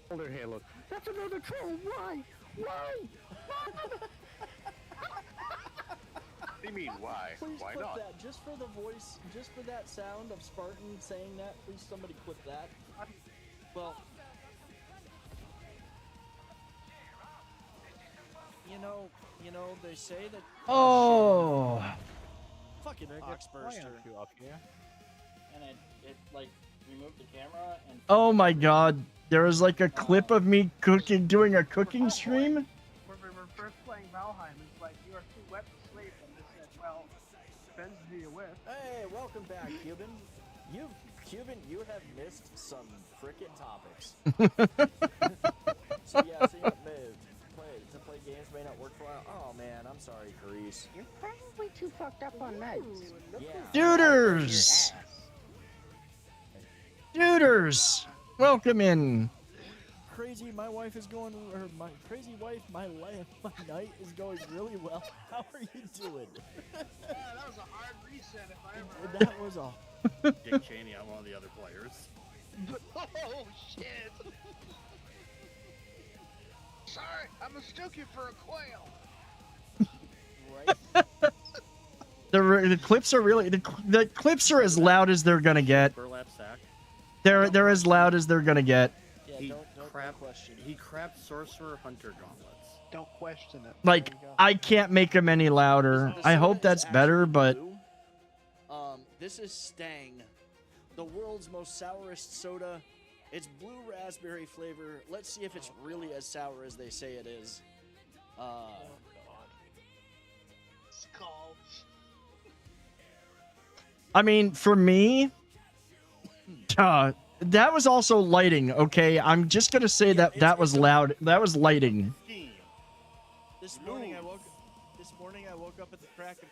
Shoulder halos. That's another troll. Why? Why? What do you mean, why? Please Why clip not? that, just for the voice, just for that sound of Spartan saying that. Please, somebody clip that. Well, you know, they say that. Oh. Fucking ox burster. Up here. And it like removed the camera and. Oh my God! There was like a clip of me doing a cooking stream. When we were first playing Valheim, it's like, you are too wet to sleep, and they said, well, depends who you're with. Hey, welcome back, Cuban. You have missed some frickin' topics. So yeah, to play games may not work for a while. Oh man, I'm sorry, Carice. You're probably too fucked up on meds. Yeah. Duders! Duders! Welcome in. Crazy, my wife is going, or my crazy wife, my night is going really well. How are you doing? Yeah, that was a hard reset if I ever heard. That was a. Dick Cheney, I'm one of the other players. Oh, shit! Sorry, I mistook you for a quail. Right. The clips are really the clips are as loud as they're gonna get. Burlap sack. They're as loud as they're gonna get. Yeah, He don't question. He crapped Sorcerer Hunter gauntlets. Don't question it. Like I can't make them any louder. The I soda hope is that's better, actually but blue. This is Stang, the world's most sourest soda. It's blue raspberry flavor. Let's see if it's really as sour as they say it is. Oh, God. Skull. I mean, for me, that was also lighting. Okay, I'm just gonna say that was loud. That was lighting. This morning I woke up at the crack of.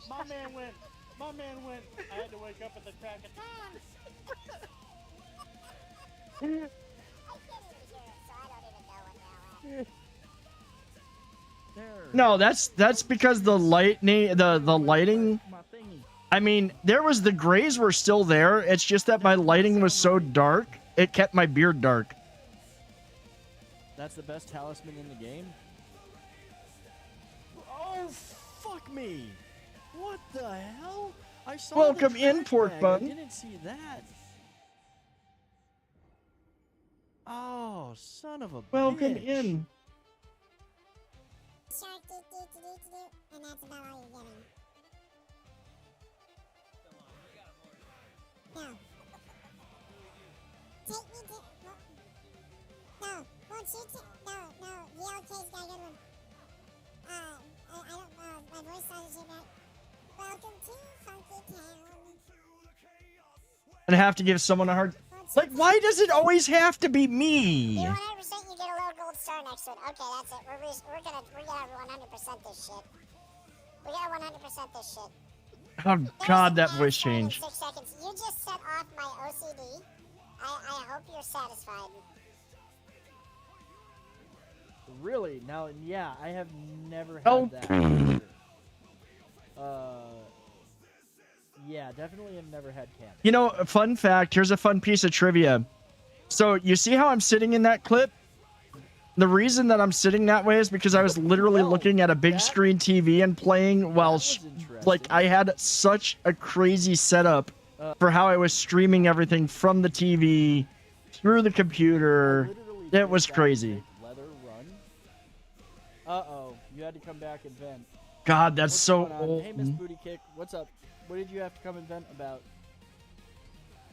My man went. I had to wake up at the crack of dawn. No, that's because the lighting. The lighting. I mean, the grays were still there. It's just that my lighting was so dark, it kept my beard dark. That's the best talisman in the game. Oh, fuck me! What the hell? I saw Welcome the in, trash pork bag. bun. I didn't see that. Oh, son of a Welcome bitch. in. Shark and that's about all you're getting. No. Take me to... No, won't you No, VLK's got a good one. I don't know, my voice sounds too bad. Welcome to Funky Town. And I have to give someone a hard... Like, why does it always have to be me? You 100% you get a little gold star next to it. Okay, that's it. We're gonna 100% this shit. We gotta 100% this shit. Oh God, that voice changed. 6 seconds. You just set off my OCD. I hope you're satisfied. Really? Now, yeah, I have never had Oh. that. Yeah, definitely have never had candy. You know, a fun fact, here's a fun piece of trivia. So, you see how I'm sitting in that clip? The reason that I'm sitting that way is because I was literally looking at a big screen TV and playing while, like, I had such a crazy setup for how I was streaming everything from the TV through the computer. It was crazy. Leather run. Uh-oh, you had to come back and vent. God, that's What's so going on? old. Hey, Miss Booty Kick, what's up? What did you have to come and vent about?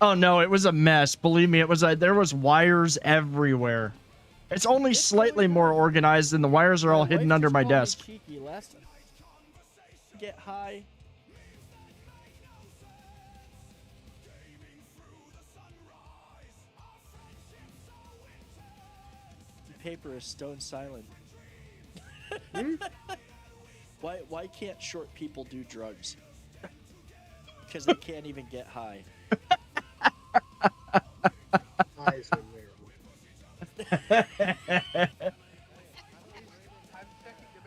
Oh no, it was a mess. Believe me, it was. There was wires everywhere. It's only slightly more organized, and the wires are all hidden under my desk. Cheeky. Last get high. The paper is stone silent. Why can't short people do drugs? Because they can't even get high. Eyes are weird.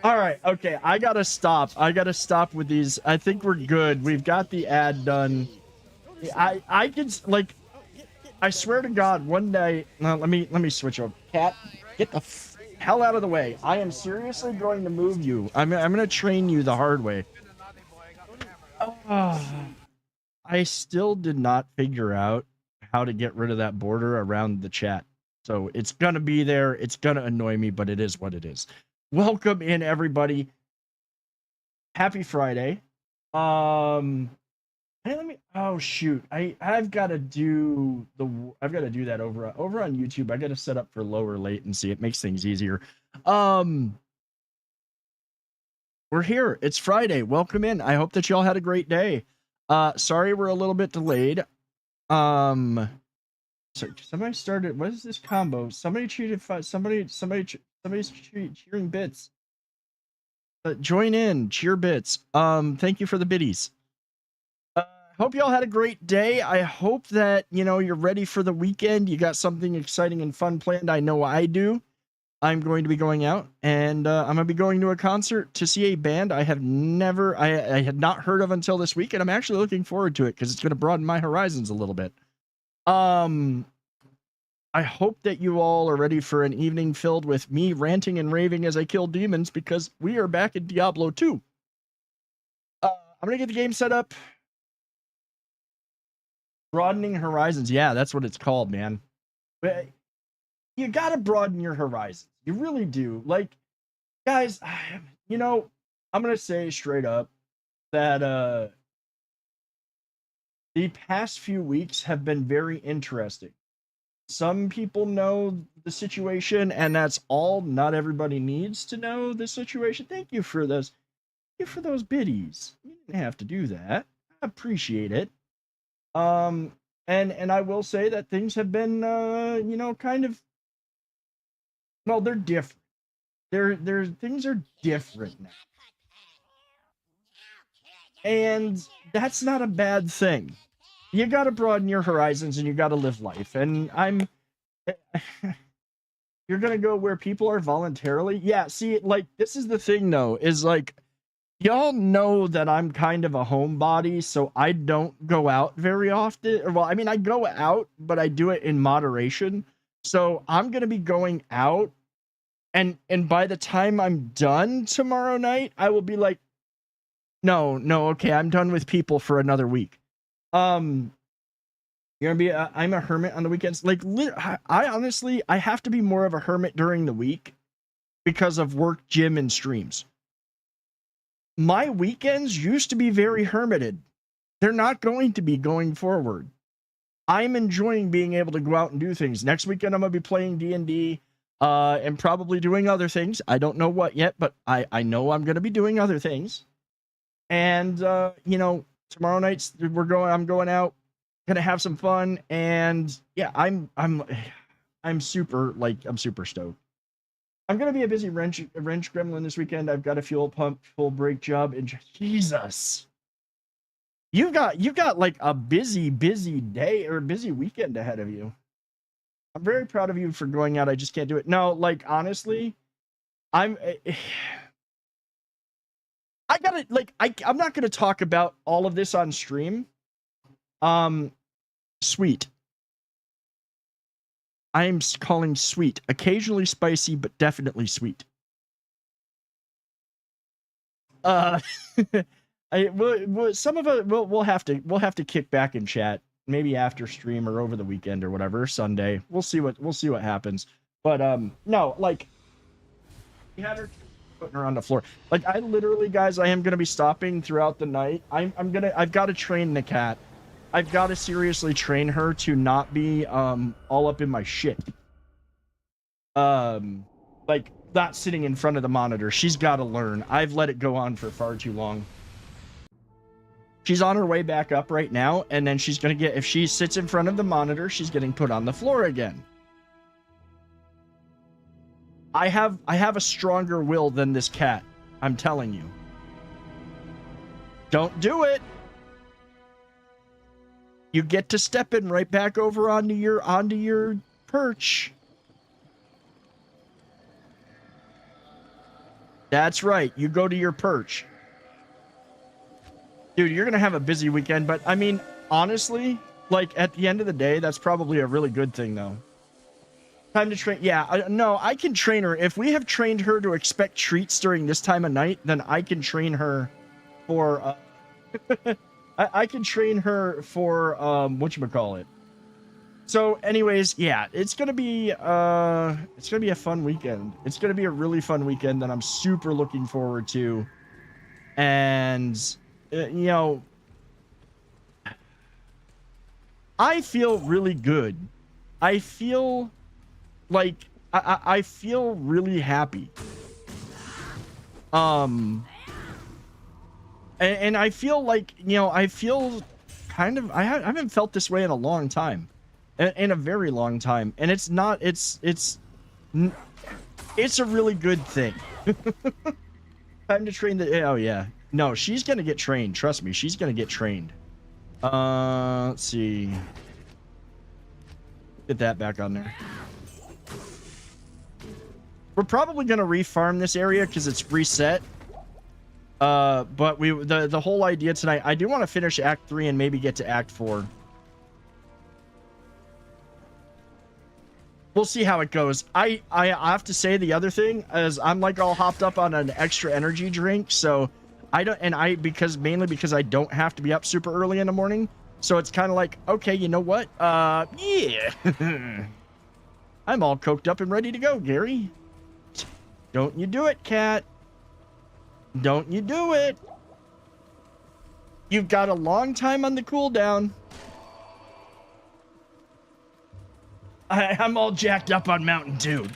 All right. Okay, I gotta stop. I gotta stop with these. I think we're good. We've got the ad done. I can like. I swear to God, one day. No, let me switch over. Cat, get the hell out of the way. I am seriously going to move you. I'm gonna train you the hard way. I still did not figure out how to get rid of that border around the chat. So it's gonna be there. It's gonna annoy me, but it is what it is. Welcome in, everybody. Happy Friday. Hey, oh shoot. I've got to do that over on YouTube. I got to set up for lower latency. It makes things easier. We're here. It's Friday. Welcome in. I hope that y'all had a great day. Sorry we're a little bit delayed. So somebody started. What is this combo? Somebody cheated. Somebody's cheering bits. Join in. Cheer bits. Thank you for the biddies. Hope y'all had a great day. I hope that, you're ready for the weekend. You got something exciting and fun planned. I know I do. I'm going to be going out, and I'm going to be going to a concert to see a band I had not heard of until this week, and I'm actually looking forward to it because it's going to broaden my horizons a little bit. I hope that you all are ready for an evening filled with me ranting and raving as I kill demons, because we are back in Diablo 2. I'm going to get the game set up. Broadening horizons. Yeah, that's what it's called, man. But you got to broaden your horizons. You really do. Like, guys, I'm going to say straight up that the past few weeks have been very interesting. Some people know the situation, and that's all. Not everybody needs to know the situation. Thank you for those. Thank you for those biddies. You didn't have to do that. I appreciate it. And I will say that things have been, kind of, well, they're different. Things are different now. And that's not a bad thing. You got to broaden your horizons and you got to live life. And you're going to go where people are voluntarily. Yeah. See, like, this is the thing though, is like, y'all know that I'm kind of a homebody, so I don't go out very often. Well, I mean, I go out, but I do it in moderation. So I'm going to be going out, and by the time I'm done tomorrow night, I will be like, no, okay, I'm done with people for another week. You're going to be, I'm a hermit on the weekends. Like, I honestly, I have to be more of a hermit during the week because of work, gym, and streams. My weekends used to be very hermited. They're not going to be going forward. I'm enjoying being able to go out and do things. Next weekend, I'm going to be playing D&D and probably doing other things. I don't know what yet, but I know I'm going to be doing other things. And, tomorrow night, I'm going out, going to have some fun. And yeah, I'm super stoked. I'm going to be a busy wrench gremlin this weekend. I've got a fuel pump, full brake job, and Jesus. You've got like a busy day or busy weekend ahead of you. I'm very proud of you for going out. I just can't do it. No, like, honestly, I'm not going to talk about all of this on stream. Sweet. I'm calling sweet. Occasionally spicy, but definitely sweet. Some of it we'll have to kick back and chat, maybe after stream or over the weekend or whatever, Sunday. We'll see what happens. But no, like, we had her putting her on the floor. Like, I literally, guys, I am gonna be stopping throughout the night. I've got to train the cat. I've got to seriously train her to not be all up in my shit. Like, not sitting in front of the monitor. She's got to learn. I've let it go on for far too long. She's on her way back up right now, and then she's gonna get, if she sits in front of the monitor, she's getting put on the floor again. I have a stronger will than this cat. I'm telling you. Don't do it. You get to step in right back over onto your perch. That's right. You go to your perch. Dude, you're going to have a busy weekend, but I mean, honestly, like at the end of the day, that's probably a really good thing though. Time to train. Yeah, no, I can train her. If we have trained her to expect treats during this time of night, then I can train her for, I can train her for, whatchamacallit. So anyways, yeah, it's going to be a fun weekend. It's going to be a really fun weekend that I'm super looking forward to. And, you know, I feel really good. I feel like I feel really happy. And I feel like, you know, I feel kind of, I haven't felt this way in a long time. In a very long time. And it's not, it's a really good thing. Time to train the, oh yeah. No, she's going to get trained. Trust me, she's going to get trained. Let's see. Get that back on there. We're probably going to refarm this area because it's reset. But the whole idea tonight, I do want to finish Act 3 and maybe get to Act 4. We'll see how it goes. I have to say the other thing is I'm like all hopped up on an extra energy drink, so I don't, and mainly because I don't have to be up super early in the morning. So it's kind of like, okay, you know what? Yeah. I'm all coked up and ready to go, Gary. Don't you do it, cat. Don't you do it. You've got a long time on the cooldown. I'm all jacked up on Mountain Dew.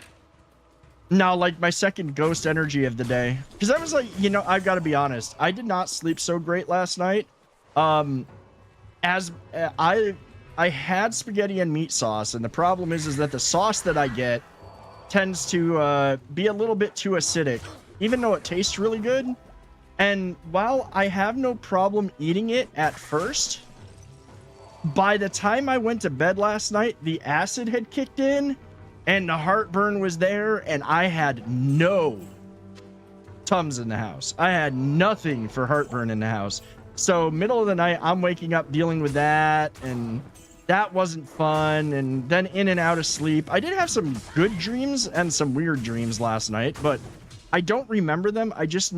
Now, like my second ghost energy of the day. Because I was like, you know, I've got to be honest. I did not sleep so great last night. As I had spaghetti and meat sauce. And the problem is that the sauce that I get tends to be a little bit too acidic. Even though it tastes really good. And while I have no problem eating it at first, by the time I went to bed last night, the acid had kicked in and the heartburn was there, and I had no Tums in the house. I had nothing for heartburn in the house. So middle of the night, I'm waking up dealing with that, and that wasn't fun. And then in and out of sleep. I did have some good dreams and some weird dreams last night, but I don't remember them. I just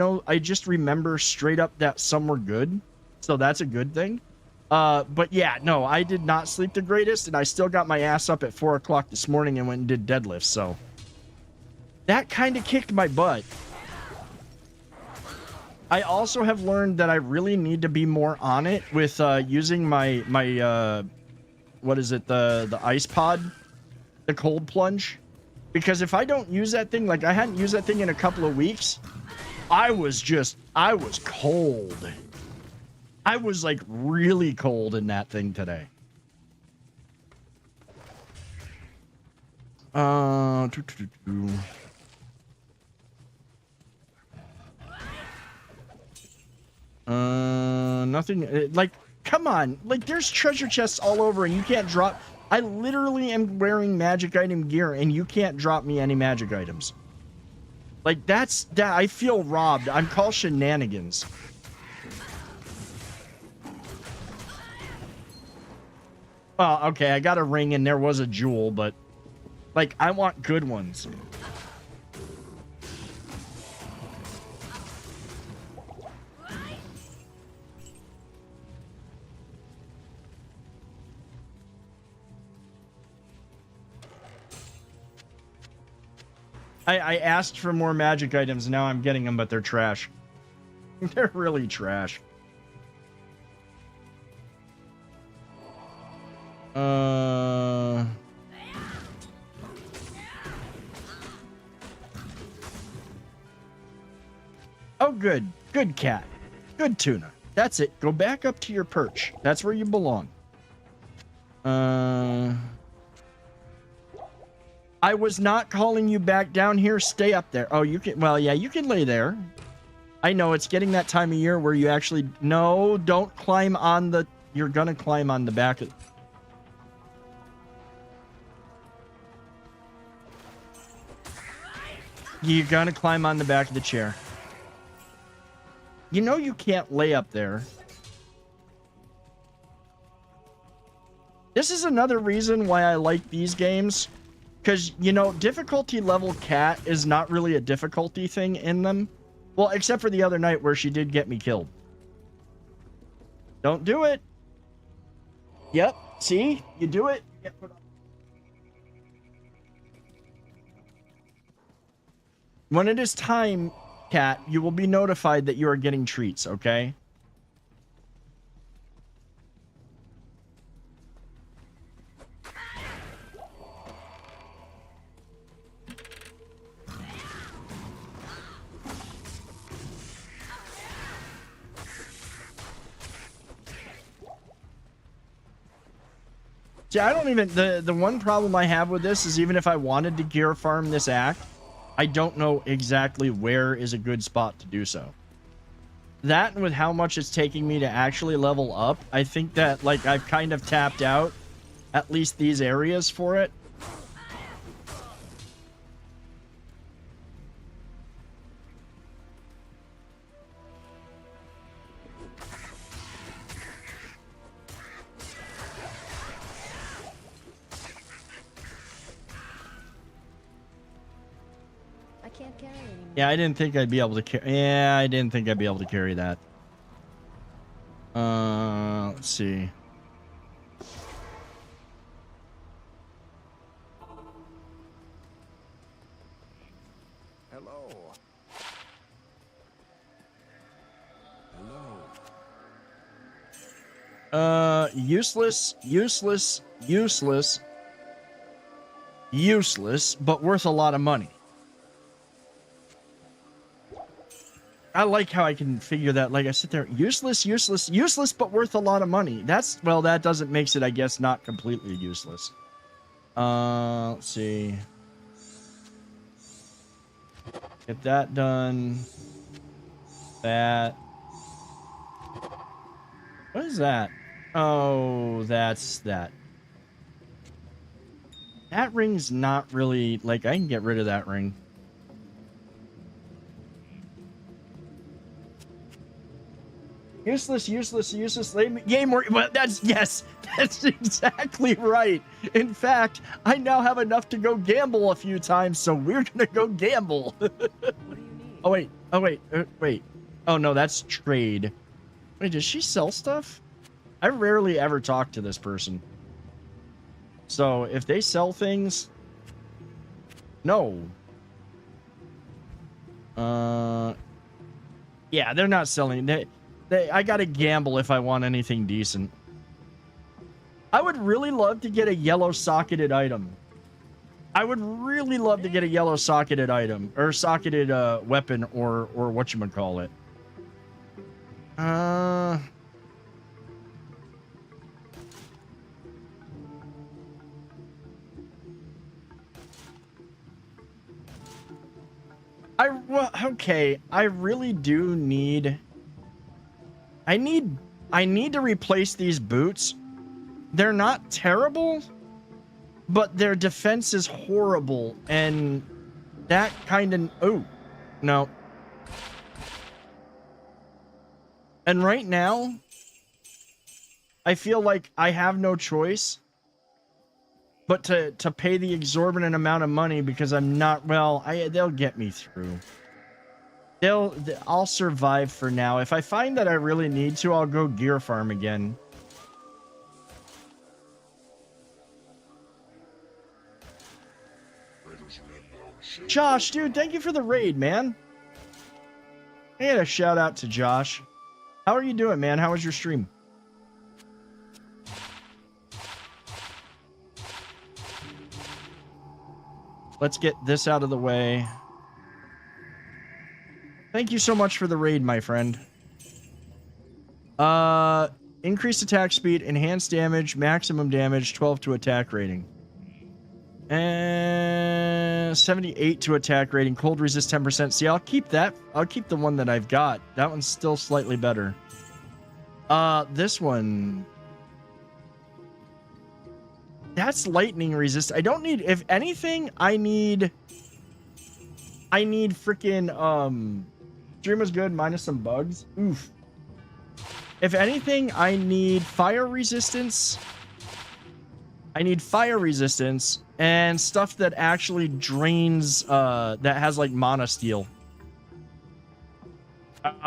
remember straight up that some were good. So that's a good thing. But yeah, no, I did not sleep the greatest, and I still got my ass up at 4 o'clock this morning and went and did deadlifts, so that kind of kicked my butt. I also have learned that I really need to be more on it with, using my what is it, the ice pod, the cold plunge, because if I don't use that thing, like I hadn't used that thing in a couple of weeks, I was cold. I was like really cold in that thing today. Nothing, like, come on, like there's treasure chests all over and you can't drop. I literally am wearing magic item gear and you can't drop me any magic items. Like that, I feel robbed. I'm called shenanigans. Well, okay, I got a ring and there was a jewel, but like I want good ones. I asked for more magic items, now I'm getting them, but they're trash. They're really trash. Oh, good. Good cat. Good tuna. That's it. Go back up to your perch. That's where you belong. I was not calling you back down here. Stay up there. Oh, you can... Well, yeah, you can lay there. I know, it's getting that time of year where you actually... No, don't climb on the... You're gonna climb on the back of... You're gonna climb on the back of the chair. You know you can't lay up there. This is another reason why I like these games. Because, you know, difficulty level cat is not really a difficulty thing in them. Well, except for the other night where she did get me killed. Don't do it. Yep. See? You do it. Get put on. When it is time, cat, you will be notified that you are getting treats, okay? See, I don't even... The one problem I have with this is even if I wanted to gear farm this act, I don't know exactly where is a good spot to do so. That and with how much it's taking me to actually level up, I think that, like, I've kind of tapped out at least these areas for it. Can't carry anymore. Yeah, I didn't think I'd be able to carry... Yeah, I didn't think I'd be able to carry that. Let's see. Hello. Hello. Useless, but worth a lot of money. I like how I can figure that. Like, I sit there, useless, but worth a lot of money. That's, well, that doesn't makes it, I guess, not completely useless. Let's see. Get that done. That. What is that? Oh, that's that. That ring's not really, like, I can get rid of that ring. Useless. Yay, more. Well, that's, yes, that's exactly right. In fact, I now have enough to go gamble a few times, so we're gonna go gamble. What do you need? Oh, wait. Oh, no, that's trade. Wait, does she sell stuff? I rarely ever talk to this person. So, if they sell things... No. Yeah, they're not selling... I gotta gamble if I want anything decent. I would really love to get a yellow socketed item. I would really love to get a yellow socketed item. Or socketed weapon or whatchamacallit. Okay, I really do need... I need to replace these boots. They're not terrible, but their defense is horrible, and that kind of... Oh, no. And right now, I feel like I have no choice but to pay the exorbitant amount of money because I'm not... Well, they'll get me through. I'll survive for now. If I find that I really need to, I'll go gear farm again. Josh, dude, thank you for the raid, man. I had a shout out to Josh. How are you doing, man? How was your stream? Let's get this out of the way. Thank you so much for the raid, my friend. Increased attack speed, enhanced damage, maximum damage, 12 to attack rating. And 78 to attack rating, cold resist 10%. See, I'll keep that. I'll keep the one that I've got. That one's still slightly better. This one. That's lightning resist. I don't need, if anything, I need freaking, Stream was good, minus some bugs. Oof. If anything, I need fire resistance. I need fire resistance and stuff that actually drains, that has like mana steel. That's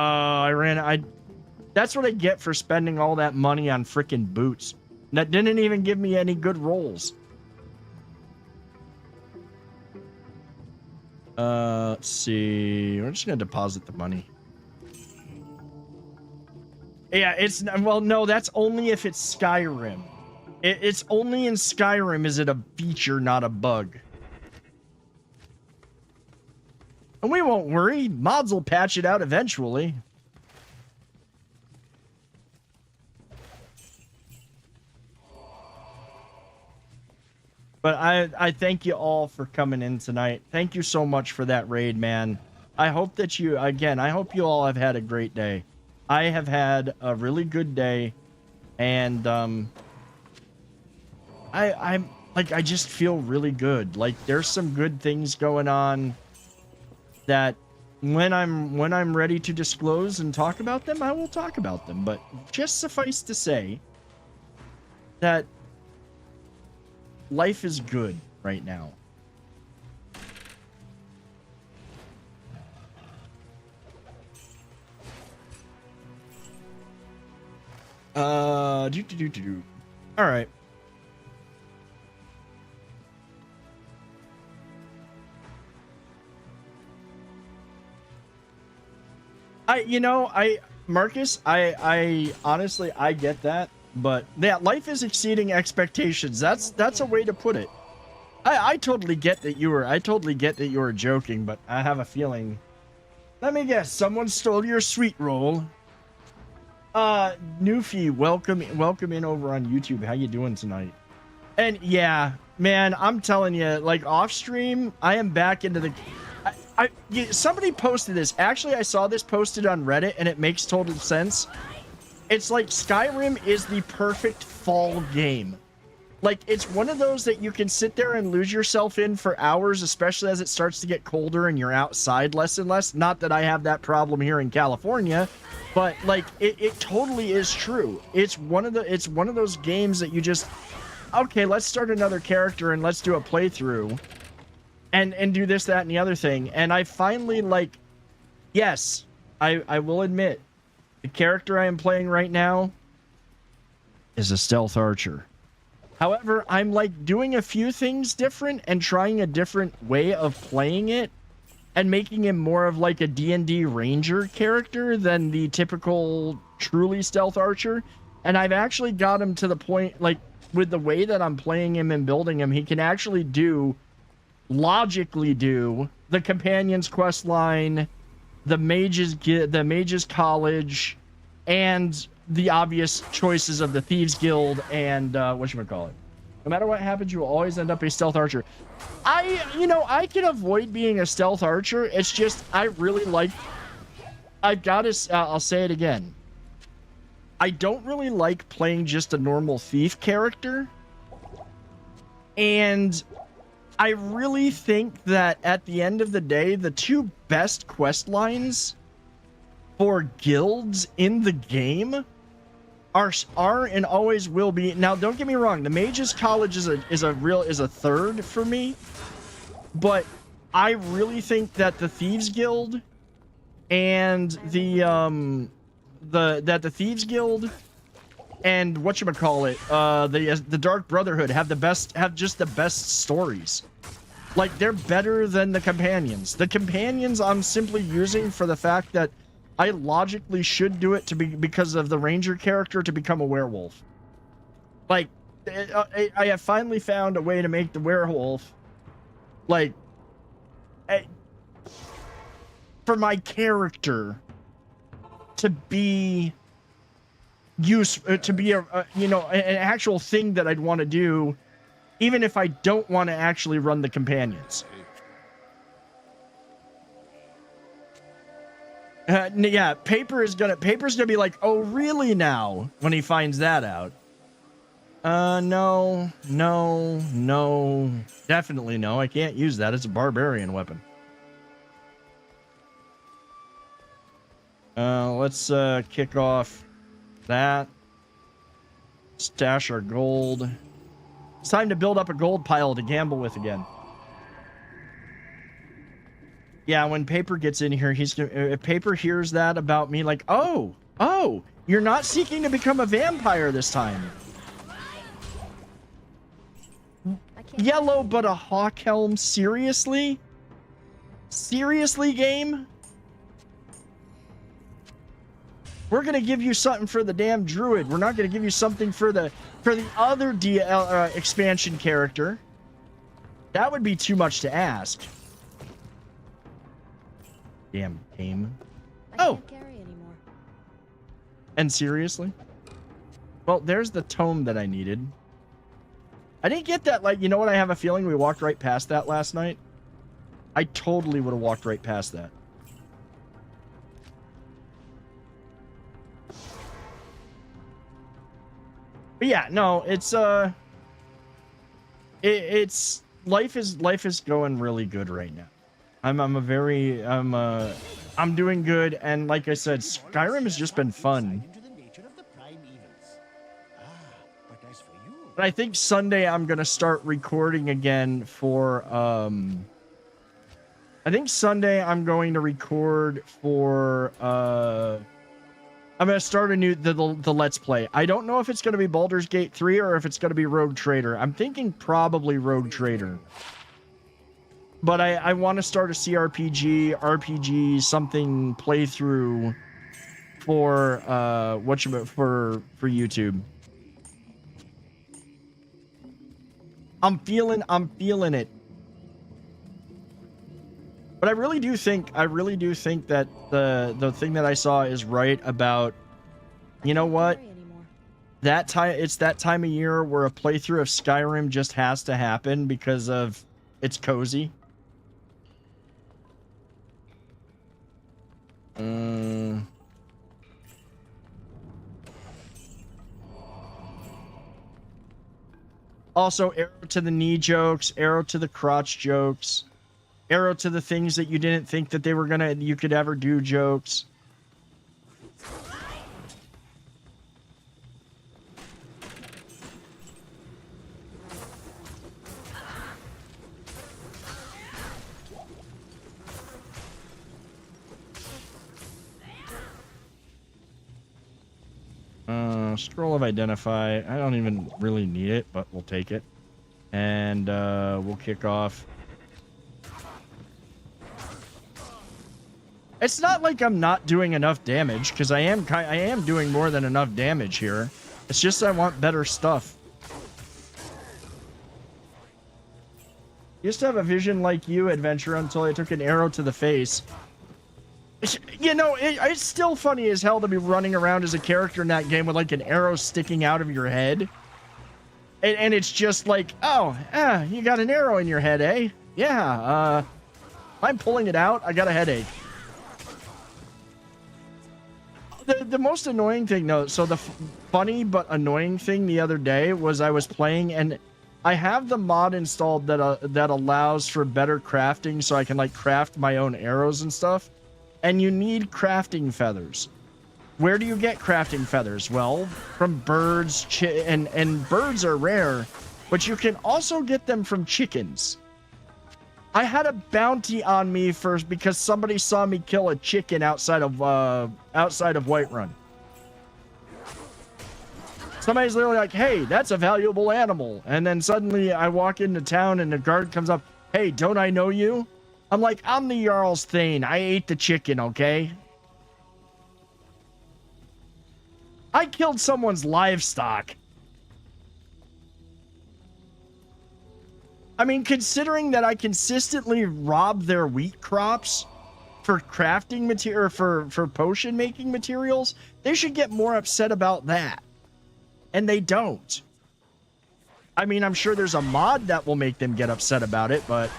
what I get for spending all that money on freaking boots. That didn't even give me any good rolls. Let's see. We're just gonna deposit the money. Yeah, it's, well, no, that's only if it's Skyrim. It's only in Skyrim is it a feature, not a bug. And we won't worry. Mods will patch it out eventually. But I thank you all for coming in tonight. Thank you so much for that raid, man. I hope that you, again, I hope you all have had a great day. I have had a really good day, and I'm like, I just feel really good. Like, there's some good things going on that when I'm ready to disclose and talk about them, I will talk about them. But just suffice to say that life is good right now. All right. Marcus, I honestly, I get that, but yeah, life is exceeding expectations. That's a way to put it. I totally get that you were joking, but I have a feeling. Let me guess, someone stole your sweet roll. Newfie, welcome in over on YouTube. How you doing tonight? And yeah, man, I'm telling you, like off stream, I am back into the. Somebody posted this. Actually, I saw this posted on Reddit, and it makes total sense. It's like Skyrim is the perfect fall game. Like, it's one of those that you can sit there and lose yourself in for hours, especially as it starts to get colder and you're outside less and less. Not that I have that problem here in California, but like, it totally is true. It's one of those games that you just, okay, let's start another character and let's do a playthrough. And do this, that, and the other thing. And I finally, like, yes, I will admit, the character I am playing right now is a stealth archer. However, I'm, like, doing a few things different and trying a different way of playing it and making him more of, like, a D&D ranger character than the typical truly stealth archer. And I've actually got him to the point, like, with the way that I'm playing him and building him, he can actually logically do the companions quest line, the mages college, and the obvious choices of the thieves guild and whatchamacallit. No matter what happens, you will always end up a stealth archer. I can avoid being a stealth archer. It's just I really like. I'll say it again. I don't really like playing just a normal thief character, and I really think that at the end of the day, the two best quest lines for guilds in the game are and always will be. Now, don't get me wrong, the Mages College is a third for me, but I really think that the Thieves Guild and the Thieves Guild and whatchamacallit, the Dark Brotherhood have just the best stories. Like, they're better than the companions. The companions I'm simply using for the fact that I logically should do it because of the ranger character to become a werewolf. Like, I have finally found a way to make the werewolf, like, for my character to be an actual thing that I'd want to do, even if I don't want to actually run the companions. Yeah, Paper's gonna be like, oh really now, when he finds that out. No, definitely no. I can't use that. It's a barbarian weapon. Let's kick off that. Stash our gold. It's time to build up a gold pile to gamble with again. Yeah, when Paper gets in here, if Paper hears that about me, like, oh, you're not seeking to become a vampire this time. I can't Yellow, but a hawk helm? Seriously? Seriously, game? We're gonna give you something for the damn druid. We're not gonna give you something for the other expansion character. That would be too much to ask. Damn game. I Oh. can't carry anymore. And seriously? Well, there's the tome that I needed. I didn't get that, like, you know what? I have a feeling we walked right past that last night. I totally would have walked right past that. But yeah, no, it's it's life is going really good right now. I'm doing good, and like I said, Skyrim has just been fun. But I think Sunday I'm gonna start recording again for I think Sunday I'm going to record for I'm gonna start a new the Let's Play. I don't know if it's gonna be Baldur's Gate 3 or if it's gonna be Rogue Trader. I'm thinking probably Rogue Trader. But I want to start a RPG, something playthrough for for YouTube. I'm feeling it. But I really do think that the thing that I saw is right about, you know what? Carry anymore. It's that time of year where a playthrough of Skyrim just has to happen because of it's cozy. Also, arrow to the knee jokes, arrow to the crotch jokes, arrow to the things that you didn't think that you could ever do jokes. Scroll of Identify. I don't even really need it, but we'll take it. And we'll kick off. It's not like I'm not doing enough damage, because I am doing more than enough damage here. It's just I want better stuff. Used to have a vision like you, Adventure, until I took an arrow to the face. You know, it's still funny as hell to be running around as a character in that game with like an arrow sticking out of your head. And it's just like, oh, you got an arrow in your head, eh? Yeah, I'm pulling it out. I got a headache. The most annoying thing, though, so the funny but annoying thing the other day was I was playing, and I have the mod installed that allows for better crafting, so I can like craft my own arrows and stuff. And you need crafting feathers. Where do you get crafting feathers? Well, from birds, and birds are rare, but you can also get them from chickens. I had a bounty on me first because somebody saw me kill a chicken outside of Whiterun. Somebody's literally like, "Hey, that's a valuable animal," and then suddenly I walk into town and the guard comes up, "Hey, don't I know you?" I'm like, "I'm the Jarl's Thane. I ate the chicken, okay?" I killed someone's livestock. I mean, considering that I consistently rob their wheat crops for crafting material, for potion making materials, they should get more upset about that. And they don't. I mean, I'm sure there's a mod that will make them get upset about it, but...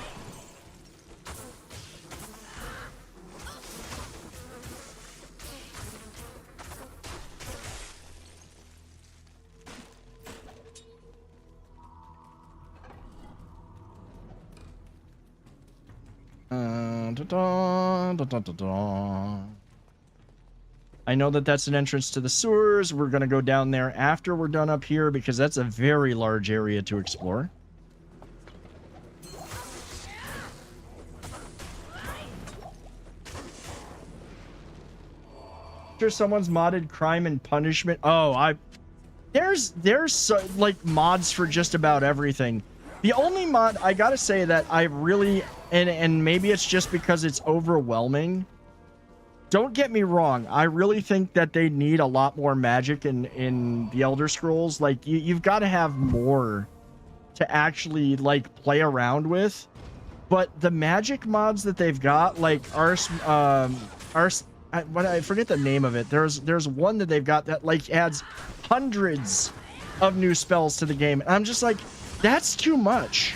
I know that that's an entrance to the sewers. We're going to go down there after we're done up here because that's a very large area to explore. After someone's modded Crime and Punishment. Oh, there's like mods for just about everything. The only mod I gotta say that I really, and maybe it's just because it's overwhelming. Don't get me wrong. I really think that they need a lot more magic in the Elder Scrolls. Like you've got to have more to actually like play around with. But the magic mods that they've got, like I forget the name of it. There's one that they've got that like adds hundreds of new spells to the game. And I'm just like, that's too much.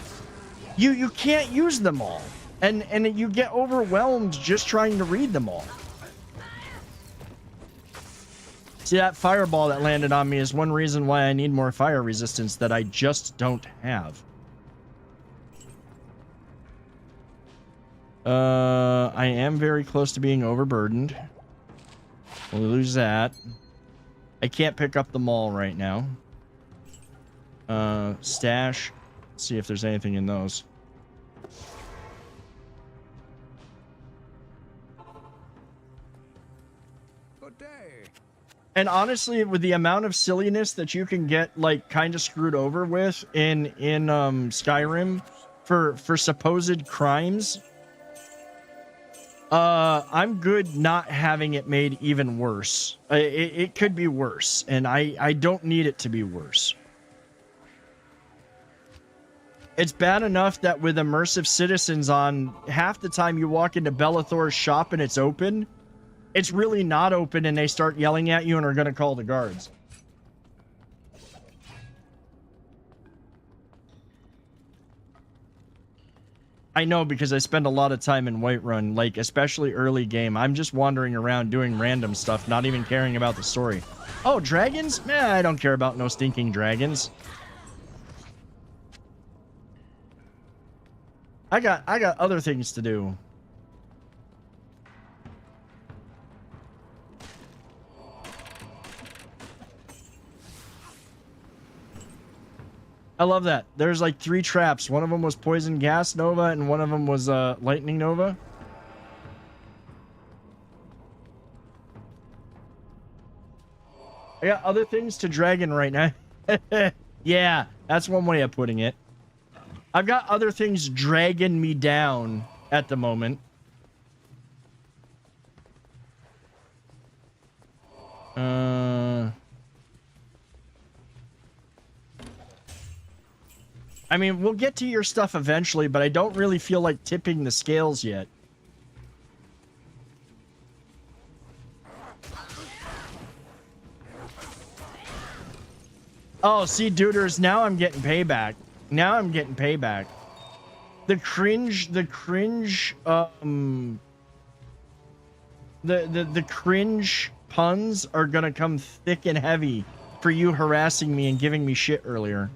You can't use them all. And you get overwhelmed just trying to read them all. See, that fireball that landed on me is one reason why I need more fire resistance that I just don't have. I am very close to being overburdened. We'll lose that. I can't pick up the mall right now. Stash. Let's see if there's anything in those. Good day. And honestly, with the amount of silliness that you can get, like, kind of screwed over with in Skyrim for supposed crimes, I'm good not having it made even worse. It could be worse, and I don't need it to be worse. It's bad enough that with immersive citizens on, half the time you walk into Bellathor's shop and it's open, it's really not open and they start yelling at you and are going to call the guards. I know because I spend a lot of time in Whiterun, like especially early game. I'm just wandering around doing random stuff, not even caring about the story. Oh, dragons? I don't care about no stinking dragons. I got other things to do. I love that. There's like 3 traps. One of them was poison gas nova and one of them was lightning nova. I got other things to dragon right now. Yeah, that's one way of putting it. I've got other things dragging me down at the moment. I mean, we'll get to your stuff eventually, but I don't really feel like tipping the scales yet. Oh, see, duders, now I'm getting payback. Now I'm getting payback. The cringe, the cringe puns are gonna come thick and heavy for you harassing me and giving me shit earlier.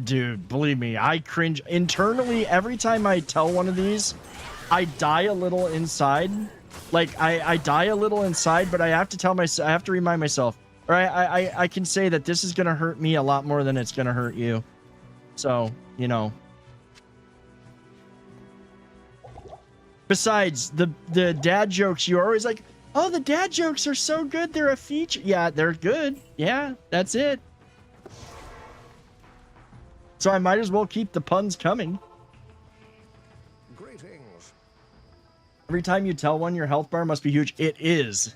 Dude, believe me, I cringe internally every time I tell one of these. I die a little inside. Like I die a little inside, but I have to tell myself, I have to remind myself, or I can say that this is gonna hurt me a lot more than it's gonna hurt you. So, you know. Besides, the dad jokes, you're always like, oh, the dad jokes are so good, they're a feature. Yeah, they're good. Yeah, that's it. So I might as well keep the puns coming. Greetings. Every time you tell one, your health bar must be huge. It is.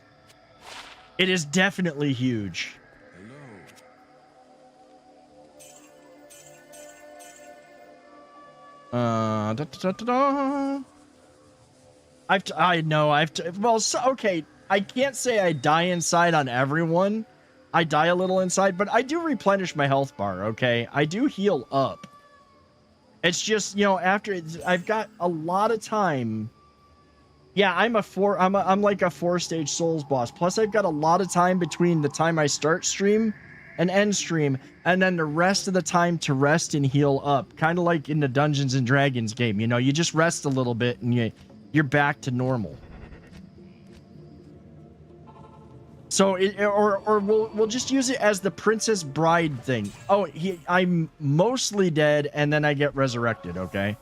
It is definitely huge. Hello. Well, so, okay, I can't say I die inside on everyone. I die a little inside, but I do replenish my health bar, okay? I do heal up. It's just, you know, after I've got a lot of time. Yeah, I'm like a 4-stage Souls boss. Plus I've got a lot of time between the time I start stream and end stream, and then the rest of the time to rest and heal up. Kind of like in the Dungeons and Dragons game, you know, you just rest a little bit and you're back to normal. So or we'll just use it as the Princess Bride thing. Oh, I'm mostly dead and then I get resurrected, okay?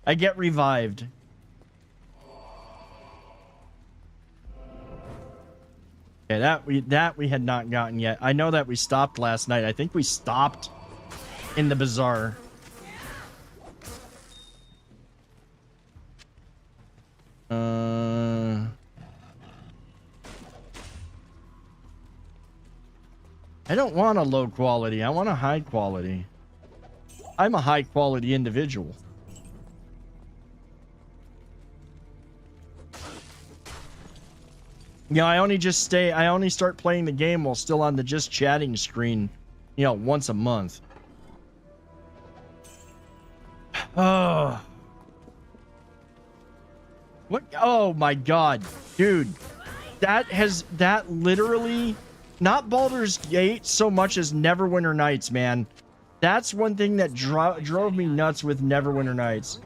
I get revived. Okay, that we had not gotten yet. I know that we stopped last night. I think we stopped in the bazaar. I don't want a low quality. I want a high quality. I'm a high quality individual. Yeah, I only start playing the game while still on the just chatting screen, you know, once a month. Oh. What? Oh my god. Dude. That literally, not Baldur's Gate so much as Neverwinter Nights, man. That's one thing that drove me nuts with Neverwinter Nights.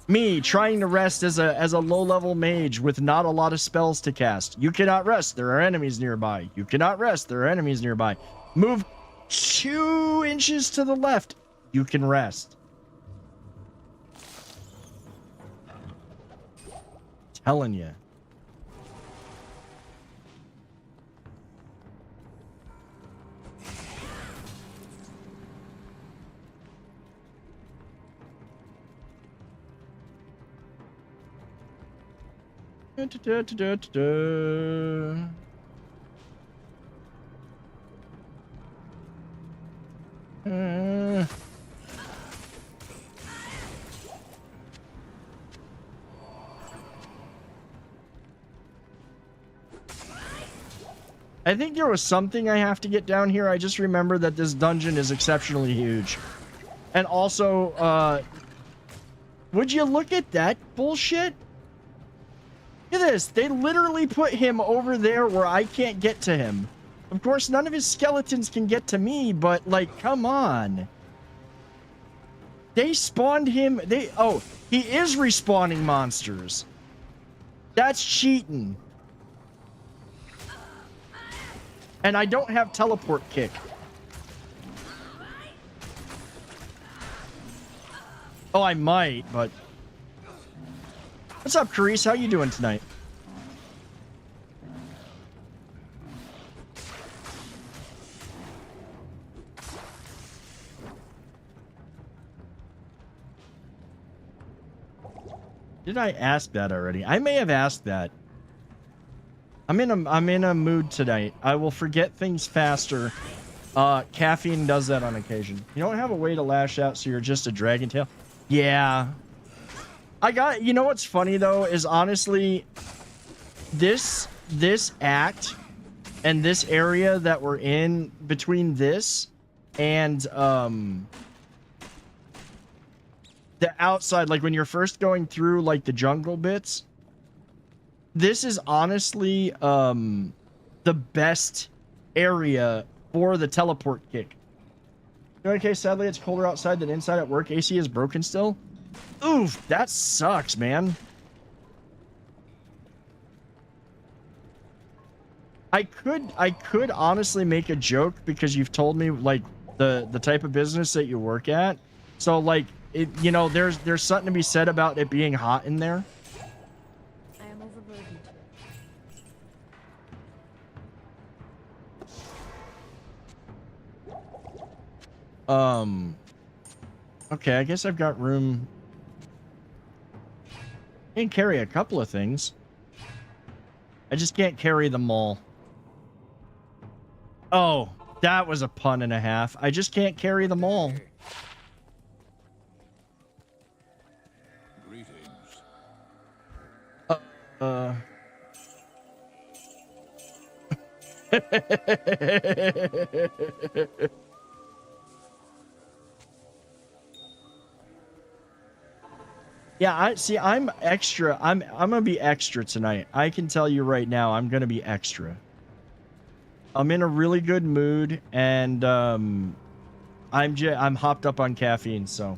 Me trying to rest as a low-level mage with not a lot of spells to cast. You cannot rest. There are enemies nearby. You cannot rest. There are enemies nearby. Move 2 inches to the left. You can rest. Telling you. I think there was something I have to get down here. I just remember that this dungeon is exceptionally huge. And also, would you look at that bullshit? Look at this. They literally put him over there where I can't get to him. Of course, none of his skeletons can get to me, but, like, come on. They spawned him. Oh, he is respawning monsters. That's cheating. And I don't have teleport kick. Oh, I might, but... What's up, Carice? How you doing tonight? Did I ask that already? I may have asked that. I'm in a mood tonight. I will forget things faster. Caffeine does that on occasion. You don't have a way to lash out, so you're just a dragon tail? Yeah. You know what's funny though is honestly this act and this area that we're in between this and the outside, like when you're first going through like the jungle bits, this is honestly the best area for the teleport kick. Okay, sadly it's colder outside than inside at work. AC is broken still. Oof, that sucks, man. I could honestly make a joke because you've told me like the type of business that you work at. So like it, you know, there's something to be said about it being hot in there. I am overburdened. Okay, I guess I've got room. I can carry a couple of things. I just can't carry them all. Oh, that was a pun and a half. I just can't carry them all. Greetings. Yeah, I'm extra. I'm gonna be extra tonight. I can tell you right now, I'm gonna be extra. I'm in a really good mood, and I'm hopped up on caffeine, so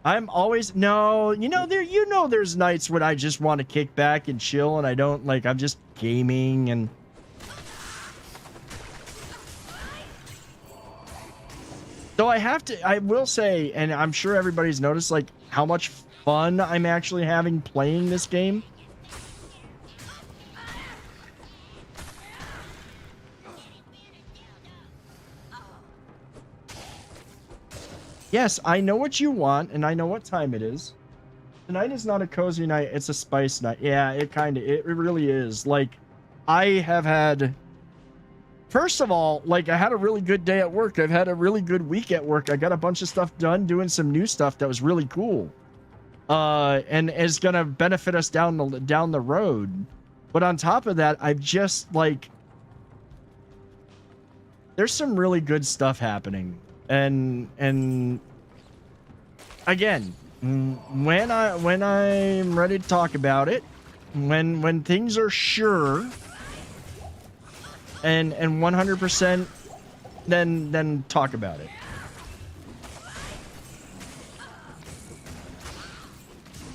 I'm always no, there's nights when I just want to kick back and chill and I don't like I'm just gaming and though I will say, and I'm sure everybody's noticed like how much fun I'm actually having playing this game. Yes, I know what you want, and I know what time it is. Tonight is not a cozy night, it's a spice night. Yeah, it really is. Like, I have had... First of all, like, I had a really good day at work. I've had a really good week at work. I got a bunch of stuff done, doing some new stuff that was really cool. And is gonna benefit us down the road. But on top of that, I've just, like... There's some really good stuff happening. And again, when I'm ready to talk about it, when things are sure and 100%, then talk about it.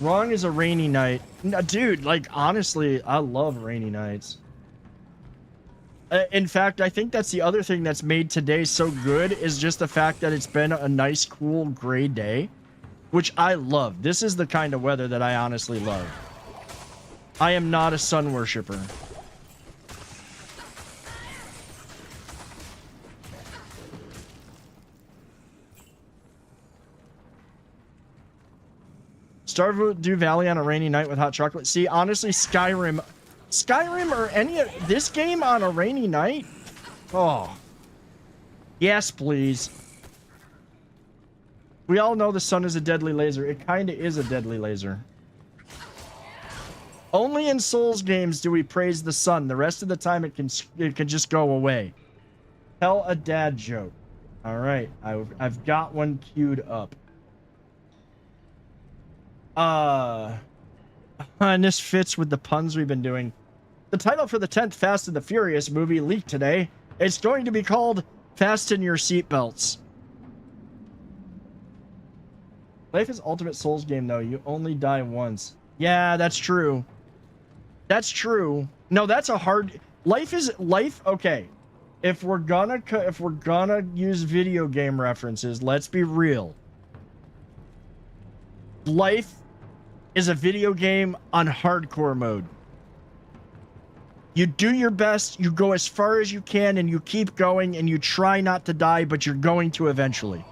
Wrong is a rainy night. No, dude, like honestly, I love rainy nights. In fact, I think that's the other thing that's made today so good is just the fact that it's been a nice, cool, gray day, which I love. This is the kind of weather that I honestly love. I am not a sun worshiper. Stardew Valley on a rainy night with hot chocolate. See, honestly, Skyrim or any of this game on a rainy night? Oh. Yes, please. We all know the sun is a deadly laser. It kind of is a deadly laser. Only in Souls games do we praise the sun. The rest of the time it can just go away. Tell a dad joke. All right, I've got one queued up. And this fits with the puns we've been doing. The title for the 10th Fast and the Furious movie leaked today. It's going to be called Fasten Your Seatbelts. Life is ultimate Souls game, though. You only die once. Yeah, that's true. That's true. No, that's a hard... Life... Okay. If we're gonna use video game references, let's be real. Life is a video game on hardcore mode. You do your best, you go as far as you can, and you keep going, and you try not to die, but you're going to eventually.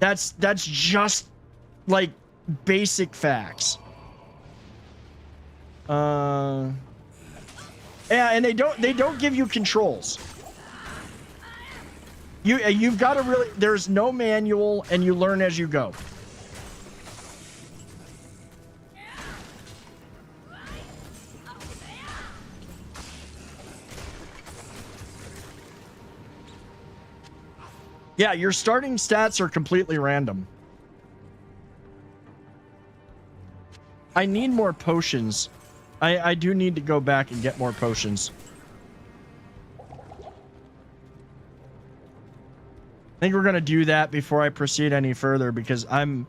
That's just, like, basic facts. Yeah, and they don't give you controls. You've got to really... There's no manual, and you learn as you go. Yeah, your starting stats are completely random. I need more potions. I do need to go back and get more potions. I think we're gonna do that before I proceed any further because I'm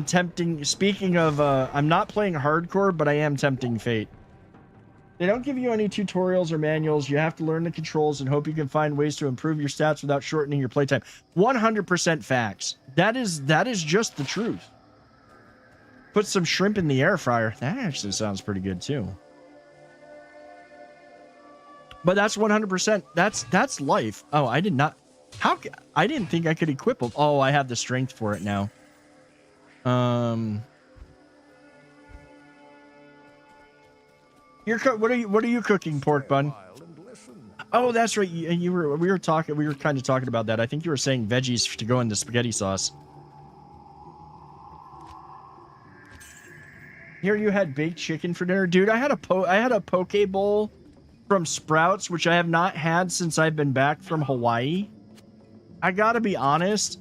tempting. Speaking of, I'm not playing hardcore, but I am tempting fate. They don't give you any tutorials or manuals. You have to learn the controls and hope you can find ways to improve your stats without shortening your playtime. 100% facts. That is just the truth. Put some shrimp in the air fryer. That actually sounds pretty good too. But that's 100%. That's life. Oh, I did not. I didn't think I could equip them. Oh, I have the strength for it now. What are you cooking, pork bun? Oh, that's right. We were kind of talking about that. I think you were saying veggies to go into spaghetti sauce. Here you had baked chicken for dinner, dude. I had a poke bowl from Sprouts, which I have not had since I've been back from Hawaii. I gotta be honest.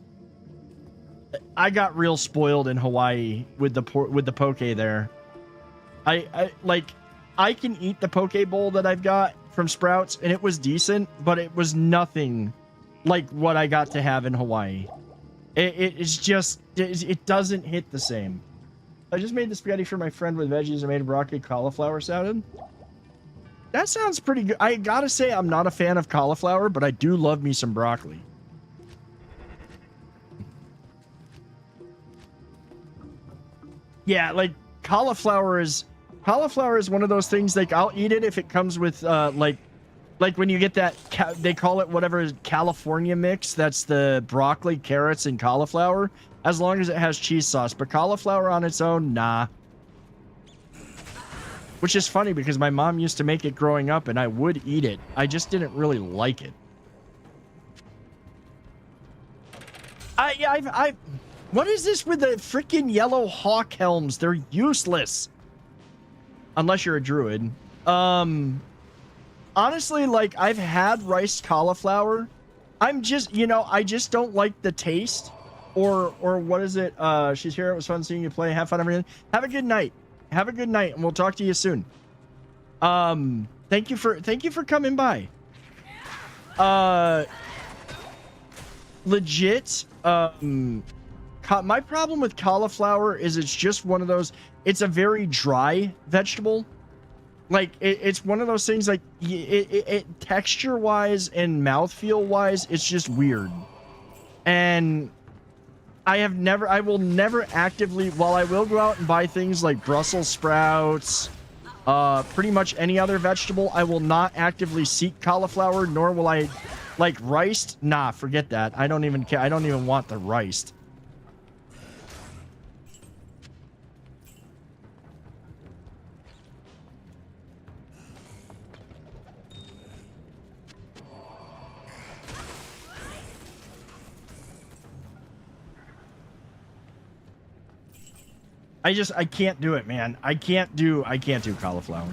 I got real spoiled in Hawaii with the poke there. I can eat the poke bowl that I've got from Sprouts, and it was decent, but it was nothing like what I got to have in Hawaii. It's just, it doesn't hit the same. I just made the spaghetti for my friend with veggies. I made a broccoli cauliflower salad. That sounds pretty good. I gotta say, I'm not a fan of cauliflower, but I do love me some broccoli. Yeah, like cauliflower is one of those things, like I'll eat it if it comes with like when you get that they call it whatever California mix, that's the broccoli, carrots, and cauliflower, as long as it has cheese sauce. But cauliflower on its own, nah. Which is funny because my mom used to make it growing up and I would eat it. I just didn't really like it. What is this with the freaking yellow hawk helms? They're useless. Unless you're a druid. Honestly, like, I've had riced cauliflower. I'm just, you know, I just don't like the taste. Or what is it? She's here. It was fun seeing you play. Have fun, everything. Have a good night. Have a good night, and we'll talk to you soon. Thank you for coming by. Legit, my problem with cauliflower is it's just one of those, it's a very dry vegetable. Like, it's one of those things, like, it texture-wise and mouthfeel-wise, it's just weird. And I will never actively, while I will go out and buy things like Brussels sprouts, pretty much any other vegetable, I will not actively seek cauliflower, nor will I, like, riced. Nah, forget that. I don't even care. I don't even want the riced. I can't do it, man. I can't do cauliflower.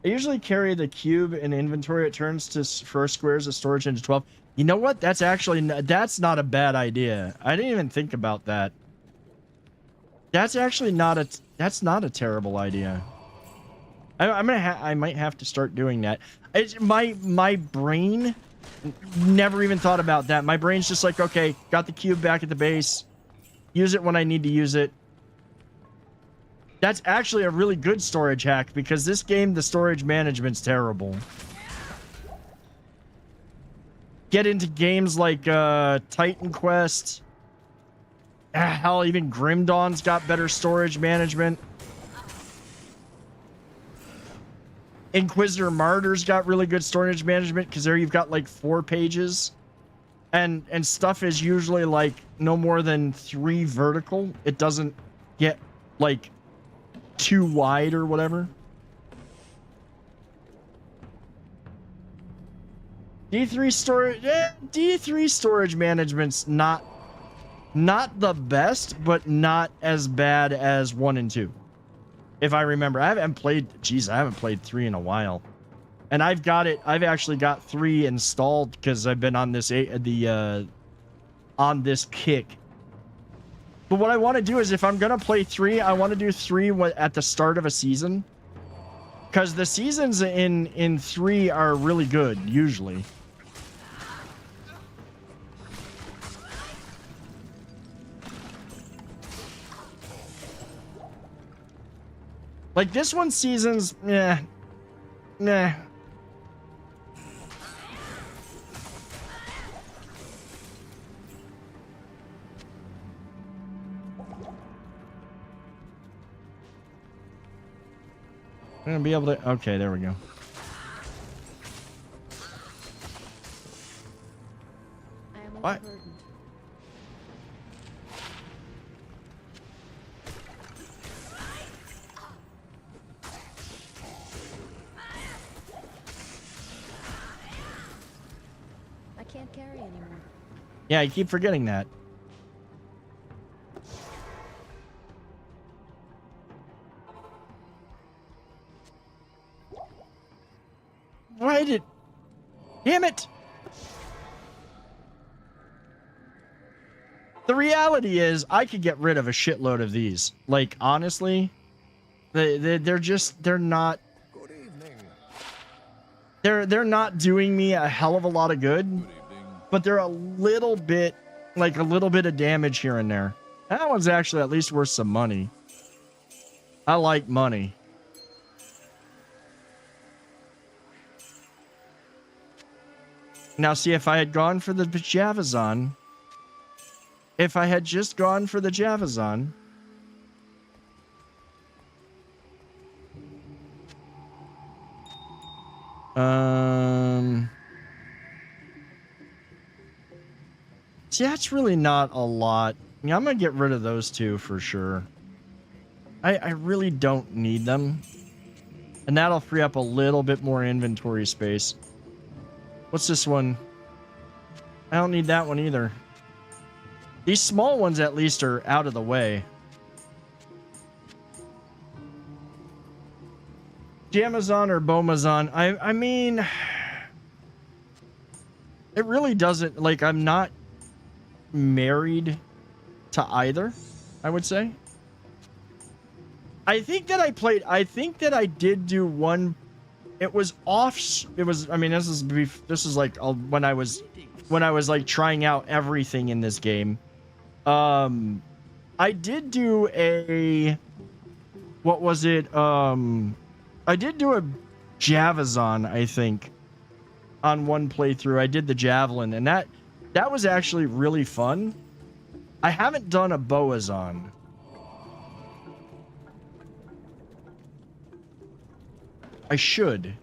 I usually carry the cube in inventory. It turns to first squares of storage into 12. You know what? That's not a bad idea. I didn't even think about that. That's actually not a terrible idea. I might have to start doing that. My brain never even thought about that. My brain's just like, okay, got the cube back at the base. Use it when I need to use it. That's actually a really good storage hack because this game, the storage management's terrible. Get into games like Titan Quest. Hell, even Grim Dawn's got better storage management. Inquisitor Martyr's got really good storage management because there you've got like 4 pages. And stuff is usually like no more than 3 vertical. It doesn't get like too wide or whatever. D3 storage management's not the best, but not as bad as 1 and 2. If I remember, I haven't played 3 in a while. And I've actually got 3 installed because I've been on this on this kick. But what I want to do is, if I'm going to play 3, I want to do 3 at the start of a season. Because the seasons in 3 are really good, usually. Like, this one's seasons, nah. I'm gonna be able to, okay, there we go. What? Can't carry anymore. Yeah, I keep forgetting that. Why did... Damn it! The reality is, I could get rid of a shitload of these. Like, honestly, they're not. Good evening. They're not doing me a hell of a lot of good, but they're a little bit of damage here and there. That one's actually at least worth some money. I like money. Now, see, if I had gone for the Javazon, if I had just gone for the Javazon, see, that's really not a lot. Yeah, I'm gonna get rid of those two for sure. I really don't need them, and that'll free up a little bit more inventory space. What's this one? I don't need that one either. These small ones at least are out of the way. Jamazon or Bomazon? I mean, it really doesn't, like, I'm not married to either, I would say. I think that I did do one. It was off. It was. I mean, this is like when I was like trying out everything in this game. I did do a. What was it? I did do a Javazon, I think, on one playthrough. I did the Javelin, and that was actually really fun. I haven't done a Boazon. I should.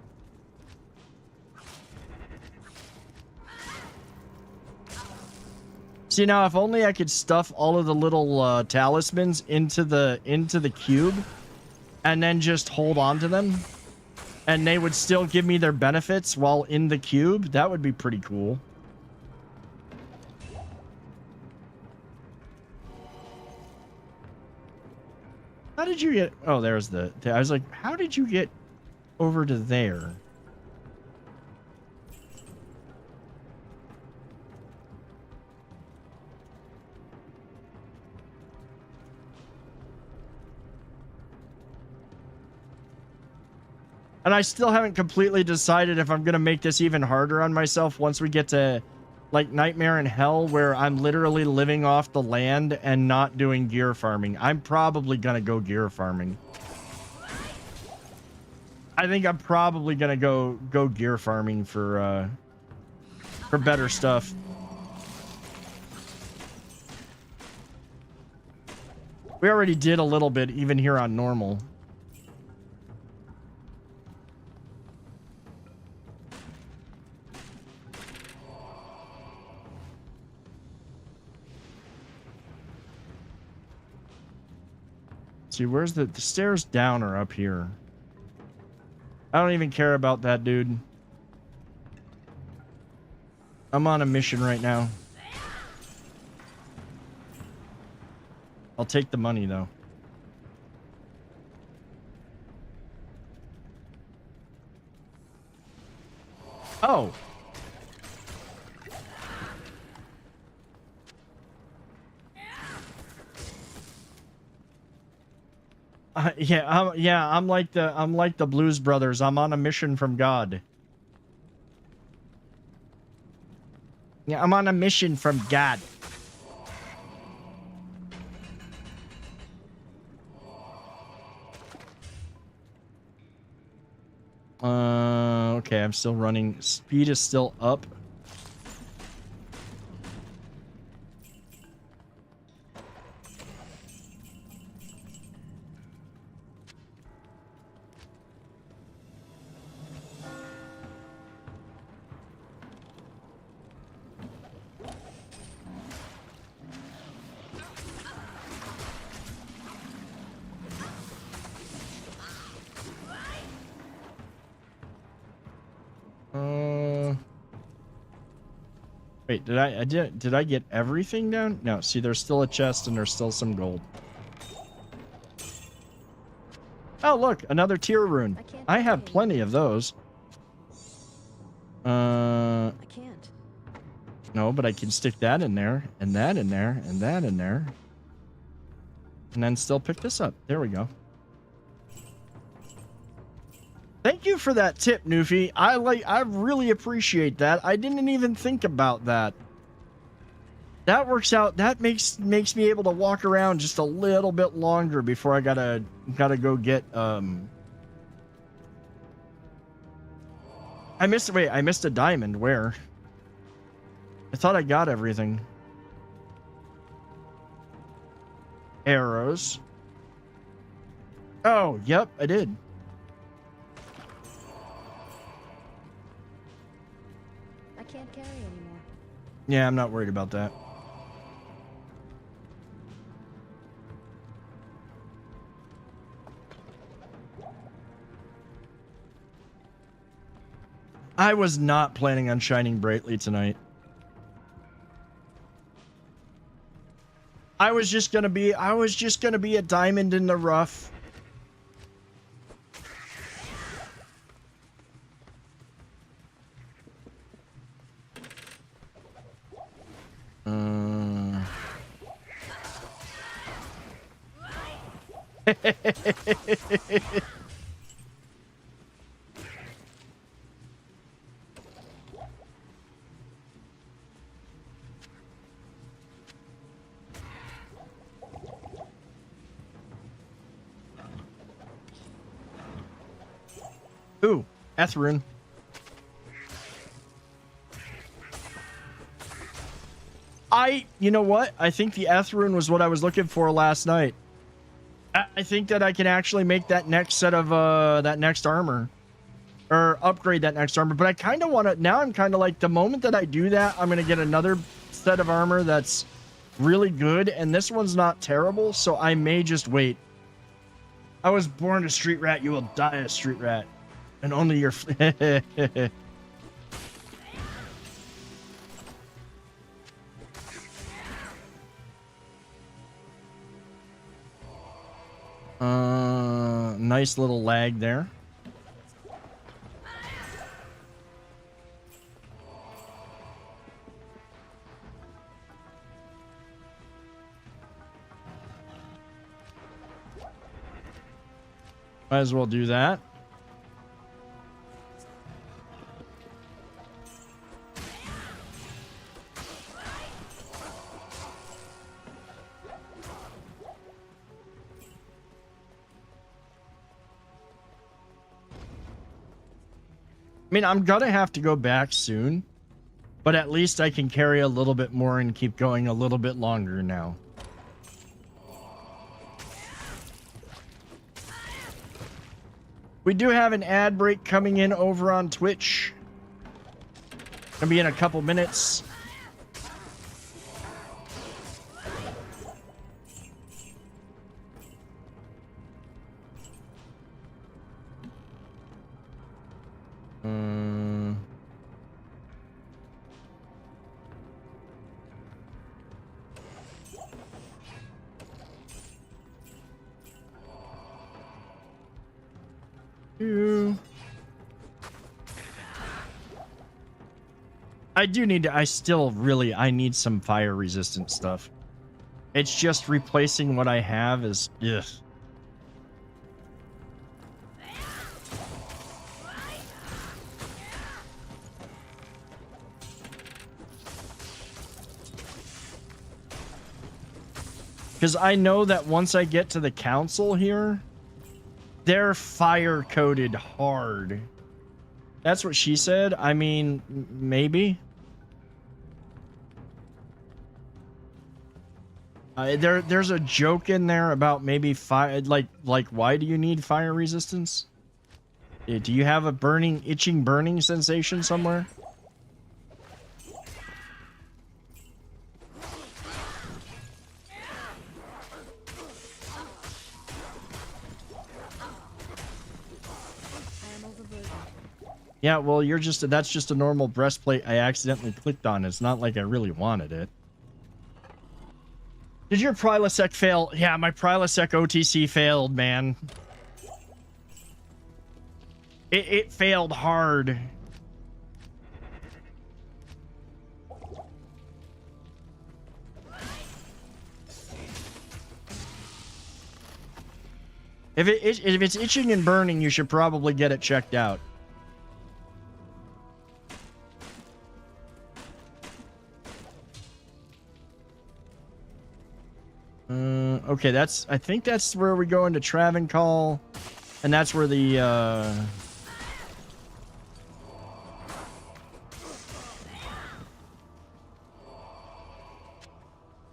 See, now if only I could stuff all of the little talismans into the cube and then just hold on to them, and they would still give me their benefits while in the cube. That would be pretty cool. How did you get... Oh, there's the... I was like, how did you get over to there? And I still haven't completely decided if I'm going to make this even harder on myself once we get to, like, Nightmare in Hell, where I'm literally living off the land and not doing gear farming. I'm probably going to go gear farming. I think I'm probably going to go gear farming for better stuff. We already did a little bit even here on normal. See, where's the stairs down or up here? I don't even care about that, dude. I'm on a mission right now. I'll take the money, though. Oh. I'm like the Blues Brothers. I'm on a mission from God. Yeah, I'm on a mission from God. Okay, I'm still running. Speed is still up. Wait, did I get everything down? No, see, there's still a chest and there's still some gold. Oh, look, another tier rune. I have plenty of those. I can't. No, but I can stick that in there, and that in there, and that in there. And then still pick this up. There we go. Thank you for that tip, Newfie. I really appreciate that. I didn't even think about that. That works out. That makes me able to walk around just a little bit longer before I gotta go get I missed a diamond. Where? I thought I got everything. Arrows. Oh, yep, I did. I can't carry anymore. Yeah, I'm not worried about that. I was not planning on shining brightly tonight. I was just gonna be a diamond in the rough. Ooh, Ethrune. You know what? I think the Ethrune was what I was looking for last night. I think that I can actually make that next set of, that next armor. Or upgrade that next armor. But I kind of want to, now I'm kind of like, the moment that I do that, I'm going to get another set of armor that's really good. And this one's not terrible, so I may just wait. I was born a street rat, you will die a street rat. And only your... Nice little lag there. Might as well do that. I mean, I'm gonna have to go back soon, but at least I can carry a little bit more and keep going a little bit longer now. We do have an ad break coming in over on Twitch. Gonna be in a couple minutes. I do need to, I need some fire resistant stuff. It's just replacing what I have is, ugh. Because I know that once I get to the council here, they're fire coded hard. That's what she said. I mean, maybe. There's a joke in there about maybe fire, like why do you need fire resistance? Do you have a itching burning sensation somewhere? Yeah, well, that's just a normal breastplate I accidentally clicked on. It's not like I really wanted it. Did your Prilosec fail? Yeah, my Prilosec OTC failed, man. It failed hard. If it's itching and burning, you should probably get it checked out. Okay, I think that's where we go into Travancore, and that's where the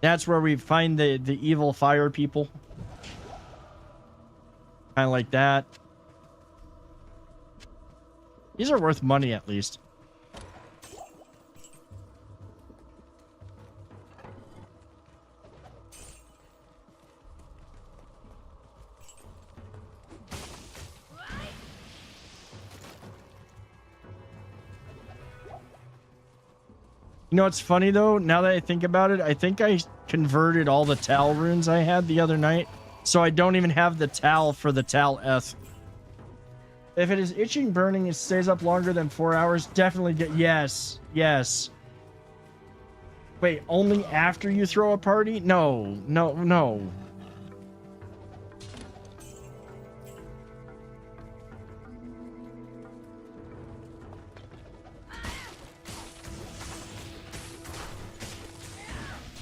that's where we find the evil fire people. Kind of like that. These are worth money at least. You know what's funny though? Now that I think about it, I think I converted all the Tal runes I had the other night, so I don't even have the Tal for the Tal F. If it is itching, burning, it stays up longer than 4 hours. Definitely get yes. Wait, only after you throw a party? No.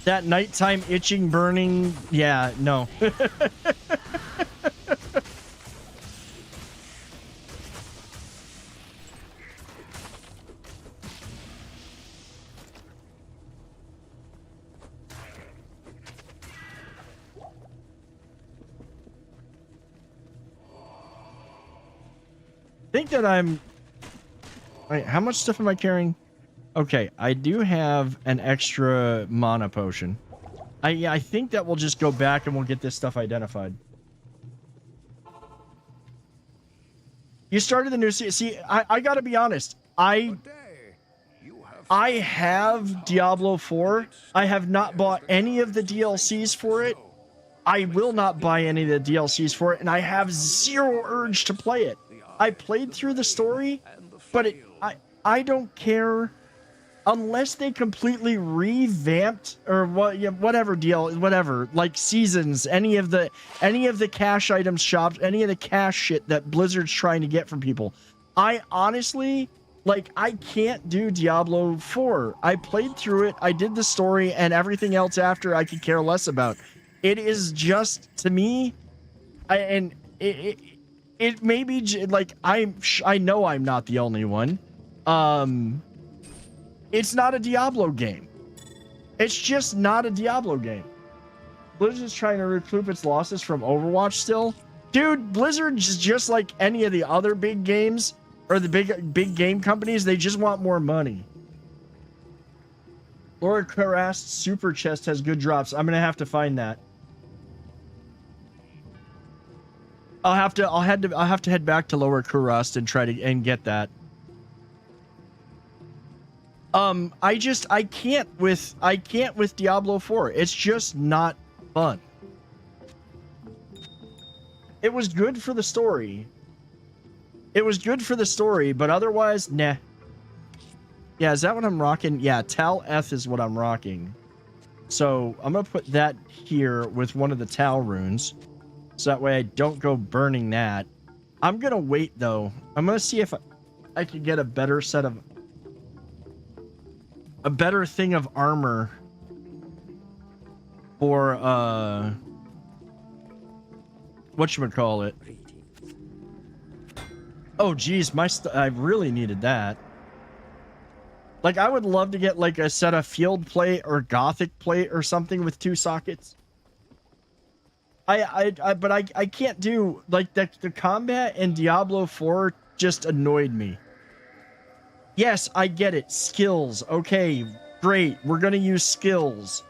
That nighttime itching, burning, yeah, no. I think that I'm... Wait, how much stuff am I carrying? Okay, I do have an extra mana potion. I think that we'll just go back and we'll get this stuff identified. You started the new see, I gotta be honest. I have Diablo 4. I have not bought any of the DLCs for it. I will not buy any of the DLCs for it, and I have zero urge to play it. I played through the story, but I don't care unless they completely revamped or whatever like seasons, any of the cash items shops, any of the cash shit that Blizzard's trying to get from people. I honestly, like, I can't do Diablo 4. I played through it, I did the story, and everything else after I could care less about. It is just, to me, it may be like I know I'm not the only one. It's not a Diablo game. It's just not a Diablo game. Blizzard's trying to recoup its losses from Overwatch still. Dude, Blizzard's just like any of the other big games or the big game companies. They just want more money. Laura Karast's super chest has good drops. I'm gonna have to find that. I'll have to head back to Lower Kurast and try to get that. I can't with Diablo 4. It's just not fun. It was good for the story. But otherwise, nah. Yeah, is that what I'm rocking? Yeah, Tal F is what I'm rocking. So I'm gonna put that here with one of the Tal runes. So that way I don't go burning that. I'm gonna wait though. I'm gonna see if I can get a better thing of armor for whatchamacallit. Oh geez, I really needed that. Like, I would love to get like a set of field plate or gothic plate or something with 2 sockets. But I can't do, like, the combat in Diablo 4 just annoyed me. Yes, I get it. Skills. Okay, great. We're going to use skills.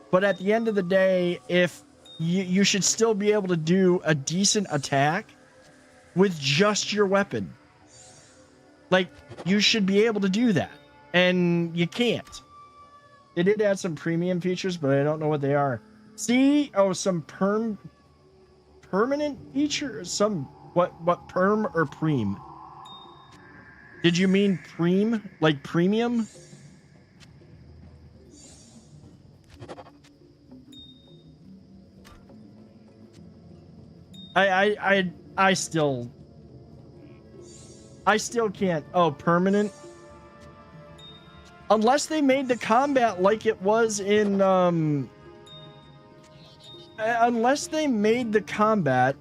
But at the end of the day, if you should still be able to do a decent attack with just your weapon. Like, you should be able to do that. And you can't. They did add some premium features, but I don't know what they are. See? Oh, some permanent feature? Some, what perm or preem? Did you mean preem? Like premium? I still can't. Oh, permanent. Unless they made the combat like it was in unless they made the combat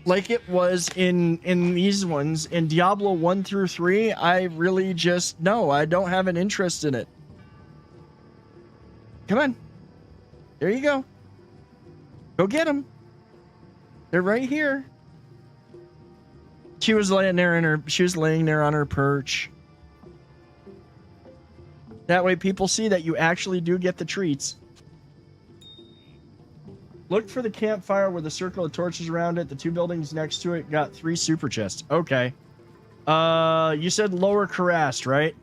like it was in these ones in Diablo 1 through 3, I really just no, I don't have an interest in it. Come on. There you go. Go get them. They're right here. She was laying there on her perch. That way people see that you actually do get the treats. Look for the campfire with a circle of torches around it. The 2 buildings next to it got 3 super chests. Okay. You said lower Karast, right?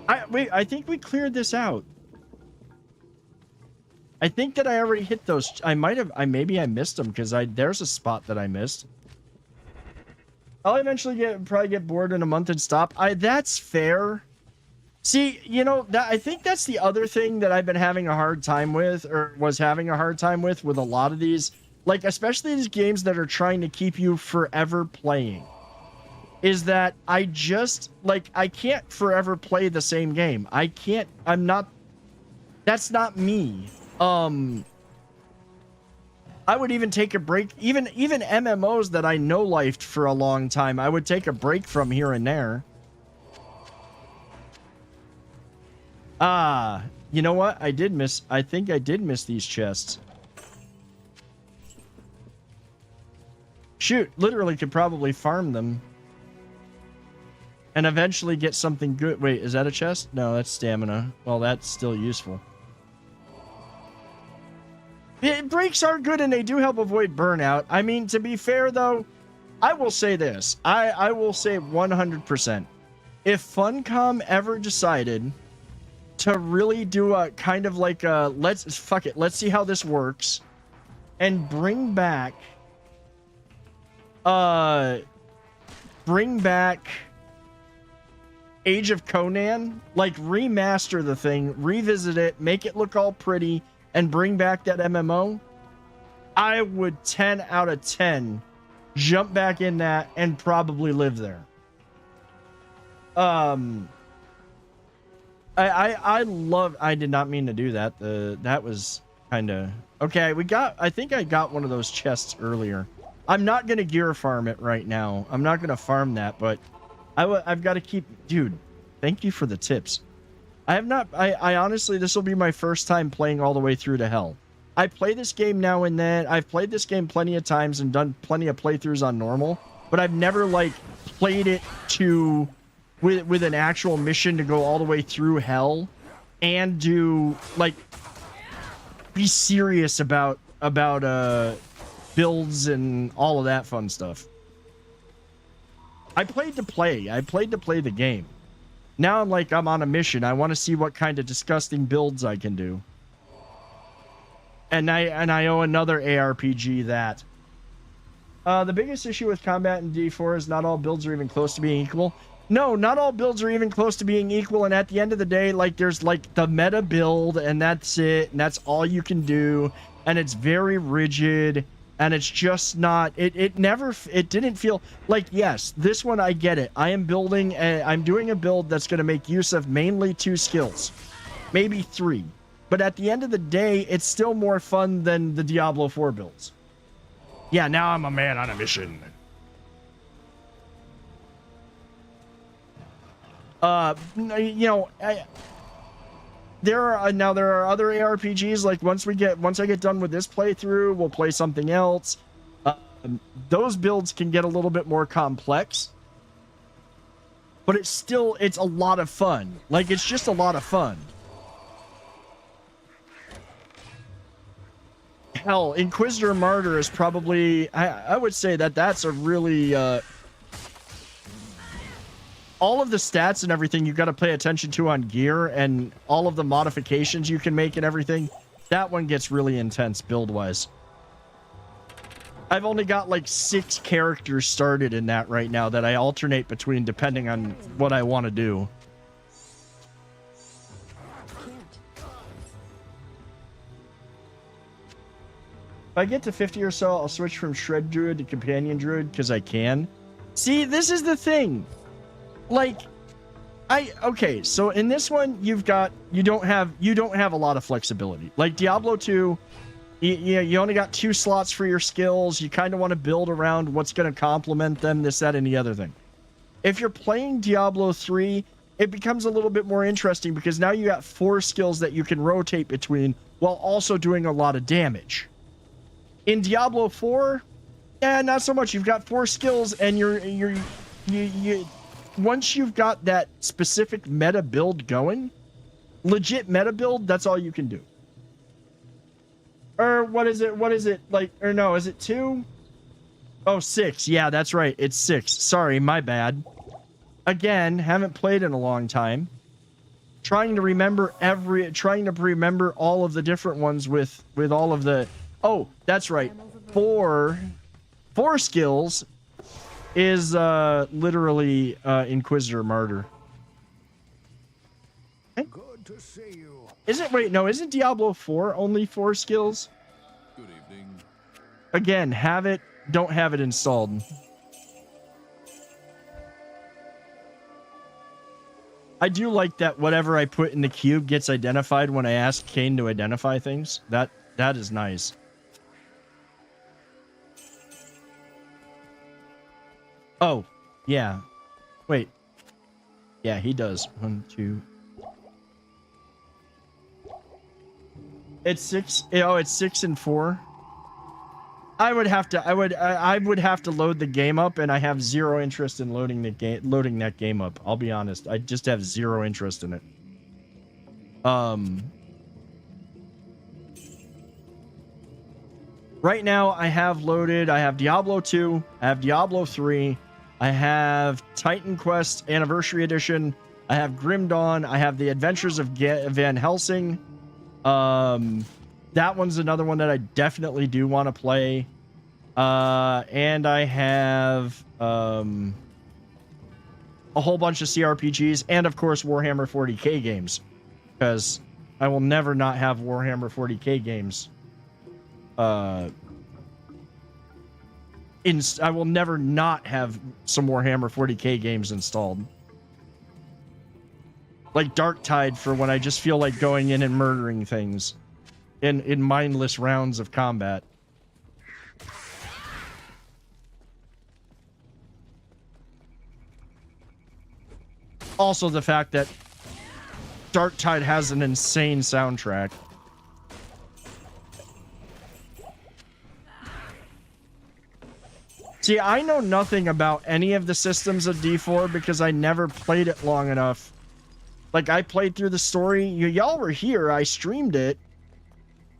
I think we cleared this out. I think that I already hit those. Maybe I missed them because there's a spot that I missed. I'll eventually probably get bored in a month and stop. That's fair. See, you know, I think that's the other thing that I've been having a hard time with, or was having a hard time with a lot of these, like, especially these games that are trying to keep you forever playing, is that I can't forever play the same game. That's not me. I would even take a break, even MMOs that I know lifed for a long time, I would take a break from here and there. You know what? I think I did miss these chests. Shoot, literally could probably farm them. And eventually get something good. Wait, is that a chest? No, that's stamina. Well, that's still useful. Breaks are good and they do help avoid burnout. I mean, to be fair though, I will say this. I will say 100%. If Funcom ever decided to really do a kind of like a let's see how this works and bring back Age of Conan, like remaster the thing, revisit it, make it look all pretty, and bring back that MMO, I would 10 out of 10 jump back in that and probably live there. I did not mean to do that. That was kind of okay. I think I got one of those chests earlier. I'm not going to gear farm it right now. I'm not going to farm that, but I've got to keep, dude, thank you for the tips. I honestly, this will be my first time playing all the way through to hell. I play this game now and then. I've played this game plenty of times and done plenty of playthroughs on normal, but I've never like played it with an actual mission to go all the way through hell and do like be serious about builds and all of that fun stuff. I played to play the game. Now I'm on a mission. I want to see what kind of disgusting builds I can do. And I owe another ARPG that. The biggest issue with combat in D4 is not all builds are even close to being equal. No, not all builds are even close to being equal, and at the end of the day, like, there's, like, the meta build, and that's it, and that's all you can do, and it's very rigid, and it's just not, it didn't feel, like, yes, this one, I get it. I'm doing a build that's going to make use of mainly 2 skills, maybe 3, but at the end of the day, it's still more fun than the Diablo 4 builds. Yeah, now I'm a man on a mission. You know, there are other ARPGs. Like once I get done with this playthrough, we'll play something else. Those builds can get a little bit more complex, but it's a lot of fun. Like it's just a lot of fun. Hell, Inquisitor Martyr is probably I would say that's a really all of the stats and everything you got to pay attention to on gear and all of the modifications you can make and everything. That one gets really intense build-wise. I've only got like 6 characters started in that right now that I alternate between depending on what I want to do. If I get to 50 or so, I'll switch from Shred Druid to Companion Druid because I can. See, this is the thing. Like, okay, so in this one, you don't have a lot of flexibility. Like Diablo 2, you only got 2 slots for your skills. You kind of want to build around what's going to complement them, this, that, and the other thing. If you're playing Diablo 3, it becomes a little bit more interesting because now you got 4 skills that you can rotate between while also doing a lot of damage. In Diablo 4, not so much. You've got 4 skills, and you once you've got that specific meta build going, legit meta build, that's all you can do. Or what is it? Like, or no, is it 2? Oh, 6. Yeah, that's right. It's 6. Sorry, my bad. Again, haven't played in a long time. Trying to remember all of the different ones with all of the... Oh, that's right. 4 skills is literally Inquisitor Martyr. Okay. Good to see you. Isn't Diablo 4 only 4 skills? Good evening. Again, have it, don't have it installed. I do like that whatever I put in the cube gets identified when I ask Kane to identify things. That is nice. Oh, yeah. Wait. Yeah, he does. 1, 2. It's 6. Oh, it's 6 and 4. I would have to load the game up, and I have 0 interest in loading that game up. I'll be honest. I just have 0 interest in it. Right now I have Diablo 2, I have Diablo 3, I have Titan Quest Anniversary Edition, I have Grim Dawn, I have The Adventures of Van Helsing. That one's another one that I definitely do want to play. And I have a whole bunch of CRPGs and of course Warhammer 40k games, because I will never not have Warhammer 40k games. I will never not have some Warhammer 40k games installed. Like Darktide for when I just feel like going in and murdering things in mindless rounds of combat. Also the fact that Darktide has an insane soundtrack. See, I know nothing about any of the systems of D4 because I never played it long enough. Like, I played through the story. Y'all were here. I streamed it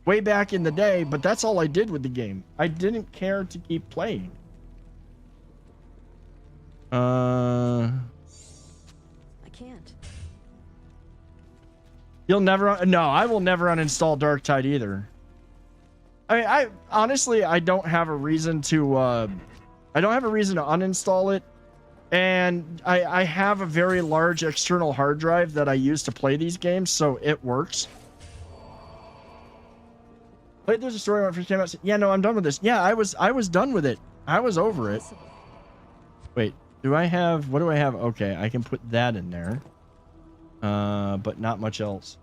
way back in the day, but that's all I did with the game. I didn't care to keep playing. I can't. You'll never... No, I will never uninstall Darktide either. I mean, honestly, I don't have a reason to... I don't have a reason to uninstall it, and I have a very large external hard drive that I use to play these games, so it works. Played There's a Story when it first came out. Yeah, no, I'm done with this. Yeah, I was done with it. I was over it. Wait, what do I have? Okay, I can put that in there, but not much else.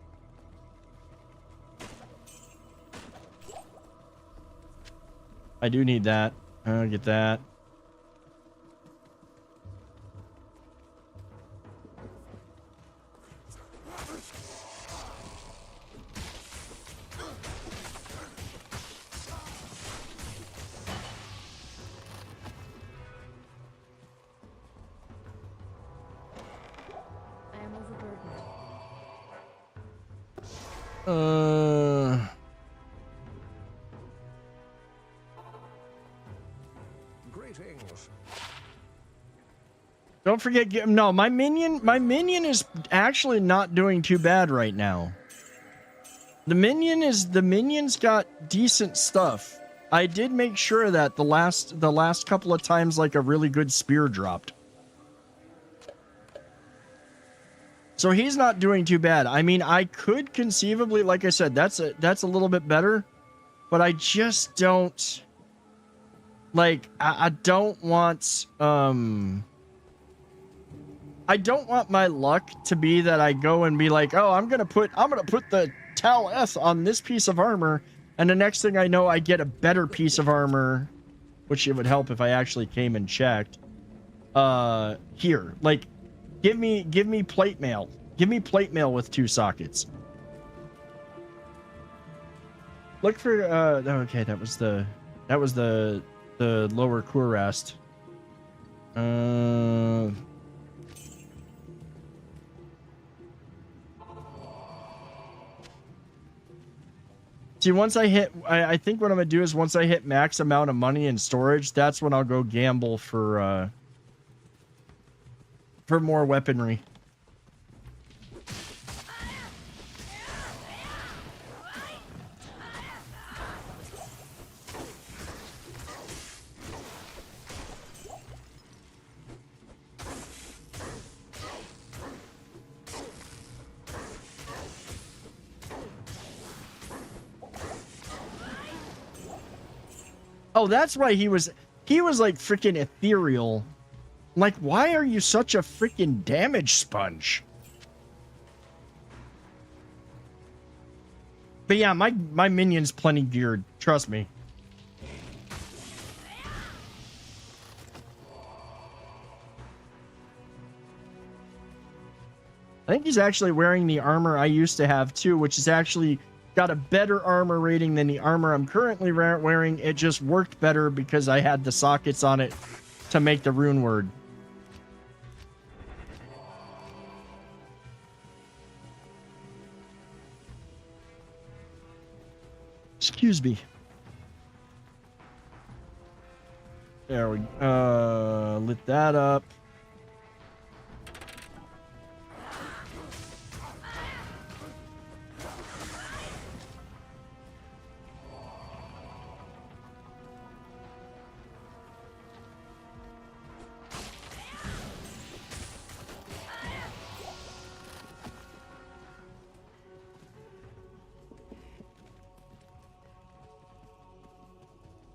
I do need that. I'll get that. Greetings. Don't forget, no, my minion is actually not doing too bad right now. The minion's got decent stuff. I did make sure that the last couple of times, like, a really good spear dropped. So he's not doing too bad. I mean, I could conceivably, like I said, that's a little bit better. but I just don't like. I don't want I don't want my luck to be that I go and be like, oh, I'm gonna put the Tal S on this piece of armor, and the next thing I know, I get a better piece of armor, which it would help if I actually came and checked. Here, like, give me plate mail. Give me plate mail with 2 sockets. Look for okay, that was the lower Kurast. See, once I hit, I think what I'm gonna do is once I hit max amount of money in storage, that's when I'll go gamble for more weaponry. Oh, that's why he was like freaking ethereal. Like, why are you such a freaking damage sponge? But yeah, my minion's plenty geared. Trust me. I think he's actually wearing the armor I used to have too, which is actually got a better armor rating than the armor I'm currently wearing. It just worked better because I had the sockets on it to make the rune word. Excuse me. There we lit that up.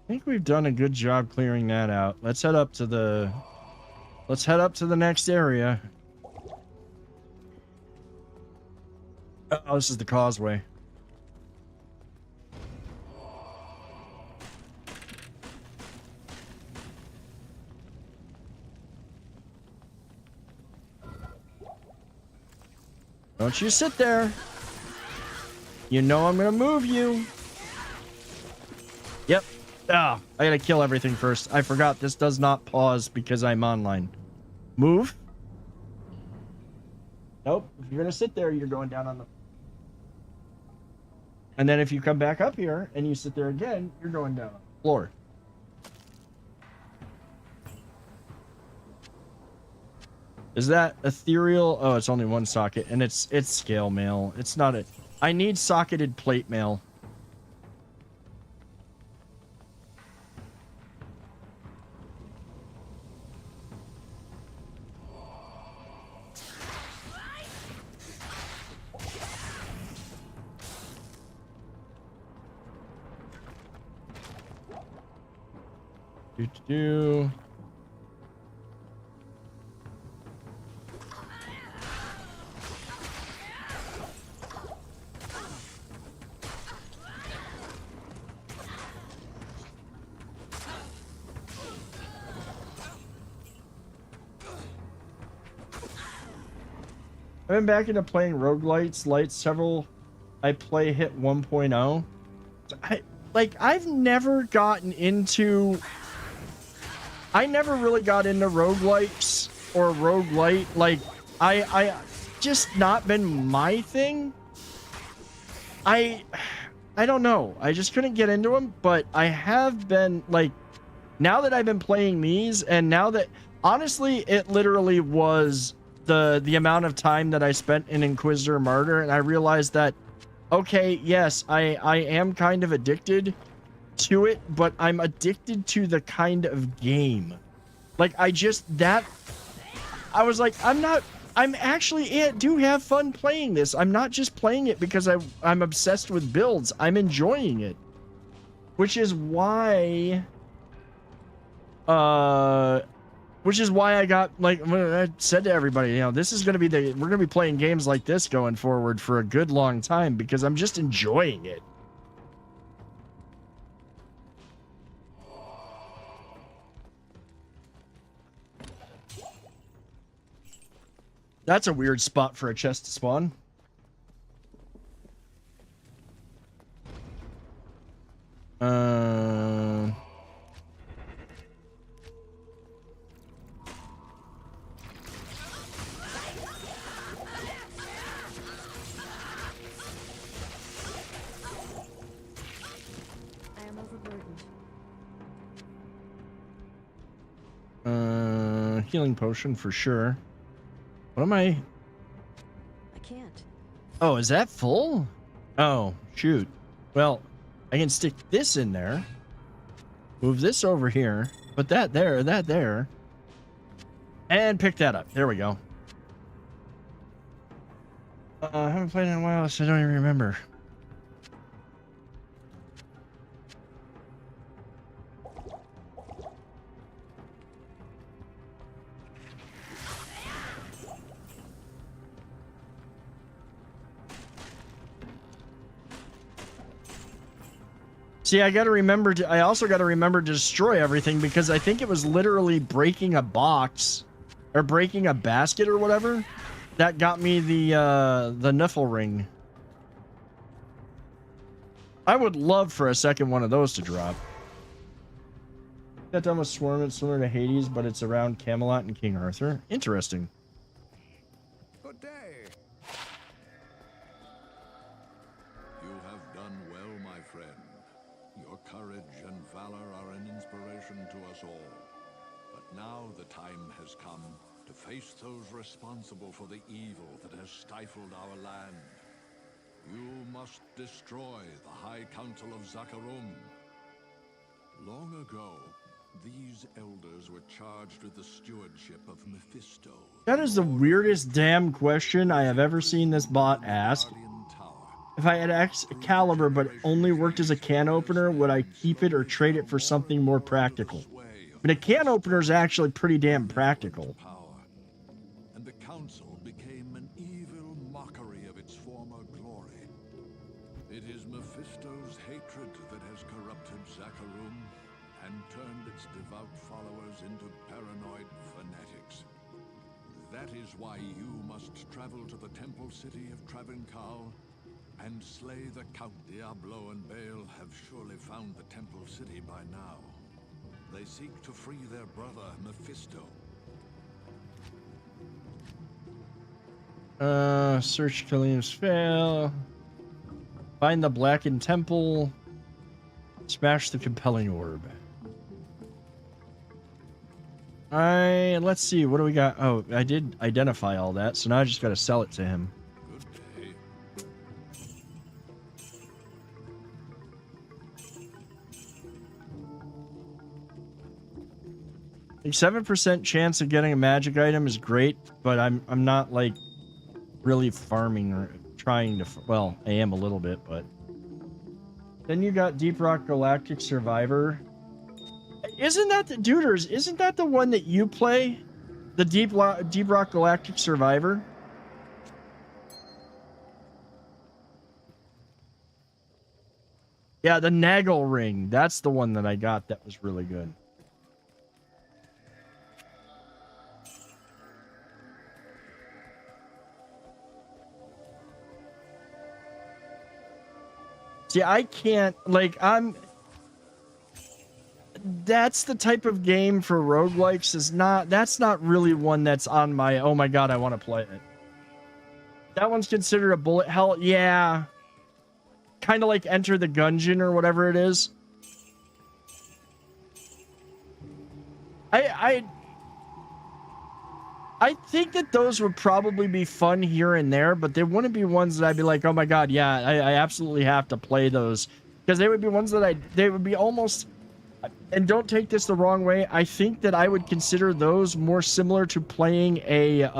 I think we've done a good job clearing that out. Let's head up to the next area. Oh, this is the causeway. Don't you sit there. You know I'm gonna move you. Yep. Ah, I gotta kill everything first. I forgot this does not pause because I'm online. Move. Nope. If you're gonna sit there, you're going down on the... And then if you come back up here and you sit there again, you're going down on the floor. Is that ethereal? Oh, it's only 1 socket, and it's scale mail. It's not a... I need socketed plate mail. Do. I've been back into playing roguelites, several I play hit 1.0. I've never gotten into... I never really got into roguelikes or roguelite. Like, I just not been my thing. I don't know. I just couldn't get into them, but I have been, like, now that I've been playing these, and now that, honestly, it literally was the amount of time that I spent in Inquisitor Martyr, and I realized that, okay, yes, I am kind of addicted to it, but I'm addicted to the kind of game. Like, I was like, I'm actually do have fun playing this. I'm not just playing it because I'm obsessed with builds. I'm enjoying it. which is why I got, like, I said to everybody, you know, this is going to be we're going to be playing games like this going forward for a good long time because I'm just enjoying it. That's a weird spot for a chest to spawn. Healing potion for sure. What am I? I can't. Oh, is that full? Oh, shoot. Well, I can stick this in there. Move this over here. Put that there. And pick that up. There we go. I haven't played in a while, so I don't even remember. See, I also got to remember to destroy everything because I think it was literally breaking a box or breaking a basket or whatever that got me the Niffle ring. I would love for a second one of those to drop. That done with Swarm, it's similar to Hades, but it's around Camelot and King Arthur. Interesting. Good day. You have done well, my friend. Your courage and valor are an inspiration to us all. But now the time has come to face those responsible for the evil that has stifled our land. You must destroy the High Council of Zakarum. Long ago, these elders were charged with the stewardship of Mephisto. That is the weirdest damn question I have ever seen this bot ask. If I had Excalibur but only worked as a can opener, would I keep it or trade it for something more practical? But a can opener is actually pretty damn practical. And the council became an evil mockery of its former glory. It is Mephisto's hatred that has corrupted Zakarum and turned its devout followers into paranoid fanatics. That is why you must travel to the temple city of Travancal and slay the Count. Diablo and Baal have surely found the temple city by now. They seek to free their brother, Mephisto. Search Kalium's fail. Find the blackened temple. Smash the compelling orb. Let's see, what do we got? Oh, I did identify all that, so now I just gotta sell it to him. A 7% chance of getting a magic item is great, but I'm not like really farming or trying to. Well, I am a little bit, but then you got Deep Rock Galactic Survivor. Isn't that the Duders? Isn't that the one that you play? The Deep Rock Galactic Survivor. Yeah, the Nagel ring. That's the one that I got. That was really good. See, I can't, like, that's the type of game for roguelikes that's not really one that's on my, oh my god, I want to play it. That one's considered a bullet hell, yeah. Kind of like Enter the Gungeon or whatever it is. I think that those would probably be fun here and there, but they wouldn't be ones that I'd be like, oh my god, yeah, I absolutely have to play those. Because they would be ones that they would be almost, and don't take this the wrong way, I think that I would consider those more similar to playing a,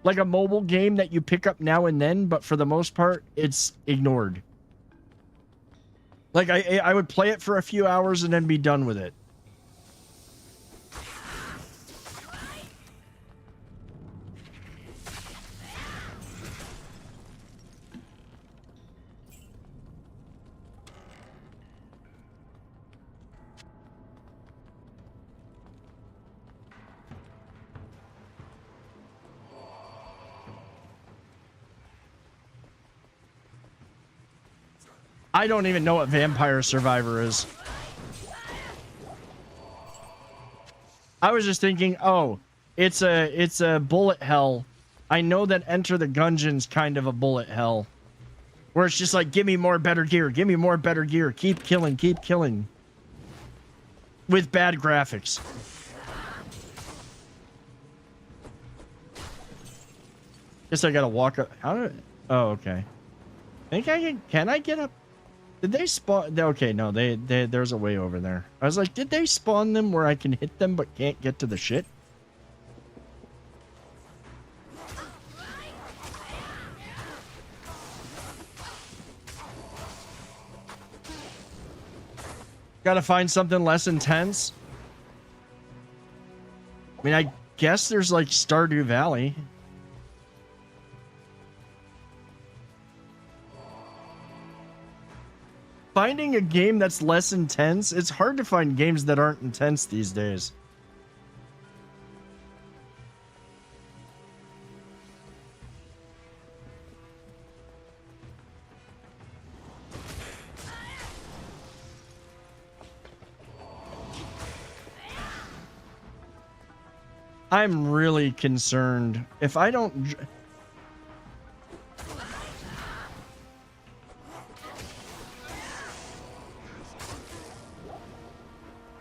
like a mobile game that you pick up now and then, but for the most part, it's ignored. Like I would play it for a few hours and then be done with it. I don't even know what Vampire Survivor is. I was just thinking, oh, it's a bullet hell. I know that Enter the Gungeon's kind of a bullet hell. Where it's just like, give me more better gear, give me more better gear, keep killing, keep killing. With bad graphics. Guess I gotta walk up. How do? Oh, okay. I think I can I get up? Did they spawn? Okay, no, there's a way over there. I was like, did they spawn them where I can hit them but can't get to the shit? Gotta find something less intense. I mean, I guess there's like Stardew Valley. Finding a game that's less intense, it's hard to find games that aren't intense these days. I'm really concerned. If I don't...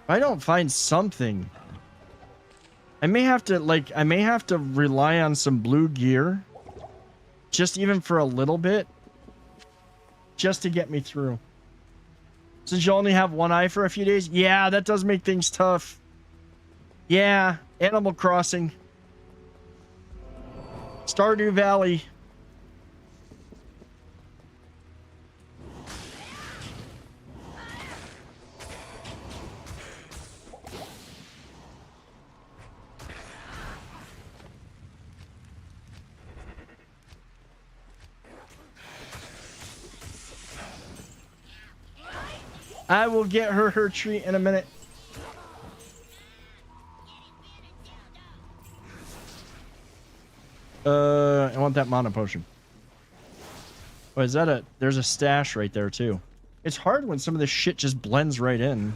I don't find something, I may have to rely on some blue gear, just even for a little bit, just to get me through. Since you only have one eye for a few days, yeah, that does make things tough. Yeah, Animal Crossing, Stardew Valley. I will get her treat in a minute. I want that mana potion. Oh, is that a... There's a stash right there, too. It's hard when some of this shit just blends right in.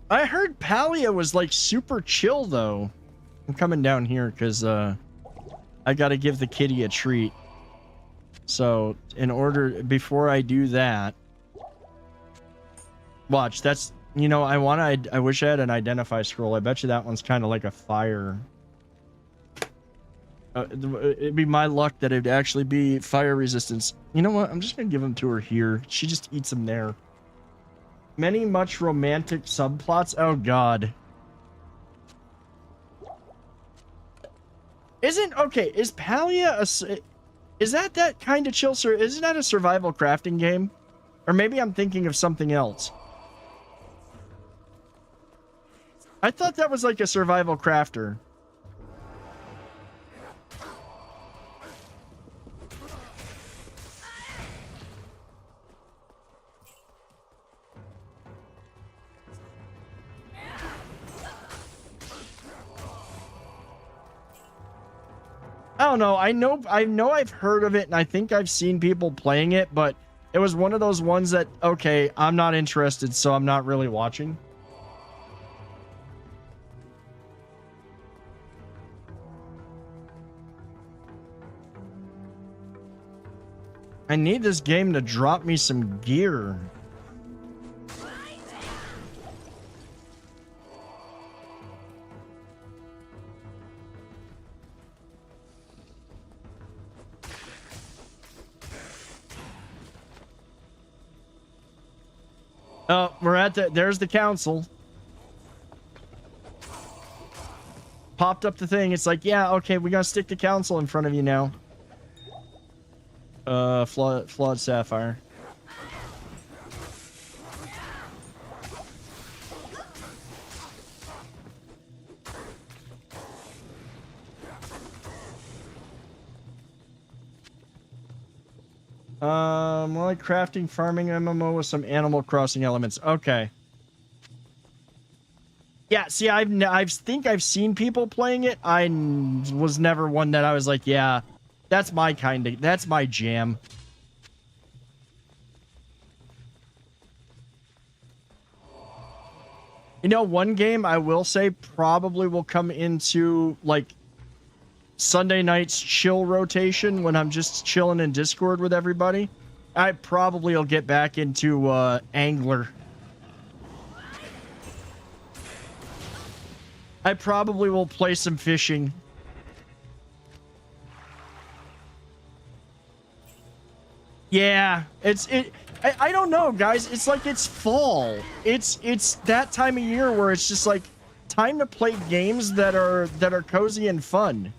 I heard Palia was, like, super chill, though. I'm coming down here because I gotta give the kitty a treat. So in order, before I do that, watch, that's, you know, I wish I had an identify scroll. I bet you that one's kind of like a fire. It'd be my luck that it'd actually be fire resistance. You know what? I'm just gonna give them to her here. She just eats them there. Many much romantic subplots. Oh God. Is Palia is that kind of chill, sir? Isn't that a survival crafting game? Or maybe I'm thinking of something else. I thought that was like a survival crafter. I don't know. I know I've heard of it, and I think I've seen people playing it, but it was one of those ones that, okay, I'm not interested, so I'm not really watching. I need this game to drop me some gear. Oh, we're at there's the council. popped up the thing. It's like, yeah, okay, we gotta stick the council in front of you now. Flawed sapphire. More like crafting, farming MMO with some Animal Crossing elements. Okay. Yeah, see, I think I've seen people playing it. I was never one that I was like, yeah, that's my that's my jam. You know, one game I will say probably will come into, like, Sunday night's chill rotation when I'm just chilling in Discord with everybody. I probably will get back into Angler. I probably will play some fishing. Yeah, I don't know, guys. It's like it's fall. It's that time of year where it's just like time to play games that are cozy and fun.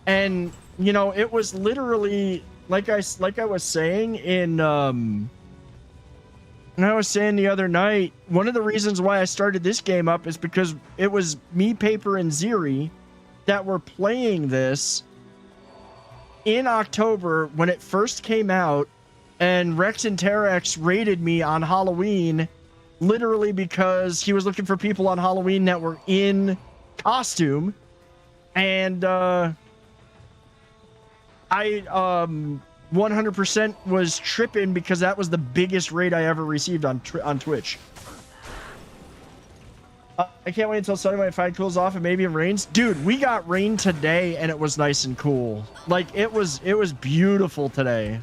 And you know, it was literally like I was saying in and I was saying the other night, one of the reasons why I started this game up is because it was me, Paper, and Ziri that were playing this in October when it first came out, and Rex and Terex raided me on Halloween literally because he was looking for people on Halloween that were in costume, and I 100% was tripping because that was the biggest raid I ever received on Twitch. I can't wait until Sunday when it finally cools off and maybe it rains. Dude, we got rain today and it was nice and cool. Like, it was beautiful today.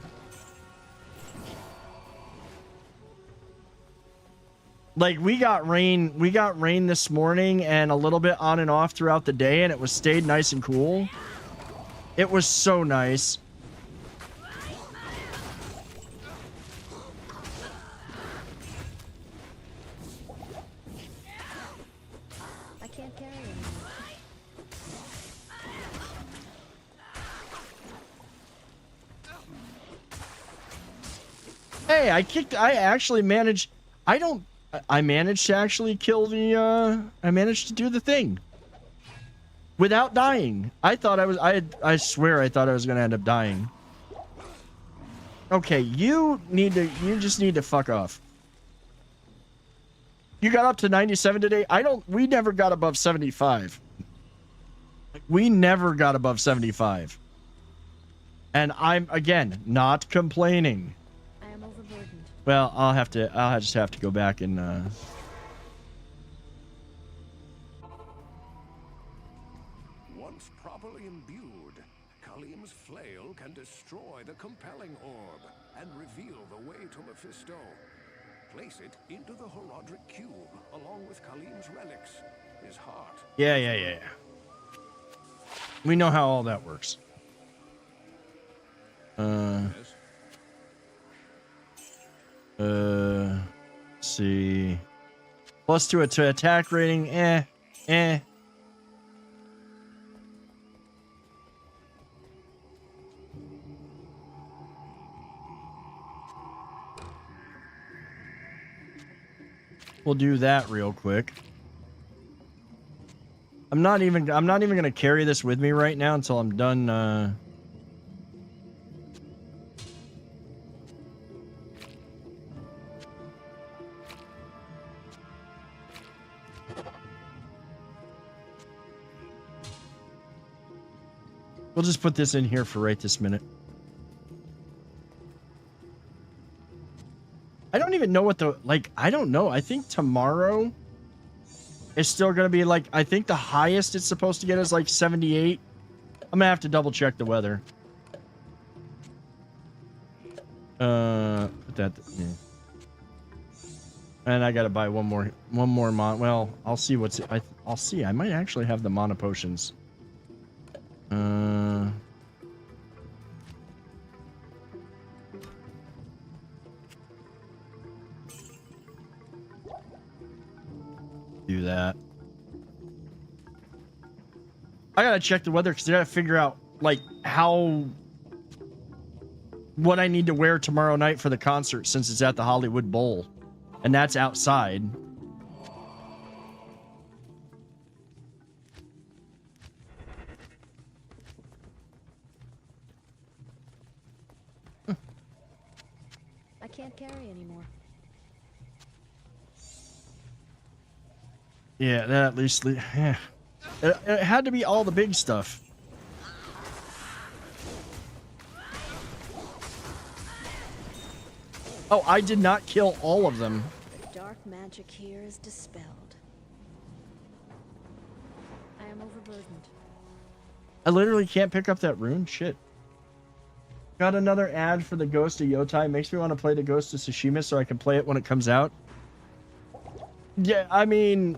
Like, we got rain this morning and a little bit on and off throughout the day, and it stayed nice and cool. It was so nice. Hey, I actually managed, I managed to actually kill the, I managed to do the thing. Without dying. I swear I thought I was gonna end up dying. Okay, you just need to fuck off. You got up to 97 today? We never got above 75. We never got above 75. And I'm, again, not complaining. Well, I'll just have to go back and Once properly imbued, Khalim's flail can destroy the compelling orb and reveal the way to Mephisto. Place it into the Horodric cube along with Khalim's relics, his heart. Yeah. We know how all that works. Yes. Let's see. +2 to attack rating. We'll do that real quick. I'm not even gonna carry this with me right now until I'm done. We'll just put this in here for right this minute. I don't even know what I don't know. I think tomorrow is still going to be like, I think the highest it's supposed to get is like 78. I'm going to have to double check the weather. Put that, yeah. And I got to buy one more well, I'll see I'll see. I might actually have the mana potions. Do that. I gotta check the weather because I gotta figure out like what I need to wear tomorrow night for the concert since it's at the Hollywood Bowl, and that's outside. I can't carry anymore. Yeah, that at least. Yeah. It had to be all the big stuff. Oh, I did not kill all of them. Dark magic here is dispelled. I am overburdened. I literally can't pick up that rune. Shit. Got another ad for the Ghost of Yotai. Makes me want to play the Ghost of Tsushima so I can play it when it comes out. Yeah, I mean,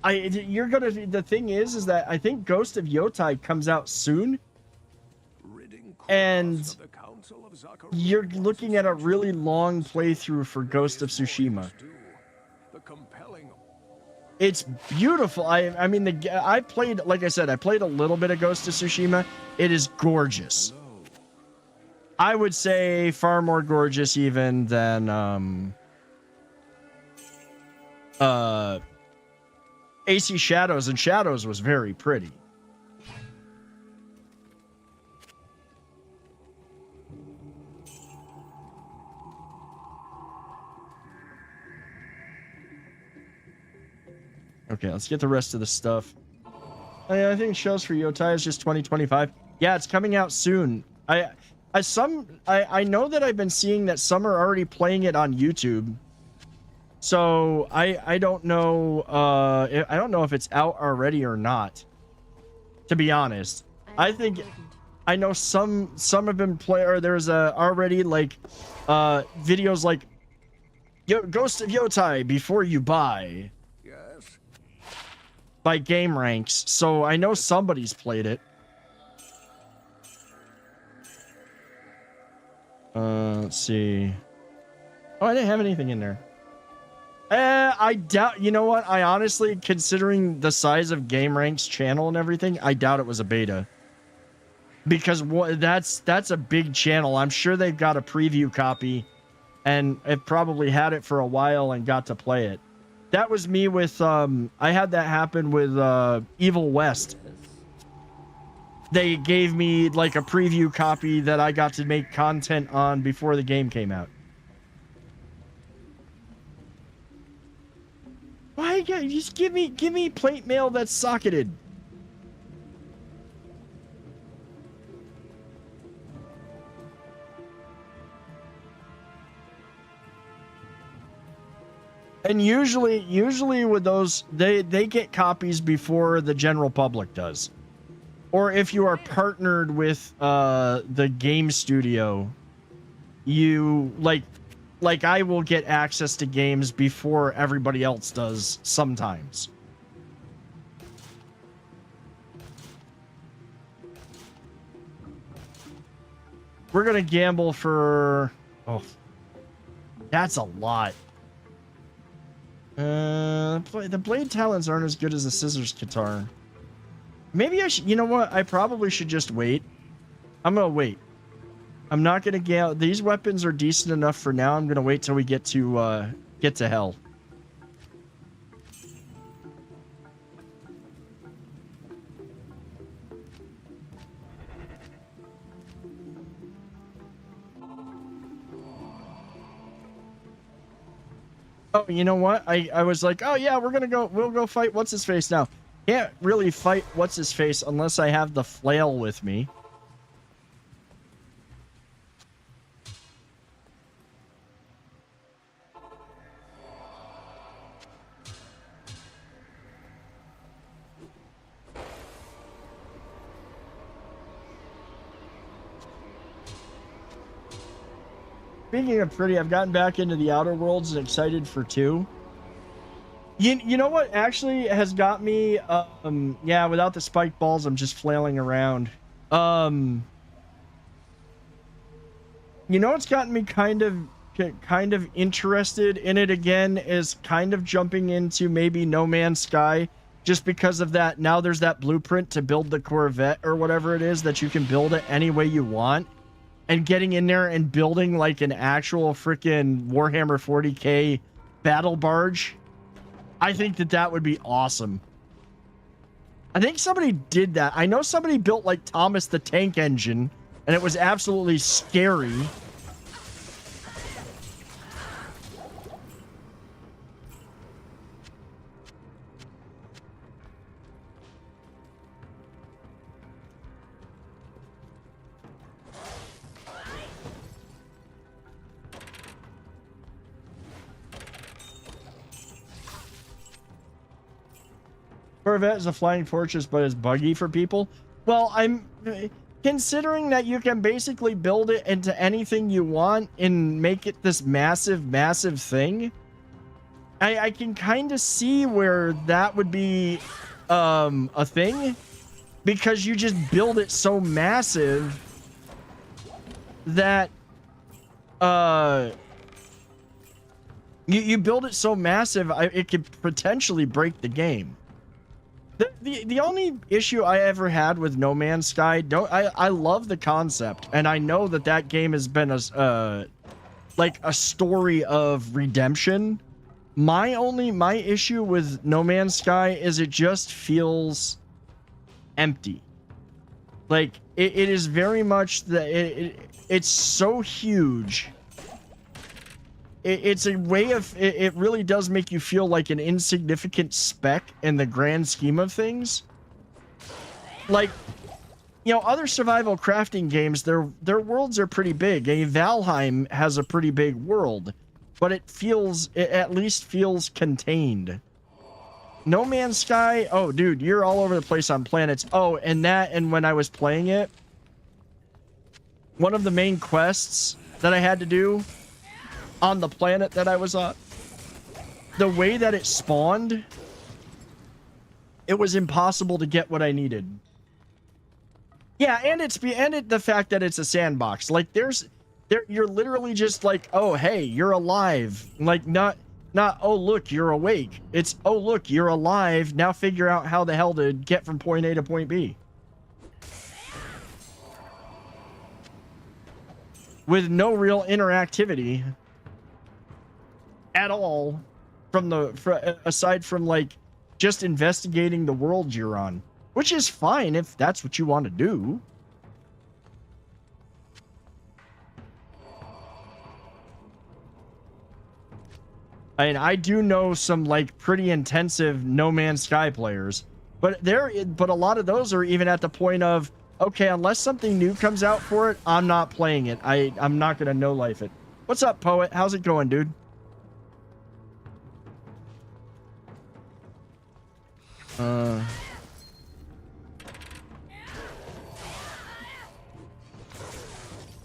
the thing is that I think Ghost of Yotai comes out soon, and you're looking at a really long playthrough for Ghost of Tsushima. It's beautiful. I mean, I played, like I said, I played a little bit of Ghost of Tsushima. It is gorgeous. I would say far more gorgeous even than AC Shadows, and Shadows was very pretty. Okay, let's get the rest of the stuff. I think shows for Yotai is just 2025. Yeah, it's coming out soon. I know that I've been seeing that some are already playing it on YouTube. So I don't know I don't know if it's out already or not. To be honest, I think I know some have been or there's already like videos like Ghost of Yotai before you buy. By Game Ranks, so I know somebody's played it. Let's see. Oh, I didn't have anything in there. I doubt. You know what? I honestly, considering the size of Game Ranks channel and everything, I doubt it was a beta. Because that's a big channel. I'm sure they've got a preview copy, and it probably had it for a while and got to play it. That was me with, I had that happen with, Evil West. They gave me, like, a preview copy that I got to make content on before the game came out. Why, just give me plate mail that's socketed. And usually with those, they get copies before the general public does. Or if you are partnered with the game studio, you like I will get access to games before everybody else does sometimes. We're gonna gamble for, oh, that's a lot. The blade talons aren't as good as the scissors guitar. Maybe I should, you know what? I probably should just wait. I'm gonna wait. I'm not gonna gamble. These weapons are decent enough for now. I'm gonna wait till we get to hell. Oh, you know what? I was like, oh yeah, we'll go fight what's-his-face now. Can't really fight what's-his-face unless I have the flail with me. Speaking of pretty, I've gotten back into the Outer Worlds and excited for 2. You know what actually has got me, yeah, without the spiked balls, I'm just flailing around. You know what's gotten me kind of interested in it again is kind of jumping into maybe No Man's Sky, just because of that. Now there's that blueprint to build the Corvette or whatever it is that you can build it any way you want. And getting in there and building like an actual freaking Warhammer 40K battle barge, I think that would be awesome. I think somebody did that. I know somebody built like Thomas the Tank Engine, and it was absolutely scary. Corvette is a flying fortress, but it's buggy for people. Well, I'm considering that you can basically build it into anything you want and make it this massive thing. I can kind of see where that would be a thing, because you just build it so massive that you build it so massive it could potentially break the game. The only issue I ever had with No Man's Sky, I love the concept, and I know that game has been like a story of redemption. My issue with No Man's Sky is it just feels empty. Like it is very much it's so huge. It's a way of it really does make you feel like an insignificant speck in the grand scheme of things. Like, you know, other survival crafting games, their worlds are pretty big. Valheim has a pretty big world, but it at least feels contained. No Man's Sky, oh dude, you're all over the place on planets. Oh, and when I was playing it, one of the main quests that I had to do on the planet that I was on, the way that it spawned, it was impossible to get what I needed. Yeah, and the fact that it's a sandbox. Like you're literally just like, oh hey, you're alive. Like not oh look, you're awake. It's oh look, you're alive. Now figure out how the hell to get from point A to point B. With no real interactivity at all, aside from like just investigating the world you're on, which is fine if that's what you want to do. And I do know some like pretty intensive No Man's Sky players, but a lot of those are even at the point of, okay, unless something new comes out for it, I'm not playing it. I'm not gonna no life it. What's up, Poet? How's it going, dude?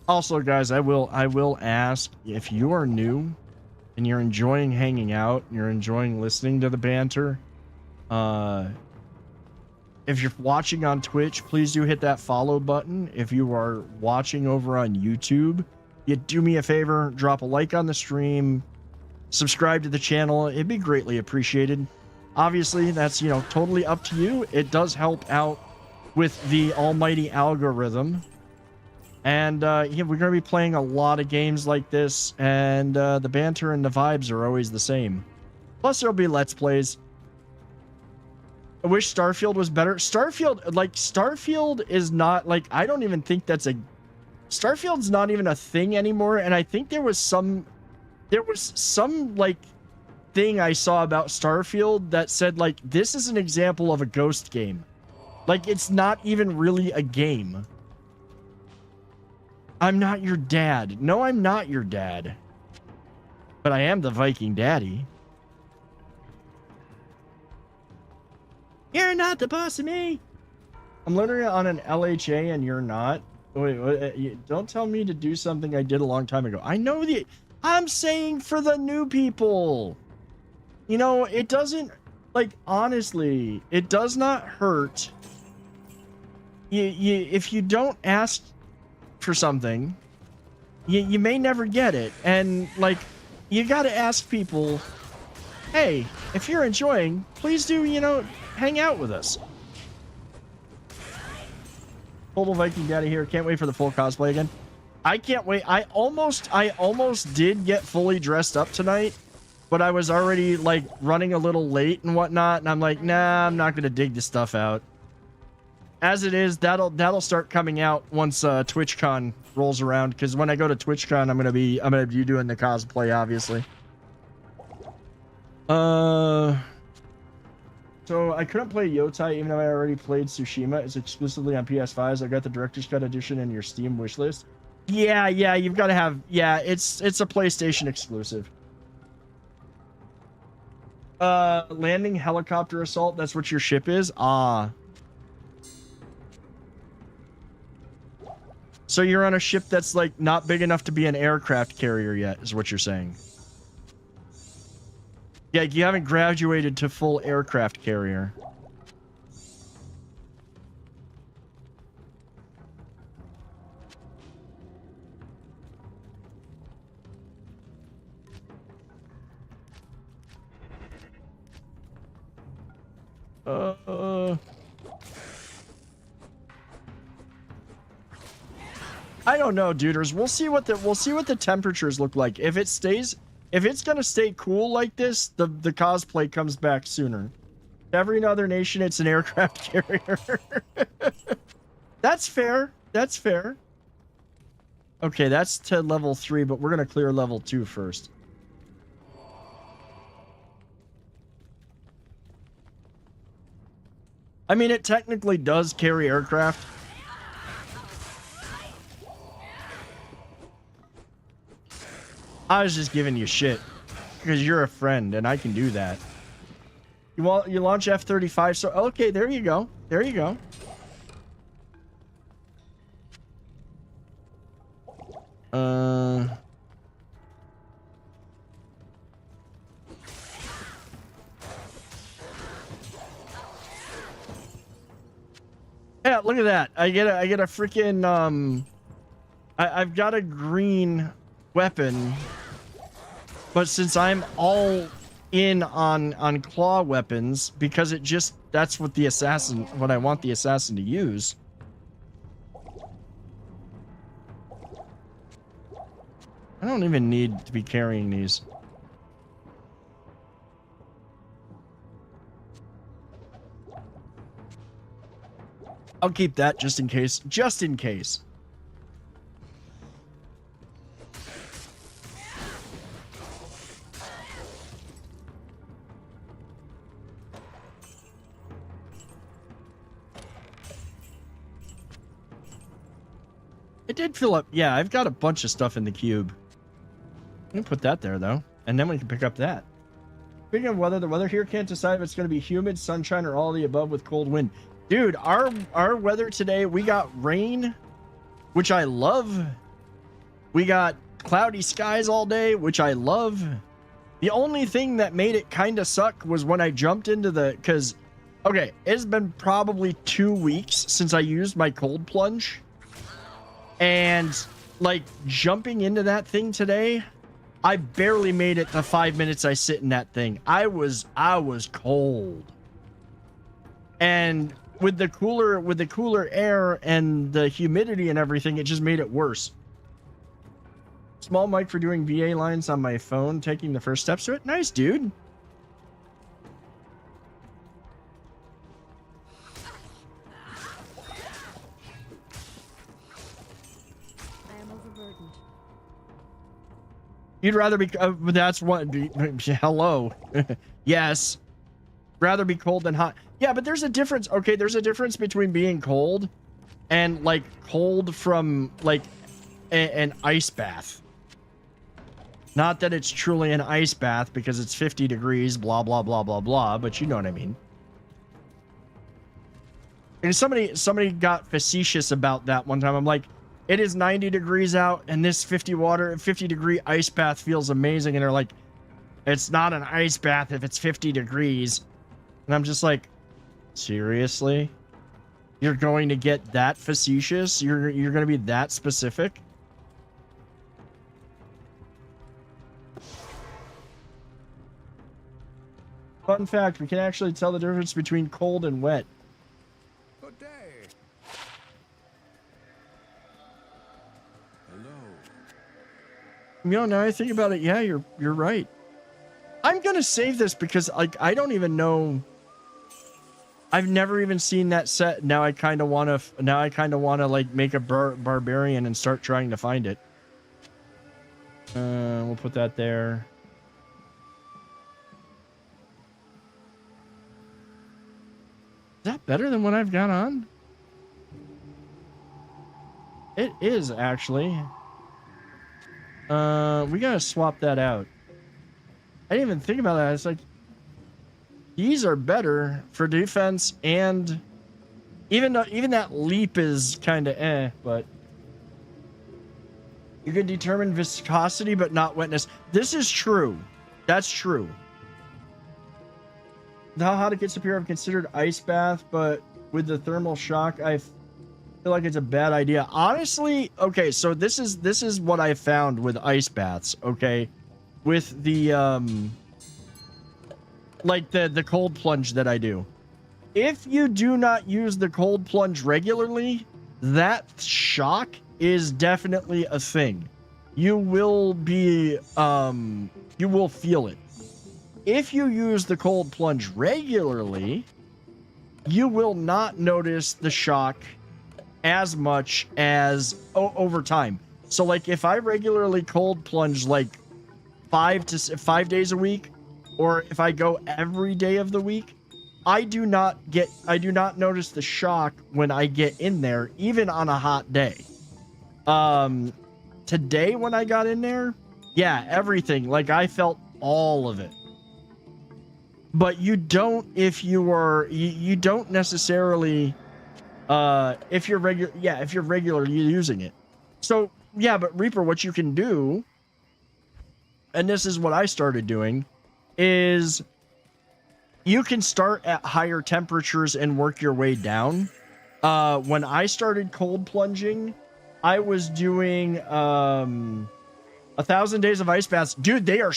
Also, guys, I will ask, if you are new and you're enjoying hanging out, you're enjoying listening to the banter, if you're watching on Twitch, please do hit that follow button. If you are watching over on YouTube, you do me a favor, drop a like on the stream, subscribe to the channel. It'd be greatly appreciated. Obviously, that's, you know, totally up to you. It does help out with the almighty algorithm. And yeah, we're going to be playing a lot of games like this, and the banter and the vibes are always the same. Plus, there'll be Let's Plays. I wish Starfield was better. Starfield is not, like, I don't even think Starfield's not even a thing anymore, and I think there was some, like, thing I saw about Starfield that said, like, this is an example of a ghost game. Like, it's not even really a game. I'm not your dad. No, I'm not your dad. But I am the Viking daddy. You're not the boss of me. I'm literally on an LHA and you're not. Wait, don't tell me to do something I did a long time ago. I know I'm saying for the new people. You know, it doesn't, like, honestly, it does not hurt. If you don't ask for something, you may never get it. And, like, you got to ask people, hey, if you're enjoying, please do, you know, hang out with us. Total Viking Daddy here. Can't wait for the full cosplay again. I can't wait. I almost did get fully dressed up tonight, but I was already like running a little late and whatnot, and I'm like, nah, I'm not gonna dig the stuff out. As it is, that'll start coming out once TwitchCon rolls around, because when I go to TwitchCon, I'm gonna be doing the cosplay, obviously. So I couldn't play Yotai even though I already played Tsushima. It's exclusively on PS5s. I got the Director's Cut edition in your Steam wishlist. Yeah, you've got to have. Yeah, it's a PlayStation exclusive. Landing helicopter assault. That's what your ship is. Ah. So you're on a ship that's like not big enough to be an aircraft carrier yet, is what you're saying. Yeah, you haven't graduated to full aircraft carrier. I don't know, duders. We'll see what the temperatures look like. If it's gonna stay cool like this, the cosplay comes back sooner. Every other nation, it's an aircraft carrier. That's fair. That's fair. Okay, that's to level 3, but we're gonna clear level 2 first. I mean, it technically does carry aircraft. I was just giving you shit because you're a friend and I can do that. You launch F-35, so okay, there you go. There you go. Yeah, look at that. I get a freaking I've got a green weapon, but since I'm all in on claw weapons because that's what I want the assassin to use. I don't even need to be carrying these. I'll keep that just in case. Just in case. It did fill up. Yeah, I've got a bunch of stuff in the cube. I'm gonna put that there, though. And then we can pick up that. Speaking of weather, the weather here can't decide if it's going to be humid, sunshine, or all of the above with cold wind. Dude, our weather today, we got rain, which I love. We got cloudy skies all day, which I love. The only thing that made it kind of suck was when I jumped into because, okay, it's been probably 2 weeks since I used my cold plunge. And, like, jumping into that thing today, I barely made it the 5 minutes I sit in that thing. I was cold. And with the cooler air and the humidity and everything, it just made it worse. Small mic for doing VA lines on my phone, taking the first steps to it. Nice, dude. I am overburdened. You'd rather be that's what hello. Yes. Rather be cold than hot. Yeah, but there's a difference. Okay, there's a difference between being cold and like cold from like an ice bath. Not that it's truly an ice bath because it's 50 degrees, blah blah blah blah blah, but you know what I mean. And somebody got facetious about that one time. I'm like, it is 90 degrees out and this 50 degree ice bath feels amazing, and they're like, it's not an ice bath if it's 50 degrees. And I'm just like, seriously? You're going to get that facetious? You're going to be that specific? Fun fact, we can actually tell the difference between cold and wet. Good day. Hello. You know, now I think about it, yeah, you're right. I'm gonna save this because like I don't even know. I've never even seen that set. Now I kind of want to like make a barbarian and start trying to find it. We'll put that there. Is that better than what I've got on? It is actually. We gotta swap that out. I didn't even think about that. It's like these are better for defense, and even that leap is kind of but you can determine viscosity but not wetness. This is true. That's true. How to get superior, I've considered ice bath, but with the thermal shock, I feel like it's a bad idea. Honestly, okay, so this is what I found with ice baths, okay? With the like the cold plunge that I do. If you do not use the cold plunge regularly, that shock is definitely a thing. You will be you will feel it. If you use the cold plunge regularly, you will not notice the shock as much as over time. So like if I regularly cold plunge like 5 days a week, or if I go every day of the week, I do not notice the shock when I get in there, even on a hot day. Today when I got in there, yeah, everything, like I felt all of it. But you don't if you don't necessarily if you're regularly using it. So yeah, but Reaper, what you can do, and this is what I started doing, is you can start at higher temperatures and work your way down. When I started cold plunging, I was doing 1,000 days of ice baths. Dude, they are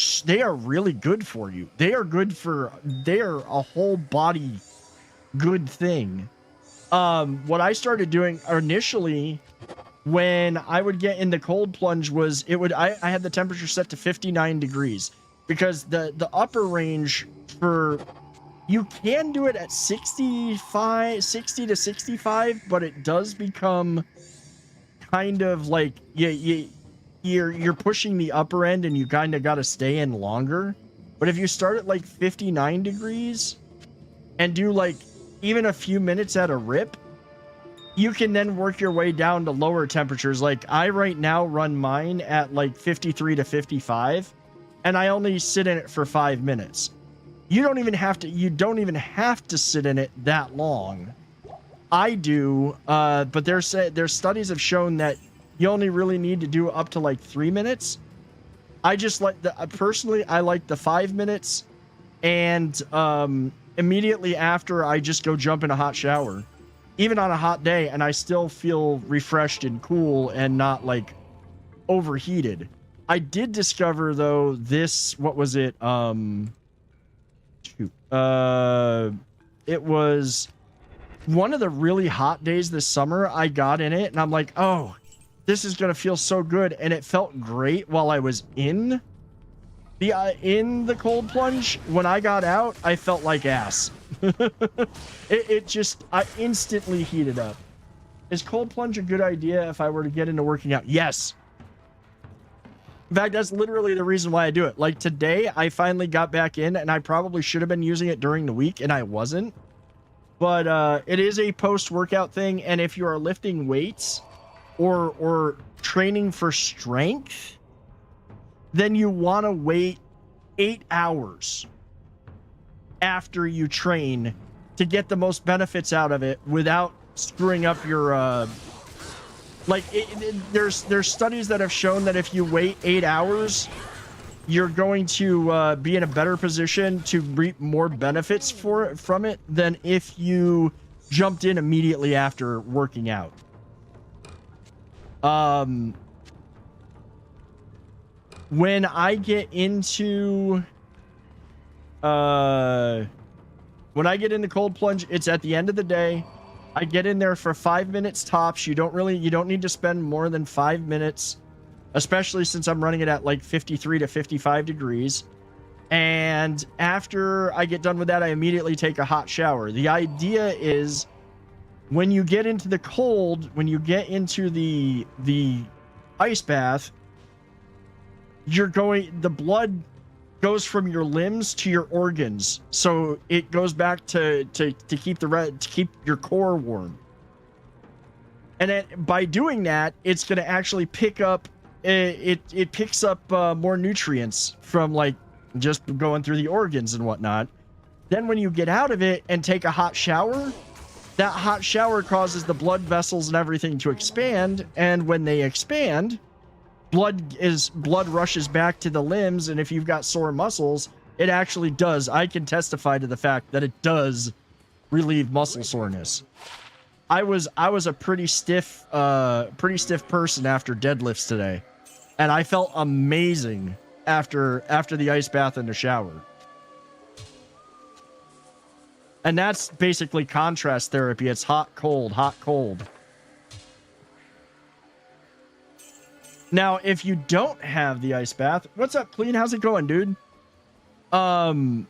really good for you. They are a whole body good thing. What I started doing initially when I would get in the cold plunge was I had the temperature set to 59 degrees because the upper range for, you can do it at 60 to 65, but it does become kind of like you're pushing the upper end and you kind of got to stay in longer. But if you start at like 59 degrees and do like even a few minutes at a rip, you can then work your way down to lower temperatures. Like I right now run mine at like 53 to 55 and I only sit in it for 5 minutes. You don't even have to sit in it that long. I do, but there's studies have shown that you only really need to do up to like 3 minutes. I just like personally, I like the 5 minutes, and immediately after I just go jump in a hot shower, even on a hot day, and I still feel refreshed and cool and not like overheated. I did discover though this, what was it? It was one of the really hot days this summer. I got in it and I'm like, oh, this is going to feel so good. And it felt great while I was in the cold plunge. When I got out, I felt like ass. I instantly heated up. Is cold plunge a good idea if I were to get into working out? Yes. In fact, that's literally the reason why I do it. Like today, I finally got back in and I probably should have been using it during the week and I wasn't. But it is a post-workout thing. And if you are lifting weights or training for strength, then you want to wait 8 hours after you train to get the most benefits out of it without screwing up your there's studies that have shown that if you wait 8 hours, you're going to be in a better position to reap more benefits from it than if you jumped in immediately after working out. When I get into when I get in the cold plunge, it's at the end of the day. I get in there for 5 minutes tops. You don't need to spend more than 5 minutes, especially since I'm running it at like 53 to 55 degrees. And after I get done with that, I immediately take a hot shower. The idea is when you get into the cold, when you get into the ice bath, the blood goes from your limbs to your organs, so it goes back to keep your core warm. And by doing that, it's going to actually pick up it picks up more nutrients from like just going through the organs and whatnot. Then when you get out of it and take a hot shower, that hot shower causes the blood vessels and everything to expand, and when they expand, blood rushes back to the limbs, and if you've got sore muscles, it actually does. I can testify to the fact that it does relieve muscle soreness. I was a pretty stiff person after deadlifts today, and I felt amazing after the ice bath and the shower. And that's basically contrast therapy. It's hot, cold, hot, cold. Now, if you don't have the ice bath, what's up, Clean? How's it going, dude? If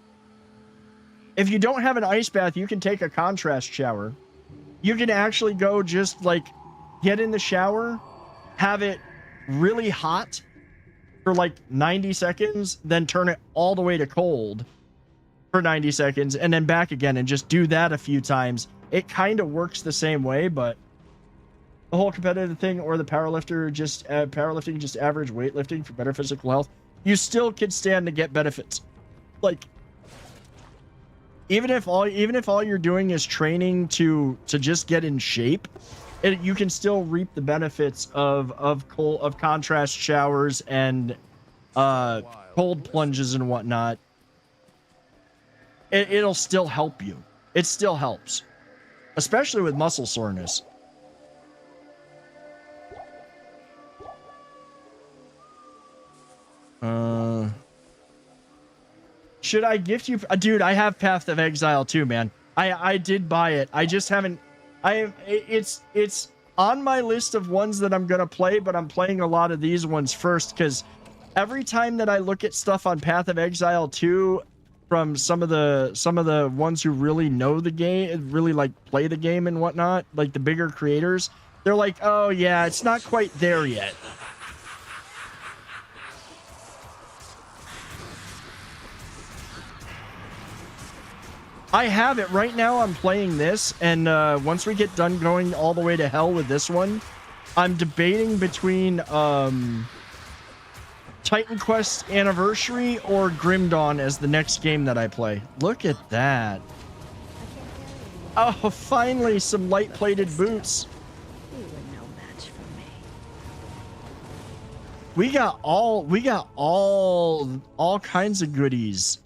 you don't have an ice bath, you can take a contrast shower. You can actually go just like get in the shower, have it really hot for like 90 seconds, then turn it all the way to cold for 90 seconds, and then back again, and just do that a few times. It kind of works the same way, but the whole competitive thing, or the powerlifting, just average weightlifting for better physical health, you still can stand to get benefits. Like, even if all you're doing is training to just get in shape, you can still reap the benefits of contrast showers and cold plunges and whatnot. It'll still help you. It still helps, especially with muscle soreness. Should I gift you? Dude, I have Path of Exile too, man. I did buy it. I just haven't. It's on my list of ones that I'm gonna play, but I'm playing a lot of these ones first, because every time that I look at stuff on Path of Exile 2 from some of the ones who really know the game, really like play the game and whatnot, like the bigger creators, they're like, oh yeah, it's not quite there yet. I have it right now. I'm playing this, and once we get done going all the way to hell with this one, I'm debating between Titan Quest Anniversary or Grim Dawn as the next game that I play. Look at that. Oh, finally some light-plated boots. You were no match for me. We got all kinds of goodies.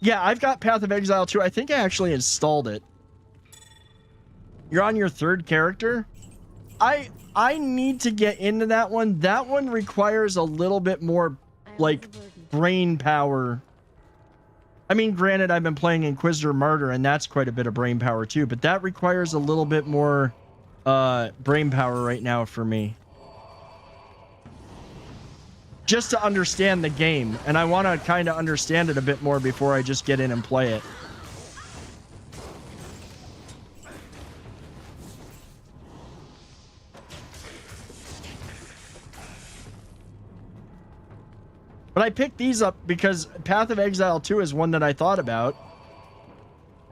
Yeah, I've got Path of Exile 2. I think I actually installed it. You're on your third character? I need to get into that one. That one requires a little bit more, like, brain power. I mean, granted, I've been playing Inquisitor Martyr, and that's quite a bit of brain power too, but that requires a little bit more brain power right now for me. Just to understand the game, and I want to kind of understand it a bit more before I just get in and play it. But I picked these up because Path of Exile 2 is one that I thought about.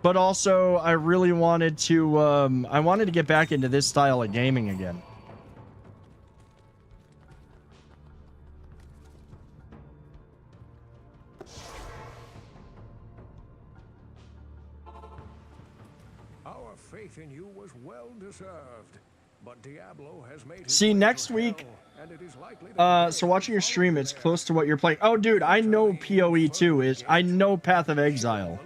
But also, I really wanted to, I wanted to get back into this style of gaming again. Our faith in you was well deserved, but Diablo has made his See, way next to week, hell, and it is likely that so watching your stream, it's close to what you're playing. Oh, dude, I know PoE 2 is. I know Path of Exile.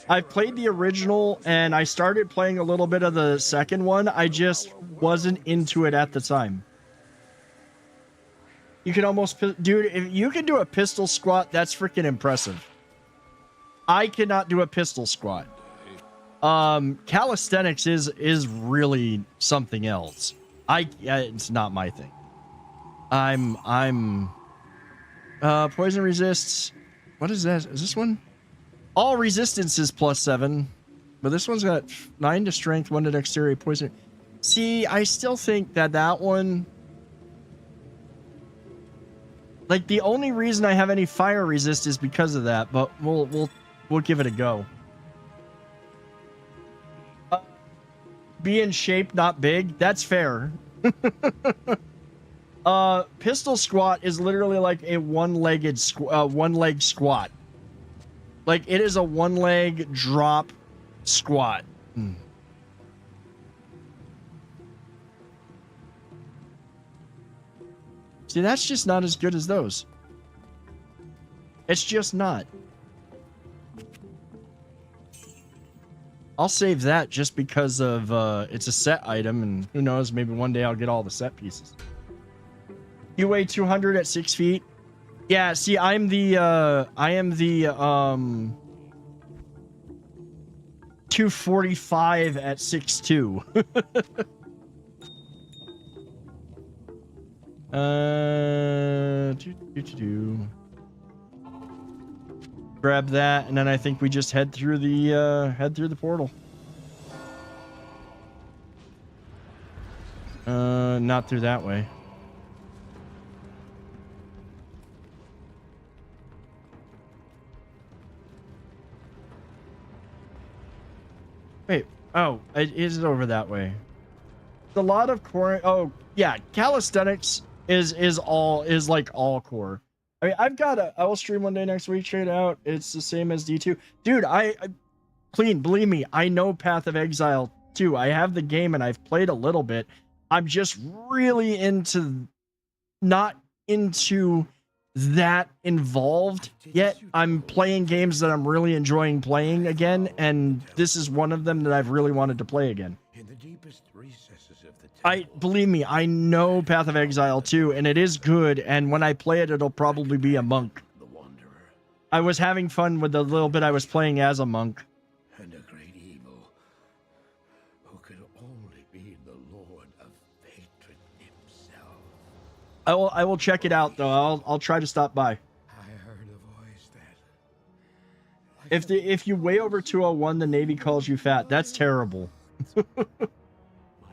I've played the original, and I started playing a little bit of the second one. I just wasn't into it at the time. You can almost, dude, if you can do a pistol squat, that's freaking impressive. I cannot do a pistol squat. Calisthenics is really something else. It's not my thing. Poison resists. What is that? Is this one? All resistance is +7, but this one's got 9 to strength, 1 to dexterity, poison. See, I still think that one, like, the only reason I have any fire resist is because of that, but we'll give it a go. Be in shape, not big. That's fair. Pistol squat is literally like a one-leg squat. Like, it is a one-leg drop squat. See, that's just not as good as those. It's just not. I'll save that just because of it's a set item, and who knows, maybe one day I'll get all the set pieces. You weigh 200 at 6 feet. Yeah, see, I am the 245 at 6'2". Grab that, and then I think we just head through the portal. Not through that way. Wait, oh, it is over that way. A lot of core. Oh, yeah, calisthenics is like all core. I mean, I will stream one day next week, check it out. It's the same as D2. Dude, clean, believe me, I know Path of Exile 2. I have the game and I've played a little bit. I'm just really not into that involved yet. I'm playing games that I'm really enjoying playing again, and this is one of them that I've really wanted to play again. In the deepest recesses of the believe me, I know Path of Exile 2, and it is good, and when I play it, it'll probably be a monk. the Wanderer, I was having fun with the little bit I was playing as a monk. and a great evil, who could only be the Lord of Hatred himself. I will check it out though. I'll try to stop by. I heard a voice that, If you weigh over 201, the Navy calls you fat. That's terrible.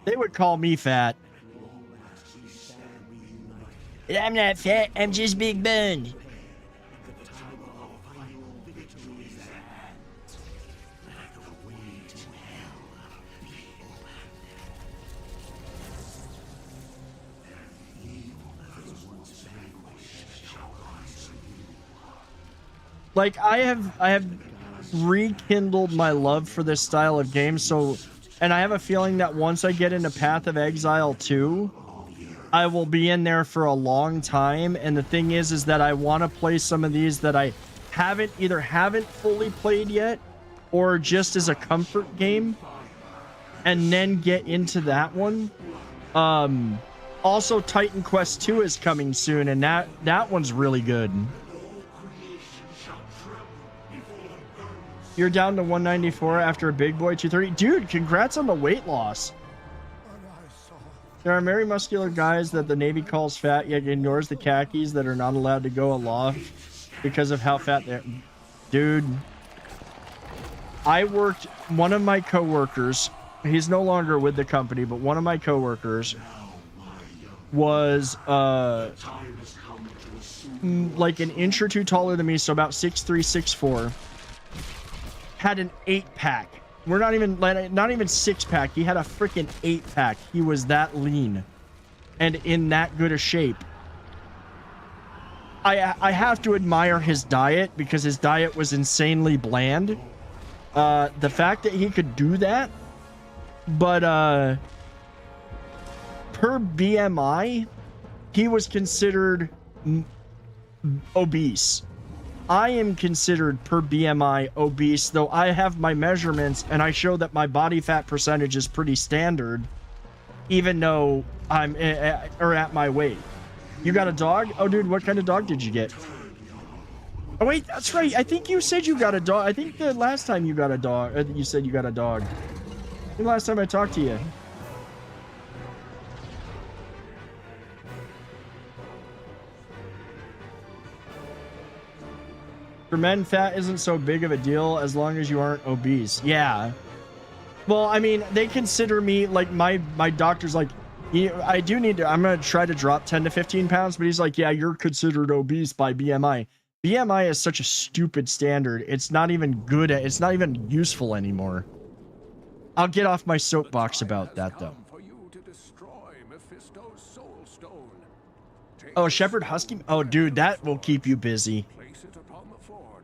They would call me fat. I'm not fat. I'm just big boned. Like, I have rekindled my love for this style of game, so, and I have a feeling that once I get into Path of Exile 2, I will be in there for a long time. And the thing is that I want to play some of these that I haven't fully played yet, or just as a comfort game, and then get into that one. Also, Titan Quest 2 is coming soon, and that one's really good. You're down to 194 after a big boy 230. Dude, congrats on the weight loss. There are very muscular guys that the Navy calls fat, yet ignores the khakis that are not allowed to go aloft because of how fat they're. Dude, one of my coworkers, he's no longer with the company, but one of my coworkers was like an inch or two taller than me, so about 6'3", 6'4". Had an 8-pack. We're not even 6-pack. He had a freaking 8-pack. He was that lean and in that good a shape. I have to admire his diet, because his diet was insanely bland. The fact that he could do that, but per BMI, he was considered obese. I am considered per BMI obese, though I have my measurements and I show that my body fat percentage is pretty standard, even though I'm at my weight. You got a dog? Oh, dude, what kind of dog did you get? Oh, wait, that's right. I think you said you got a dog. I think the last time you got a dog, you said you got a dog. The last time I talked to you. For men, fat isn't so big of a deal as long as you aren't obese. Yeah. Well, I mean, they consider me, like, my doctor's like, I do need to, I'm going to try to drop 10 to 15 pounds, but he's like, yeah, you're considered obese by BMI. BMI is such a stupid standard. It's not even good. It's not even useful anymore. I'll get off my soapbox about that, though. Oh, Shepherd Husky? Oh, dude, that will keep you busy.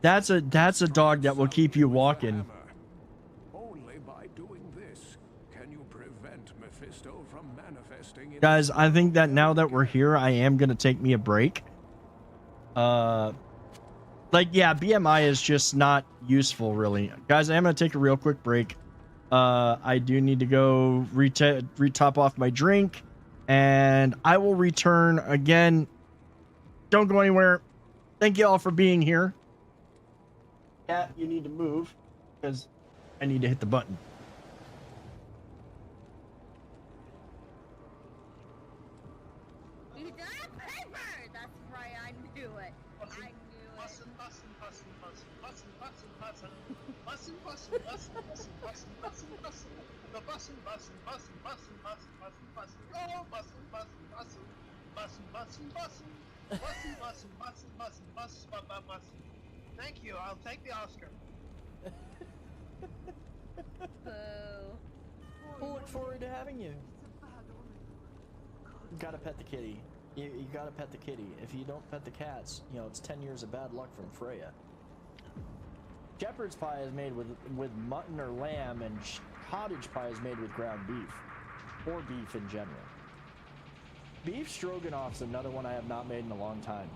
That's a dog that will keep you walking. Only by doing this can you prevent Mephisto from manifesting. Guys, I think that now that we're here, I am gonna take me a break. Like, yeah, BMI is just not useful, really. Guys, I am gonna take a real quick break. I do need to go retop off my drink, and I will return again. Don't go anywhere. Thank you all for being here. Cat, you need to move because I need to hit the button. You got a paper! That's right, I knew it. I knew it. Thank you. I'll take the Oscar. Boo. We'll look forward to having you. You gotta pet the kitty. You gotta pet the kitty. If you don't pet the cats, you know, it's 10 years of bad luck from Freya. Shepherd's pie is made with mutton or lamb, and cottage pie is made with ground beef. Or beef in general. Beef stroganoff's another one I have not made in a long time.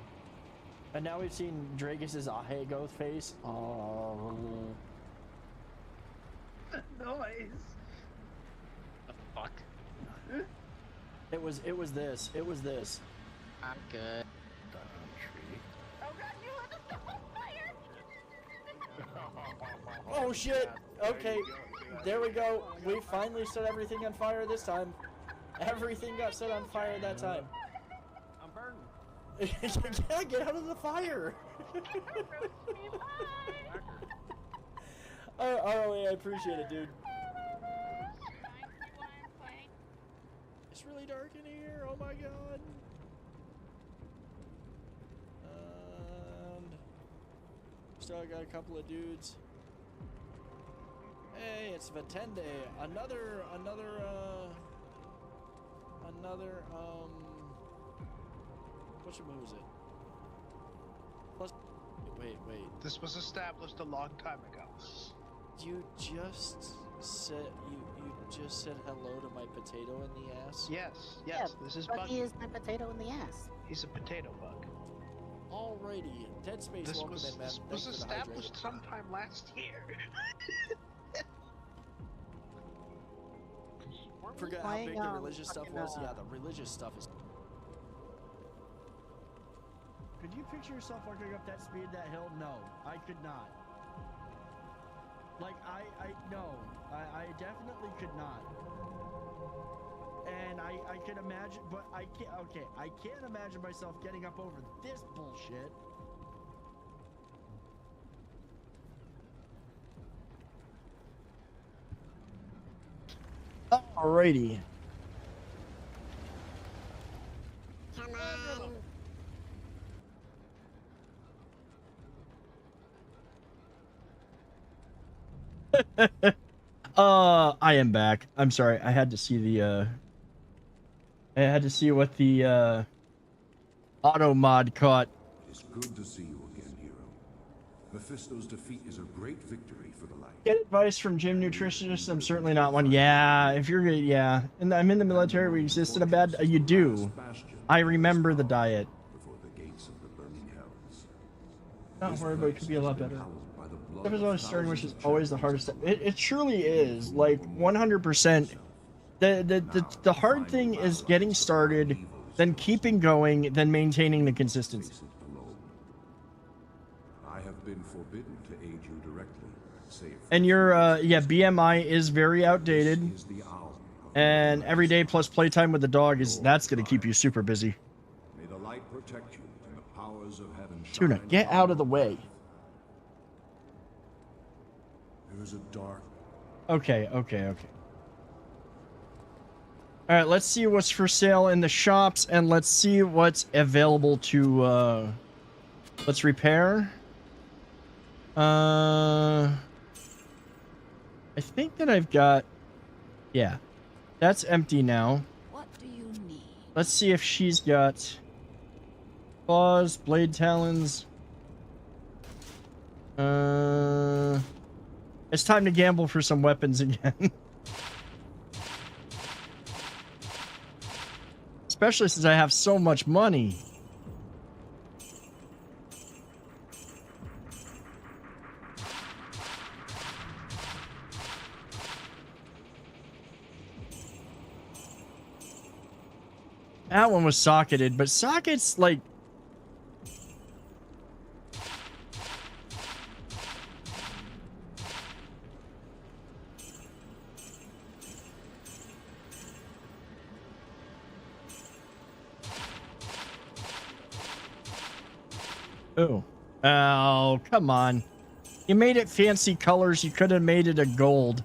And now we've seen Dragus' Ahego face. Oh. Noise. The fuck? It was this. It was this. I'm good. Oh god, you lit the stove on fire! Oh shit! Okay, there we go. We finally set everything on fire this time. Everything got set on fire that time. I'm burning. Yeah, get out of the fire! Oh, I appreciate it, dude. It's really dark in here. Oh my god. And still got a couple of dudes. Hey, it's Vatende. Another who's it? Plus, wait. This was established a long time ago. You just said hello to my potato in the ass? Yes. Yeah, This is Buggy Buggy. is my potato in the ass. He's a potato bug. Alrighty. Dead Space, This welcome was in, man. this Thanks was for the established hydrate. sometime last year. Forgot how playing, big the religious stuff fucking, was? Yeah, the religious stuff is... Could you picture yourself walking up that speed, that hill? No, I could not. Like, no, I definitely could not. And I can imagine, but I can't, okay, I can't imagine myself getting up over this bullshit. Alrighty. Come on. I am back. I'm sorry. I had to see the, I had to see what the, auto mod caught. It's good to see you again, hero. Mephisto's defeat is a great victory for the light. Get advice from gym nutritionists. I'm certainly not one. Yeah, if you're, yeah. And I'm in the military. We exist in a bad, you do. I remember the diet. Before the gates of the burning hells. Not worried, but it could be a lot better. Step is always starting, which is always the hardest step. It truly is, like 100%. The hard thing is getting started then keeping going, then maintaining the consistency. Face it alone. I have been forbidden to aid you directly, save for And your yeah, BMI is very outdated. is the hour of And every day plus playtime with the dog that's gonna keep you super busy. May the light protect you and the powers of heaven Tuna, shine get upon out of the you. way. There is a dark Okay. All right, let's see what's for sale in the shops, and let's see what's available to, let's repair. I think that I've got, yeah, that's empty now. What do you need? Let's see if she's got claws, blade talons. It's time to gamble for some weapons again. Especially since I have so much money. That one was socketed, but sockets, like... Oh. Oh, come on. You made it fancy colors. You could have made it a gold.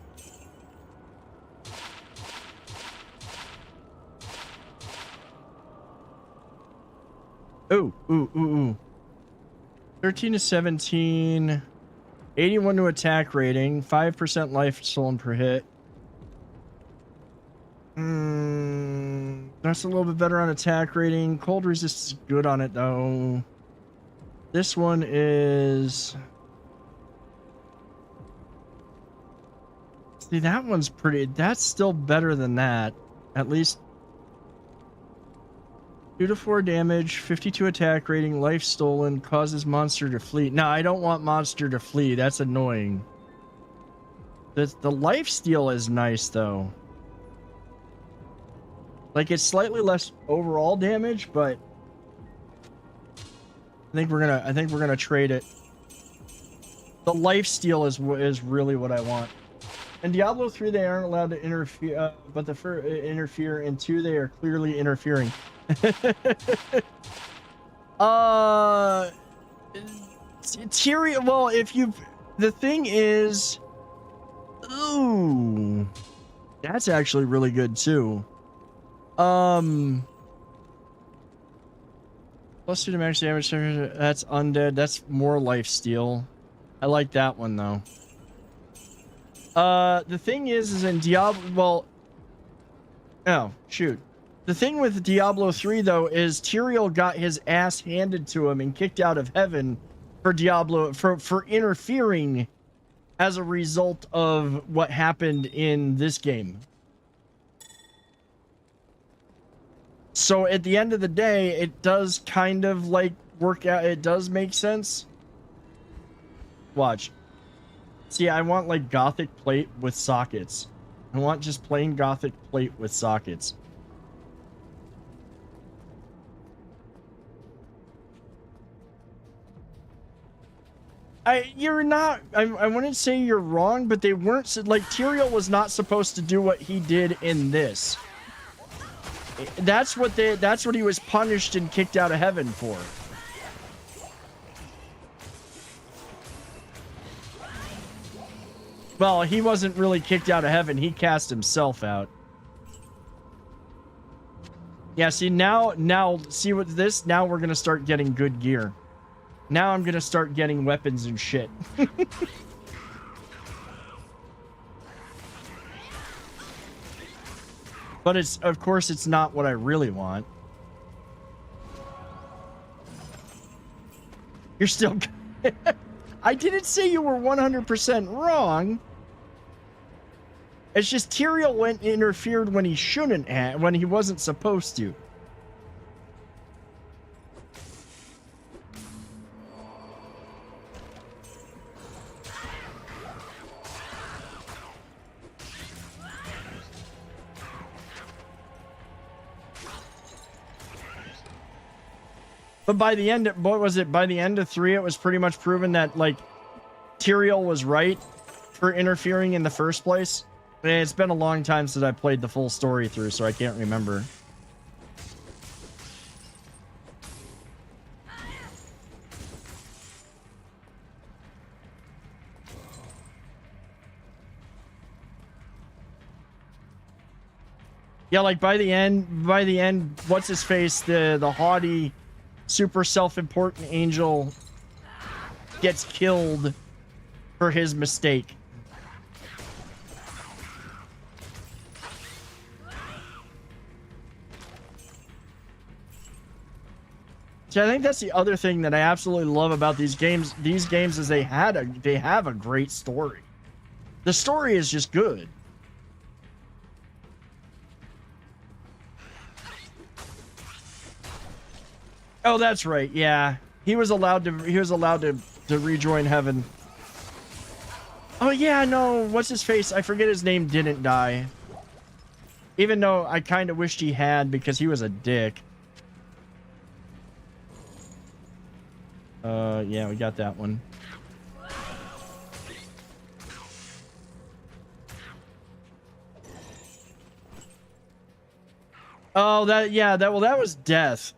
Ooh. 13 to 17. 81 to attack rating. 5% life stolen per hit. That's a little bit better on attack rating. Cold resist is good on it, though. This one is... See, that one's pretty... That's still better than that. At least... 2 to 4 damage, 52 attack rating, life stolen, causes monster to flee. No, I don't want monster to flee. That's annoying. The life steal is nice, though. Like, it's slightly less overall damage, but... I think we're gonna trade it. The life steal is really what I want. In Diablo 3, they aren't allowed to interfere, but interfere. In 2, they are clearly interfering. Tyrion. Well, if you, the thing is, ooh, that's actually really good too. Plus 2 to max damage. That's undead. That's more life steal. I like that one though. The thing is in Diablo. Well, oh shoot. The thing with Diablo 3 though is Tyrion got his ass handed to him and kicked out of heaven for Diablo for interfering as a result of what happened in this game. So at the end of the day, it does kind of like work out. It does make sense. Watch. See, I want like Gothic plate with sockets. I want just plain Gothic plate with sockets. You're not, I wouldn't say you're wrong, but they weren't, like, Tyrion was not supposed to do what he did in this. That's what he was punished and kicked out of heaven for. Well, he wasn't really kicked out of heaven. He cast himself out. Yeah, see, now, see what this, now we're gonna start getting good gear. Now I'm gonna start getting weapons and shit. But it's, of course, it's not what I really want. You're still... I didn't say you were 100% wrong. It's just Tyrion went and interfered when he shouldn't have, when he wasn't supposed to. But by the end, what was it? By the end of 3, it was pretty much proven that, like, Tyrael was right for interfering in the first place. And it's been a long time since I played the full story through, so I can't remember. Yeah, like by the end, what's his face? The haughty, super self-important angel gets killed for his mistake. So I think that's the other thing that I absolutely love about these games. These games is they have a great story. The story is just good. Oh, that's right. Yeah, he was allowed to rejoin heaven. Oh yeah, no. What's his face? I forget his name. Didn't die. Even though I kind of wished he had because he was a dick. Yeah, we got that one. Oh, that was death.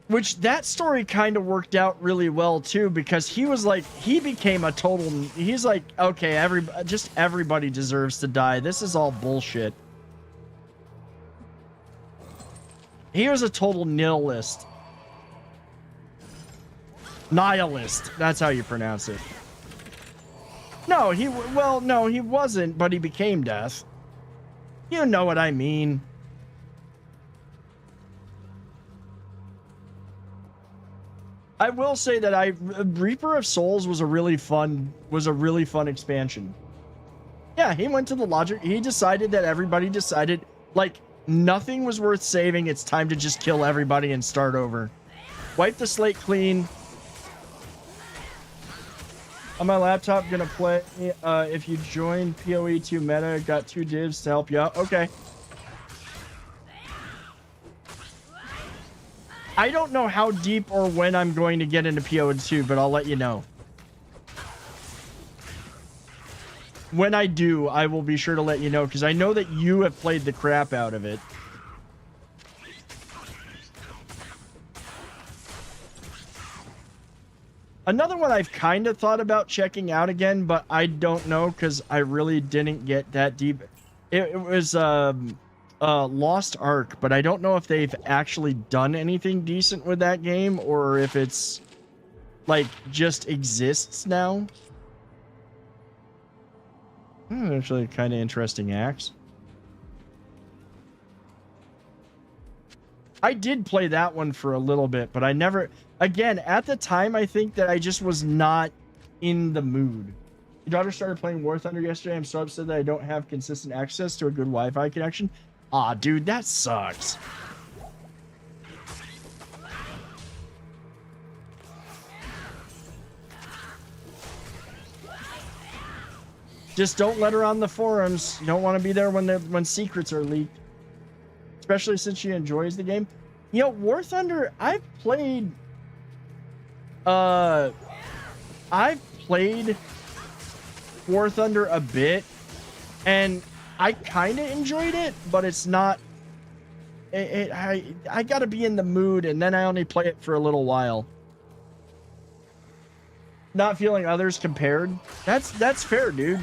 Which that story kind of worked out really well too, because he was like, he became a total, he's like, okay, everybody deserves to die. This is all bullshit. He was a total nihilist. Nihilist. That's how you pronounce it. No, he wasn't, but he became death. You know what I mean. I will say that Reaper of Souls was a really fun expansion. Yeah, he went to the logic. He decided that everybody decided, like, nothing was worth saving. It's time to just kill everybody and start over. Wipe the slate clean. On my laptop, gonna play, if you join PoE 2 meta, got 2 divs to help you out. Okay. I don't know how deep or when I'm going to get into PoE 2, but I'll let you know. When I do, I will be sure to let you know, because I know that you have played the crap out of it. Another one I've kind of thought about checking out again, but I don't know, because I really didn't get that deep. It was Lost Ark, but I don't know if they've actually done anything decent with that game, or if it's, like, just exists now. Actually, kind of interesting axe. I did play that one for a little bit, but I never... Again, at the time, I think that I just was not in the mood. Your daughter started playing War Thunder yesterday. I'm so upset that I don't have consistent access to a good Wi-Fi connection. Aw, dude, that sucks. Just don't let her on the forums. You don't want to be there when secrets are leaked. Especially since she enjoys the game. You know, War Thunder, I've played War Thunder a bit, and I kind of enjoyed it, but it's not... I gotta be in the mood, and then I only play it for a little while. Not feeling others compared. That's fair, dude.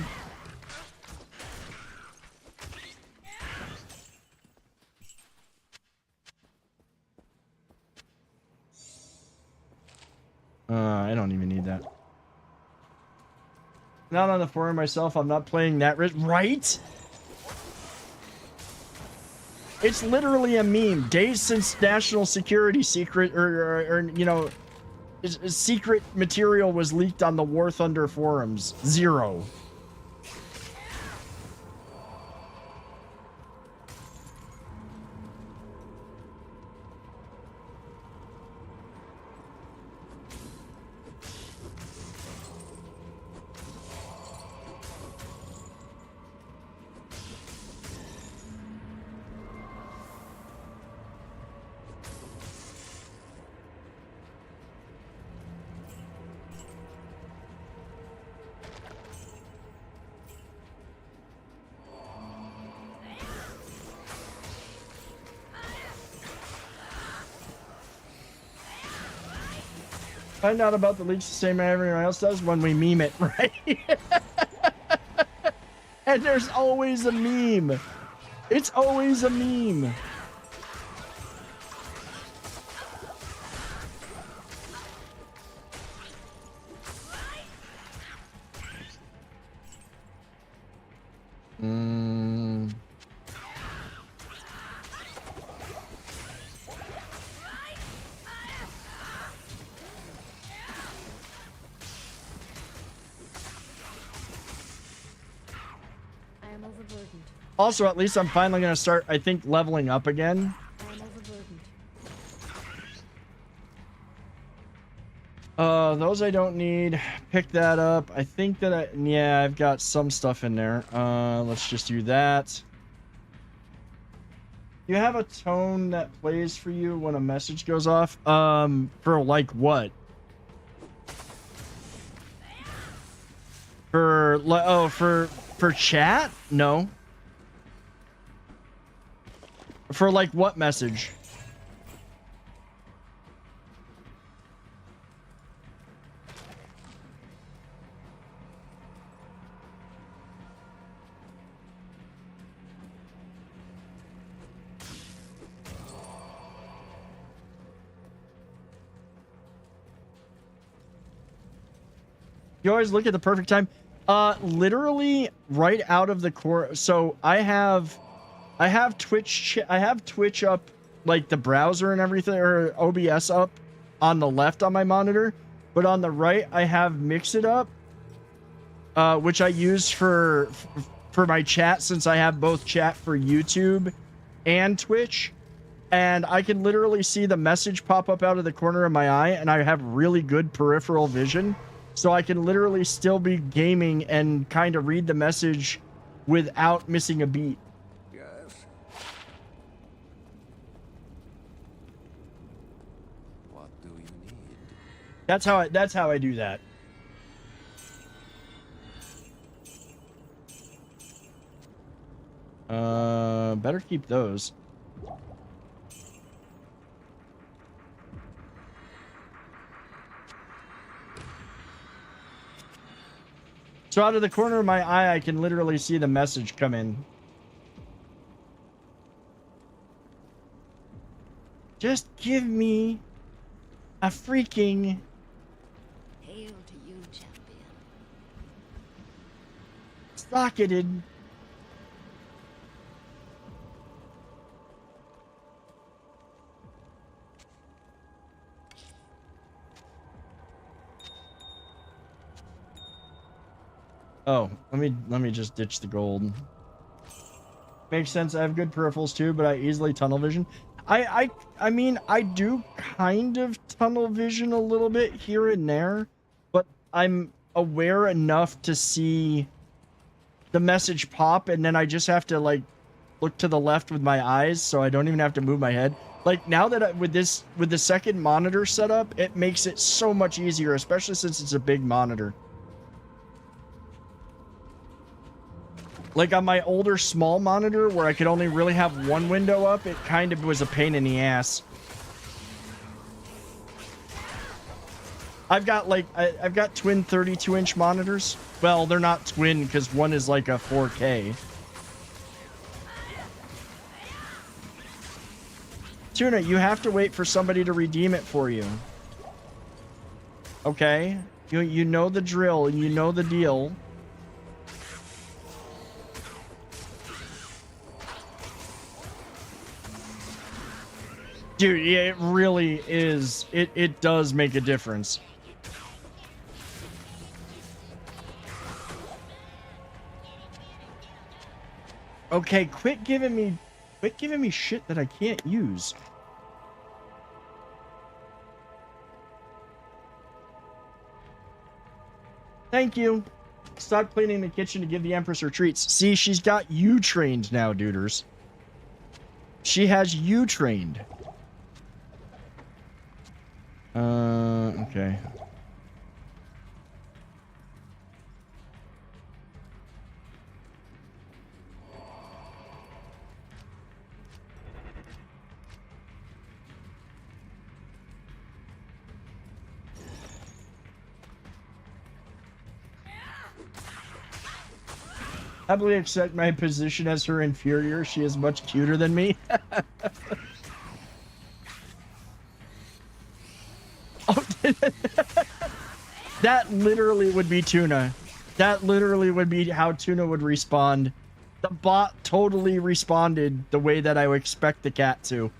I don't even need that. Not on the forum myself. I'm not playing that. Right? It's literally a meme. Days since national security secret or you know, secret material was leaked on the War Thunder forums. 0. Find out about the leaks the same way everyone else does when we meme it, right? And there's always a meme. It's always a meme. I am overburdened. Also, at least I'm finally going to start, I think, leveling up again. I am overburdened. Those I don't need. Pick that up. I think that yeah, I've got some stuff in there. Let's just do that. You have a tone that plays for you when a message goes off? For like what? For chat? No. For like what message? You always look at the perfect time. Literally right out of the core. So I have Twitch up, like the browser and everything, or OBS up on the left on my monitor, but on the right I have Mix It Up, which I use for my chat, since I have both chat for YouTube and Twitch, and I can literally see the message pop up out of the corner of my eye, and I have really good peripheral vision. So I can literally still be gaming and kind of read the message without missing a beat. Yes. What do you need? That's how I do that. Better keep those. So out of the corner of my eye, I can literally see the message come in. Just give me a freaking... Hail to you, champion. Socketed. Oh, let me just ditch the gold. Makes sense. I have good peripherals too, but I easily tunnel vision. I mean, I do kind of tunnel vision a little bit here and there, but I'm aware enough to see the message pop, and then I just have to like look to the left with my eyes, so I don't even have to move my head. Like now that with the second monitor setup, it makes it so much easier, especially since it's a big monitor. Like on my older small monitor where I could only really have one window up, it kind of was a pain in the ass. I've got twin 32-inch monitors. Well, they're not twin because one is like a 4K. Tuna, you have to wait for somebody to redeem it for you. Okay? You know the drill, and you know the deal. Dude, yeah, it really is. It does make a difference. Okay, quit giving me shit that I can't use. Thank you. Stop cleaning the kitchen to give the Empress her treats. See, she's got you trained now, duders. She has you trained. Okay. Happily accept my position as her inferior. She is much cuter than me. Oh, that literally would be Tuna. That literally would be how Tuna would respond. The bot totally responded the way that I would expect the cat to.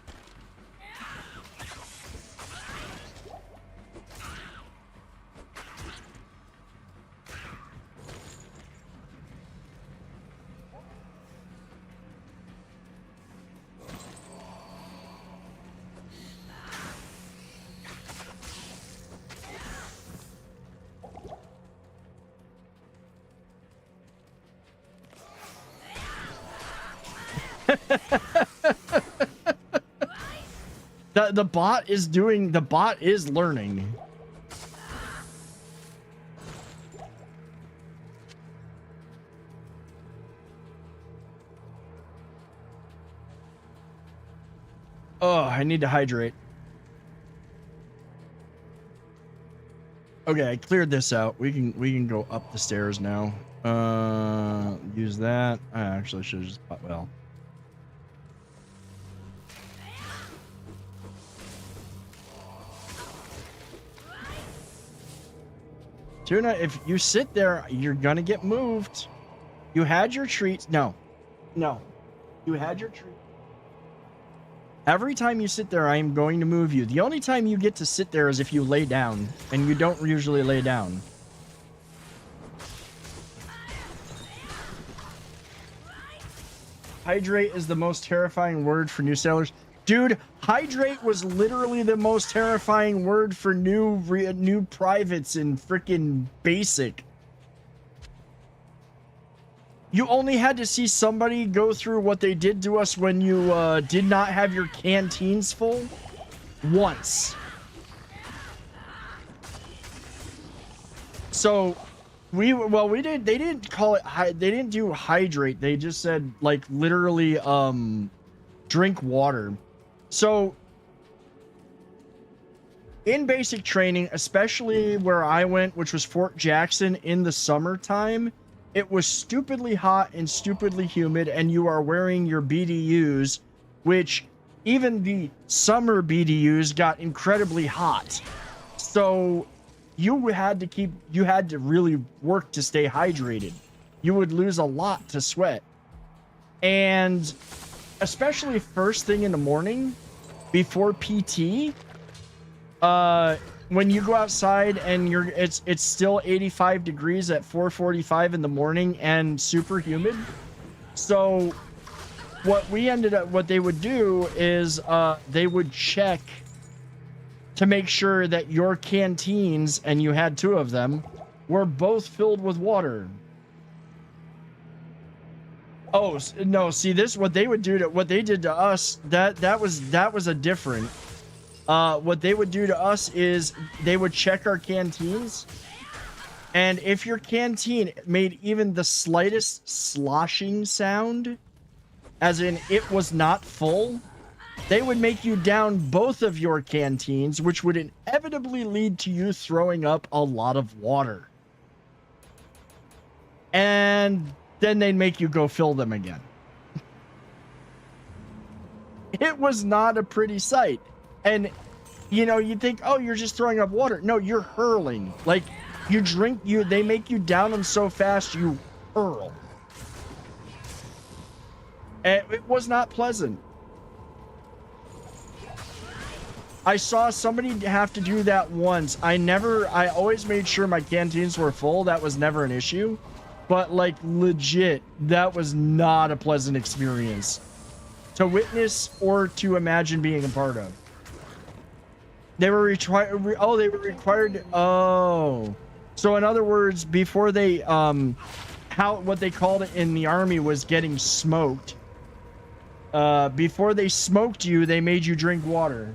The bot is doing, the bot is learning. Oh, I need to hydrate. Okay, I cleared this out. We can go up the stairs now. Use that. I actually should have just, well. Tuna, if you sit there, you're gonna get moved. You had your treats. No. You had your treat. Every time you sit there, I am going to move you. The only time you get to sit there is if you lay down, and you don't usually lay down. Hydrate is the most terrifying word for new sailors. Dude, hydrate was literally the most terrifying word for new privates in freaking basic. You only had to see somebody go through what they did to us when you did not have your canteens full once. So they didn't call it, they didn't do hydrate. They just said like literally drink water. So in basic training, especially where I went, which was Fort Jackson in the summertime, it was stupidly hot and stupidly humid, and you are wearing your BDUs, which even the summer BDUs got incredibly hot. So you had to really work to stay hydrated. You would lose a lot to sweat. And especially first thing in the morning before PT, when you go outside and it's still 85 degrees at 4:45 in the morning and super humid. So what they would do is they would check to make sure that your canteens, and you had 2 of them, were both filled with water. Oh no! See, this what they did to us. That was a different. What they would do to us is they would check our canteens, and if your canteen made even the slightest sloshing sound, as in it was not full, they would make you down both of your canteens, which would inevitably lead to you throwing up a lot of water. And then they'd make you go fill them again. It was not a pretty sight. And, you know, you think, oh, you're just throwing up water. No, you're hurling. Like, they make you down them so fast, you hurl. And it was not pleasant. I saw somebody have to do that once. I always made sure my canteens were full. That was never an issue. But, like, legit, that was not a pleasant experience to witness or to imagine being a part of. They were required. Oh, so in other words, before they what they called it in the army was getting smoked. Before they smoked you, they made you drink water.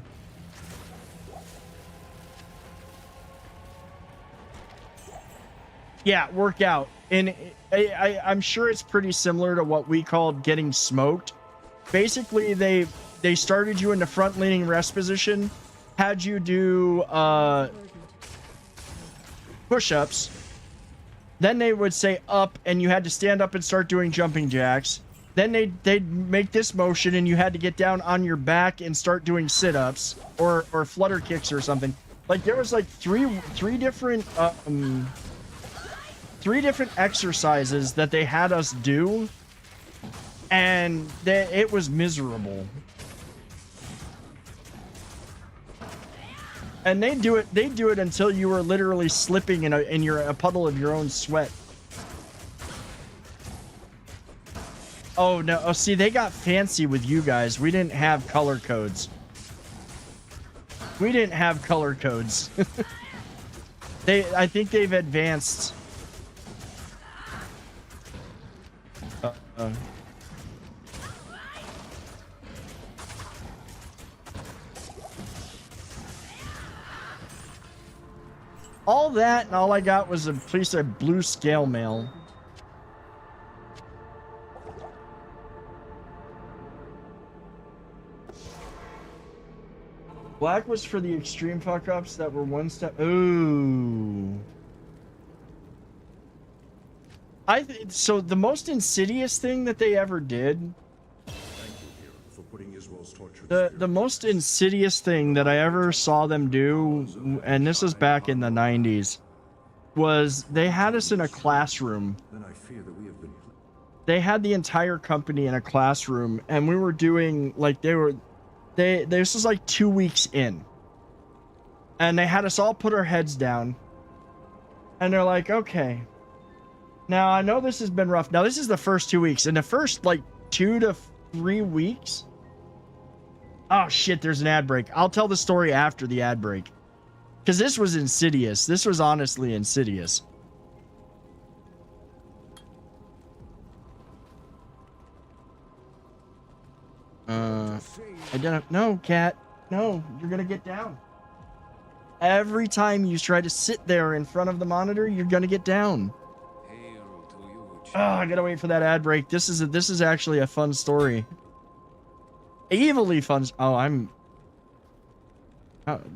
Yeah, work out. And I'm sure it's pretty similar to what we called getting smoked. Basically, they started you in the front leaning rest position, had you do push-ups, Then they would say up, and you had to stand up and start doing jumping jacks. Then they'd make this motion, and you had to get down on your back and start doing sit-ups or flutter kicks or something. Like there was like three different exercises that they had us do, and it was miserable. And they do it until you were literally slipping in a puddle of your own sweat. Oh no! Oh, see, they got fancy with you guys. We didn't have color codes. We didn't have color codes. I think they've advanced. All that and all I got was a piece of blue scale mail. Black was for the extreme fuck-ups that were one step. Ooh. So the most insidious thing that they ever did. For putting Israel's tortured The most insidious thing that I ever saw them do, and this is back in the 90s, was they had us in a classroom. Then I fear that we have been. They had the entire company in a classroom, and we were doing like this was like 2 weeks in, and they had us all put our heads down, and they're like, okay, now I know this has been rough. Now this is the first 2 weeks. In the first like 2 to 3 weeks. Oh shit, there's an ad break. I'll tell the story after the ad break, because this was insidious. This was honestly insidious. I don't know, cat. No, you're gonna get down. Every time you try to sit there in front of the monitor, you're gonna get down. Oh, I gotta wait for that ad break. This is actually a fun story. Evilly fun. Oh, I'm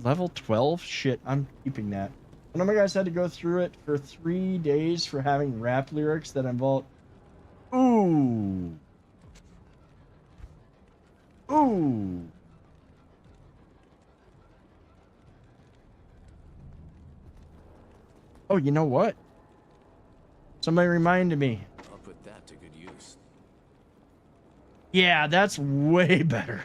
level 12. Shit, I'm keeping that. One of my guys had to go through it for 3 days for having rap lyrics that involve. Ooh. Ooh. Oh, you know what? Somebody reminded me. I'll put that to good use. Yeah, that's way better.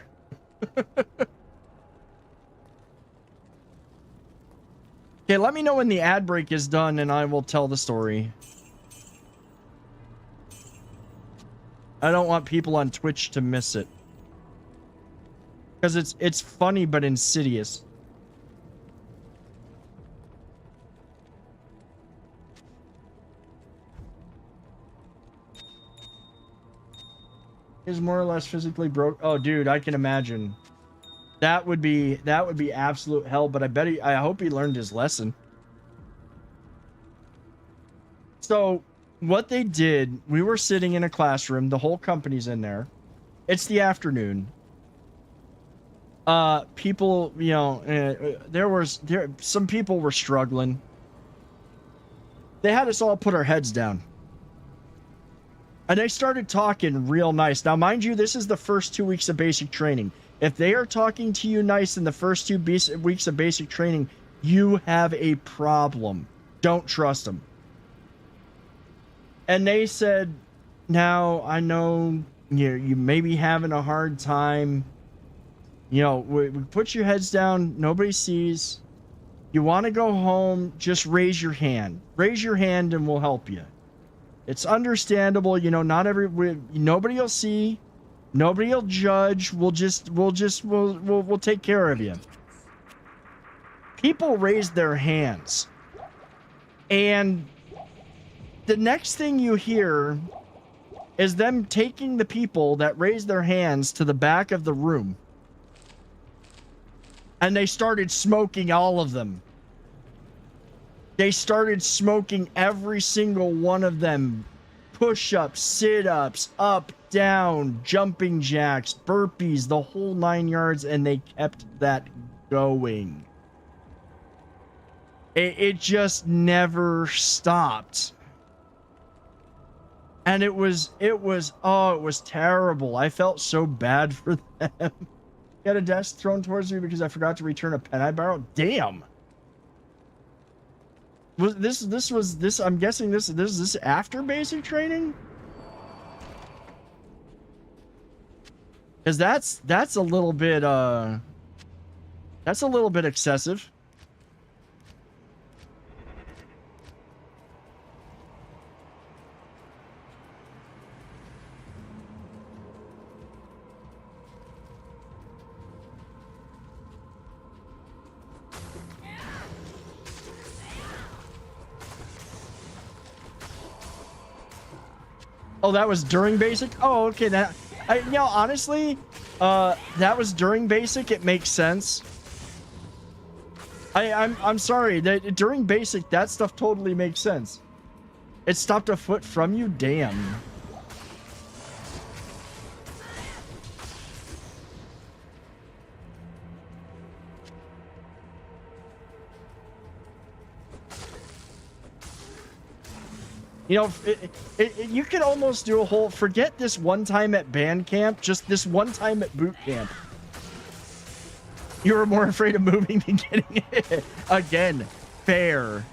Okay, let me know when the ad break is done and I will tell the story. I don't want people on Twitch to miss it. Because it's funny but insidious. Is more or less physically broke. Oh, dude, I can imagine. That would be absolute hell. But I hope he learned his lesson. So what they did, we were sitting in a classroom. The whole company's in there. It's the afternoon. People, you know, some people were struggling. They had us all put our heads down. And they started talking real nice. Now, mind you, this is the first 2 weeks of basic training. If they are talking to you nice in the first 2 weeks of basic training, you have a problem. Don't trust them. And they said, now, I know you may be having a hard time. You know, we put your heads down. Nobody sees. You want to go home, just raise your hand. Raise your hand and we'll help you. It's understandable, you know, nobody will see, nobody will judge. We'll take care of you. People raised their hands. And the next thing you hear is them taking the people that raised their hands to the back of the room. And they started smoking all of them. They started smoking every single one of them. Push-ups, sit-ups, up, down, jumping jacks, burpees, the whole 9 yards, and they kept that going. It just never stopped. And it was terrible. I felt so bad for them. Got a desk thrown towards me because I forgot to return a pen I borrowed. Damn. Was this I'm guessing this is after basic training? Cuz that's a little bit excessive. Oh, that was during basic? Oh, okay. Honestly, that was during basic. It makes sense. I'm sorry. That during basic, that stuff totally makes sense. It stopped a foot from you? Damn. You know, you could almost do a whole, forget this one time at band camp, just this one time at boot camp. You were more afraid of moving than getting it. Again, fair.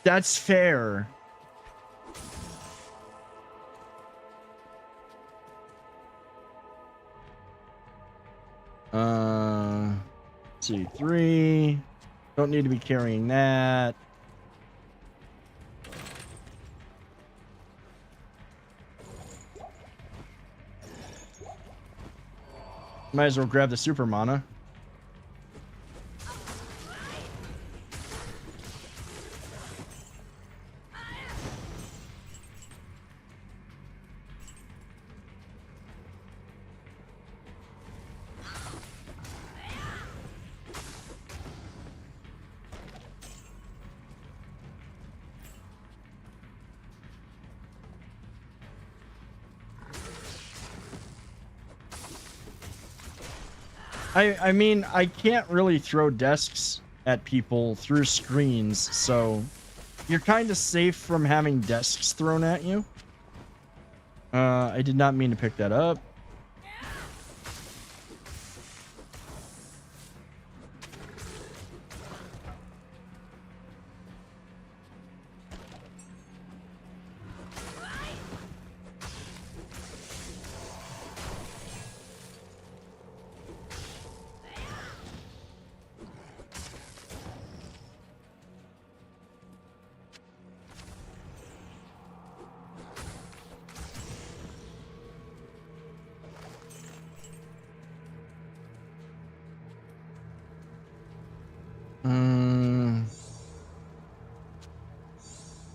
That's fair. Let's see, 3. Don't need to be carrying that. Might as well grab the super mana. I mean, I can't really throw desks at people through screens, so you're kind of safe from having desks thrown at you. I did not mean to pick that up.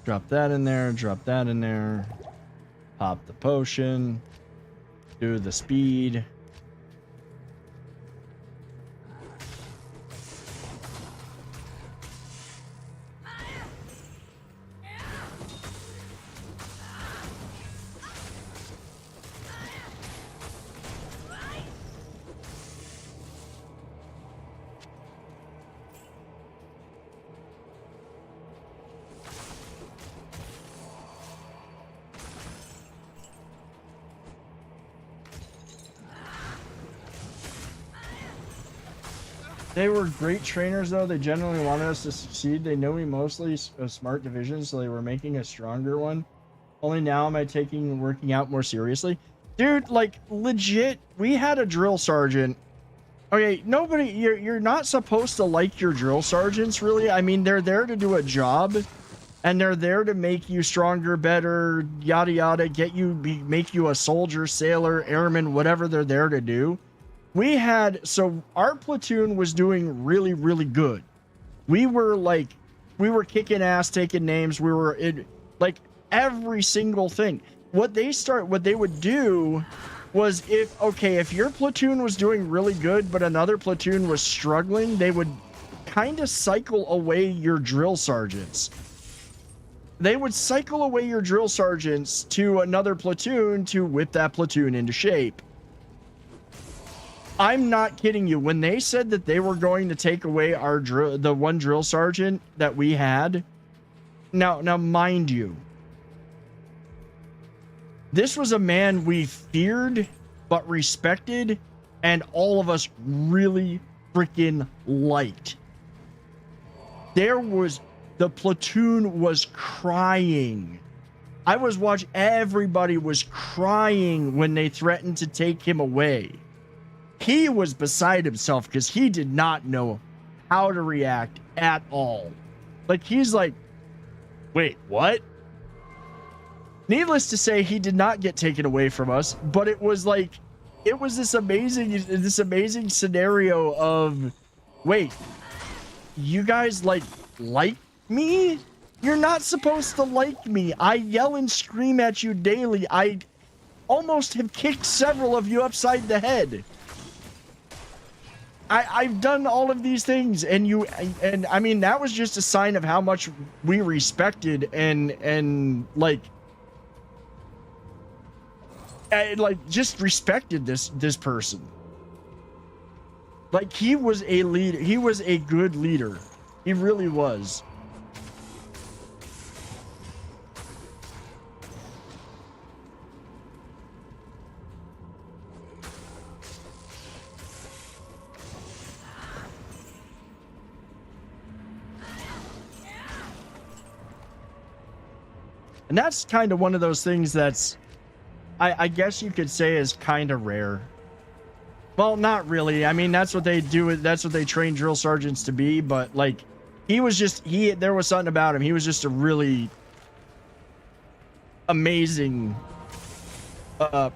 Drop that in there, drop that in there. Pop the potion. Do the speed. They were great trainers, though. They generally wanted us to succeed. They know we mostly a smart division, so they were making a stronger one. Only now am I taking working out more seriously. Dude, like, legit, we had a drill sergeant. Okay, nobody, you're not supposed to like your drill sergeants, really. I mean, they're there to do a job, and they're there to make you stronger, better, yada yada, make you a soldier, sailor, airman, whatever they're there to do. So our platoon was doing really, really good. We were kicking ass, taking names. We were in, like, every single thing. What they would do was if your platoon was doing really good, but another platoon was struggling, they would kind of cycle away your drill sergeants. They would cycle away your drill sergeants to another platoon to whip that platoon into shape. I'm not kidding you. When they said that they were going to take away the one drill sergeant that we had, now mind you, This was a man we feared but respected, and all of us really freaking liked. The platoon was crying. I was watching, everybody was crying when they threatened to take him away. He was beside himself because he did not know how to react at all. Like, he's like, wait, what? Needless to say, he did not get taken away from us, but it was like, it was this amazing scenario of, wait, you guys like me? You're not supposed to like me. I yell and scream at you daily. I almost have kicked several of you upside the head. I've done all of these things, and I mean, that was just a sign of how much we respected and like just respected this person. Like, he was a leader. He was a good leader. He really was. And that's kind of one of those things that's, I guess you could say, is kind of rare. Well, not really. I mean, that's what they do. That's what they train drill sergeants to be. But like, there was something about him. He was just a really amazing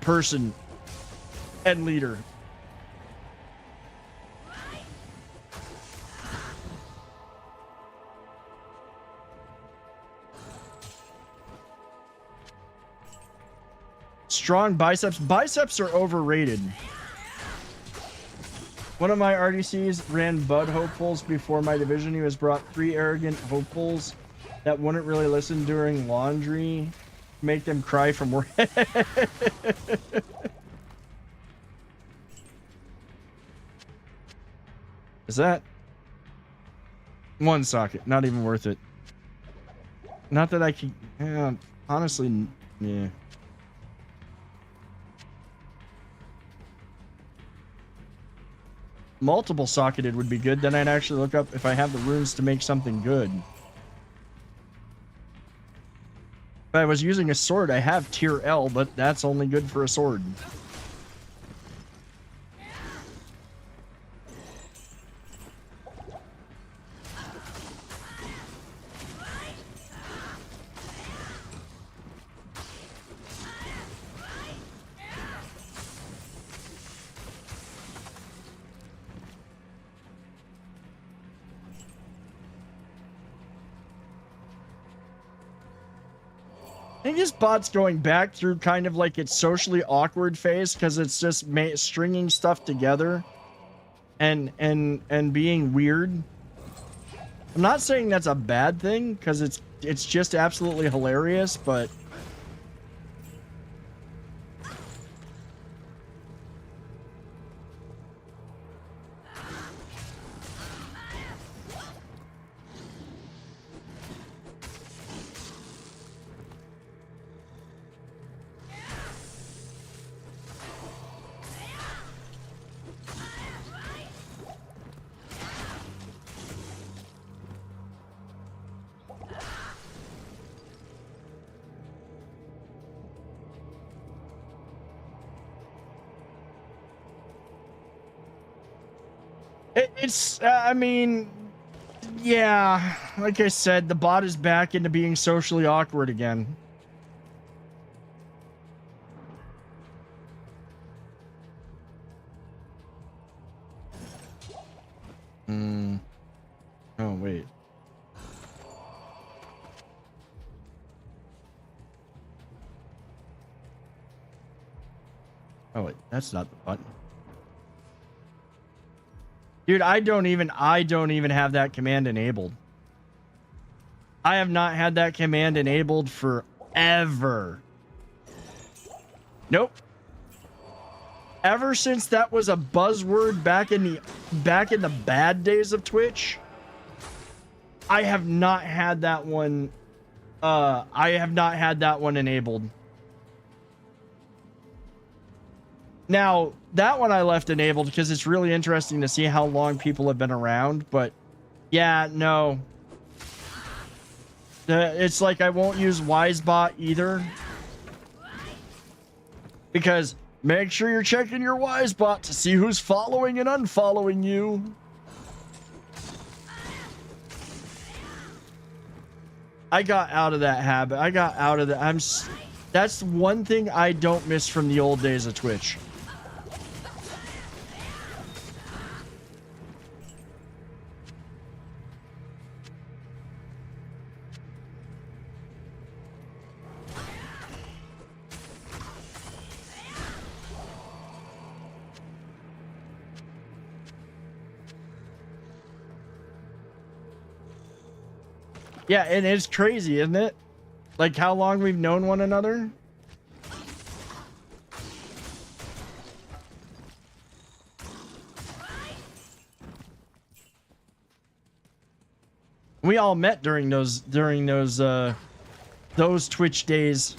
person and leader. Strong biceps. Biceps are overrated. One of my RDCs ran Bud hopefuls before my division. He was brought 3 arrogant hopefuls that wouldn't really listen during laundry, make them cry from work. Is that one socket? Not even worth it. Not that I can. Yeah, honestly, yeah. Multiple socketed would be good. Then I'd actually look up if I have the runes to make something good. If I was using a sword, I have tier L, but that's only good for a sword. I think this bot's going back through kind of like its socially awkward phase because it's just stringing stuff together and being weird. I'm not saying that's a bad thing because it's just absolutely hilarious, but I mean, yeah, like I said, the bot is back into being socially awkward again. Oh, wait. Oh, wait, that's not the button. Dude, I don't even have that command enabled. I have not had that command enabled forever. Nope. Ever since that was a buzzword back in the bad days of Twitch, I have not had that one enabled. Now, that one I left enabled because it's really interesting to see how long people have been around. But yeah, no. It's like I won't use Wisebot either. Because make sure you're checking your Wisebot to see who's following and unfollowing you. I got out of that habit. I got out of that. That's one thing I don't miss from the old days of Twitch. Yeah, and it's crazy, isn't it? Like how long we've known one another. We all met during those Twitch days.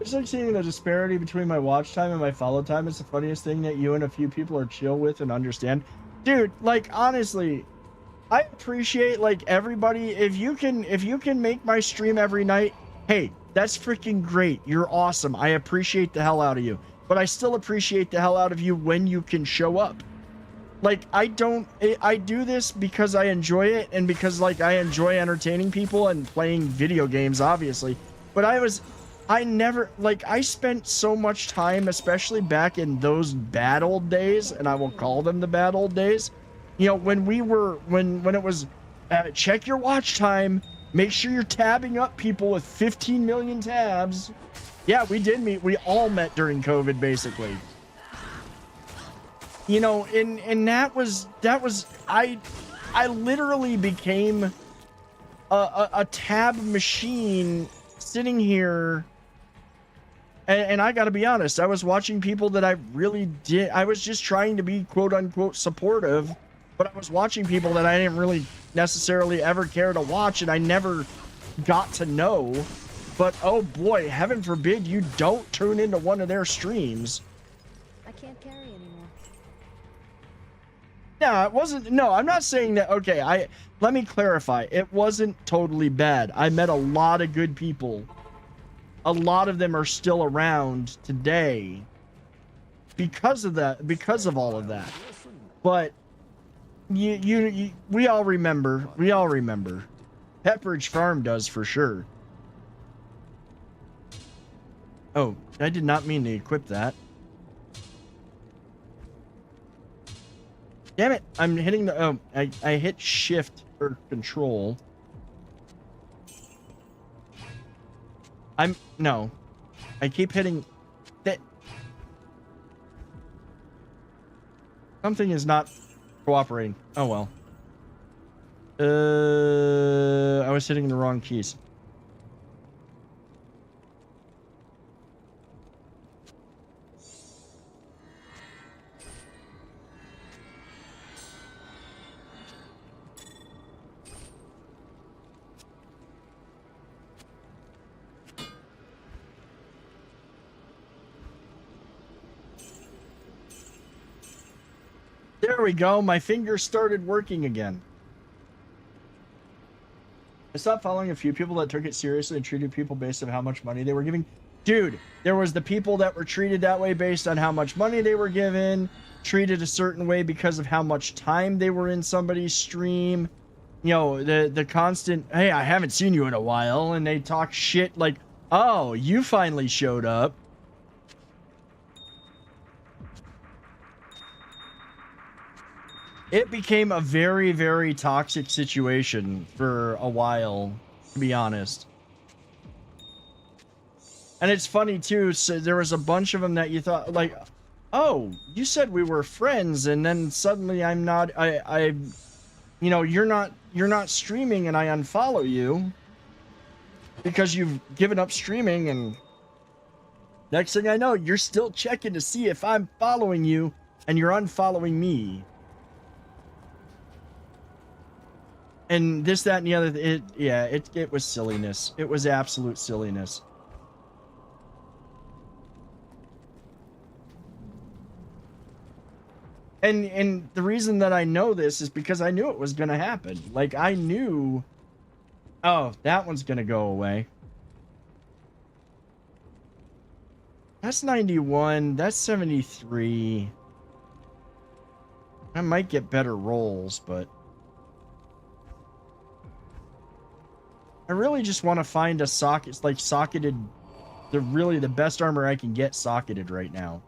It's like seeing the disparity between my watch time and my follow time. It's the funniest thing that you and a few people are chill with and understand. Dude, like honestly, I appreciate like everybody. If you can make my stream every night, hey, that's freaking great. You're awesome. I appreciate the hell out of you. But I still appreciate the hell out of you when you can show up. Like I do this because I enjoy it and because like I enjoy entertaining people and playing video games, obviously. But I spent so much time, especially back in those bad old days, and I will call them the bad old days. You know, when it was check your watch time, make sure you're tabbing up people with 15 million tabs. Yeah, we did meet. We all met during COVID, basically. You know, and that was I literally became a tab machine sitting here. And I gotta be honest, I was watching people that I was just trying to be quote unquote supportive, but I was watching people that I didn't really necessarily ever care to watch and I never got to know. But oh boy, heaven forbid you don't tune into one of their streams. I can't carry anymore. No, it wasn't. No, I'm not saying that. Okay, let me clarify. It wasn't totally bad. I met a lot of good people. A lot of them are still around today because of that, because of all of that. But we all remember. We all remember. Pepperidge Farm does for sure. Oh, I did not mean to equip that. Damn it! I'm hitting the. Oh, I hit shift for control. No. I keep hitting that. Something is not cooperating. Oh well. I was hitting the wrong keys. There we go. My fingers started working again. I stopped following a few people that took it seriously and treated people based on how much money they were giving. Dude, there was the people that were treated that way based on how much money they were given, treated a certain way because of how much time they were in somebody's stream. You know, the constant, hey, I haven't seen you in a while, and they talk shit like, oh, you finally showed up. It became a very, very toxic situation for a while, to be honest. And it's funny too, so there was a bunch of them that you thought like, oh, you said we were friends, and then suddenly I'm not, you know, you're not streaming and I unfollow you because you've given up streaming, and Next thing I know, you're still checking to see if I'm following you, and you're unfollowing me. And this, that, and the other. It was silliness. It was absolute silliness. And the reason that I know this is because I knew it was gonna happen. Like, I knew, oh, that one's gonna go away. That's 91. That's 73. I might get better rolls, but I really just want to find a socket, like socketed, the best armor I can get socketed right now.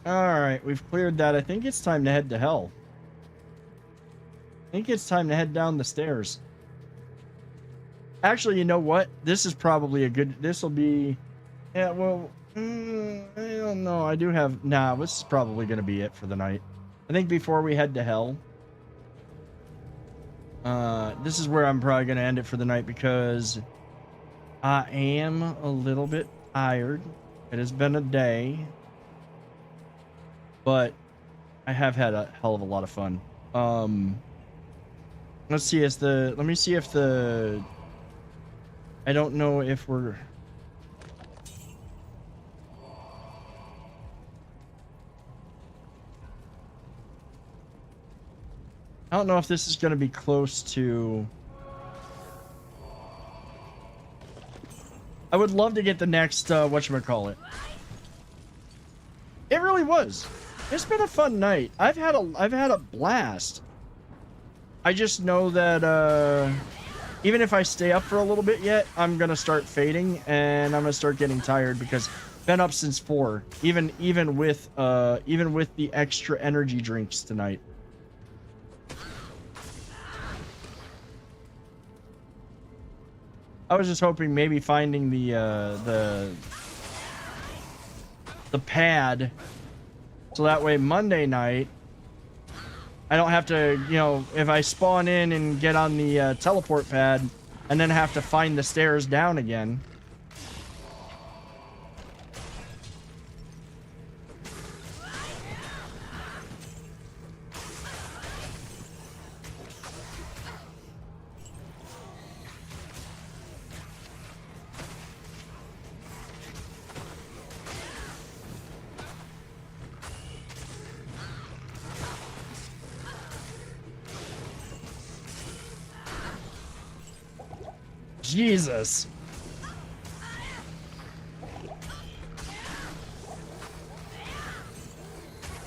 Alright, we've cleared that. I think it's time to head to hell. I think it's time to head down the stairs. Actually, you know what? This is probably a good... This will be... Yeah, well... I don't know. I do have... Nah, this is probably going to be it for the night. I think before we head to hell... this is where I'm probably going to end it for the night because... I am a little bit tired. It has been a day. But I have had a hell of a lot of fun. Let's see, let me see if I don't know if we're... I don't know if this is going to be close to... I would love to get the next, whatchamacallit. It really was. It's been a fun night. I've had a blast. I just know that even if I stay up for a little bit yet, I'm gonna start fading and I'm gonna start getting tired because been up since 4. Even with the extra energy drinks tonight. I was just hoping maybe finding the pad. So that way Monday night, I don't have to, you know, if I spawn in and get on the teleport pad and then have to find the stairs down again. Jesus.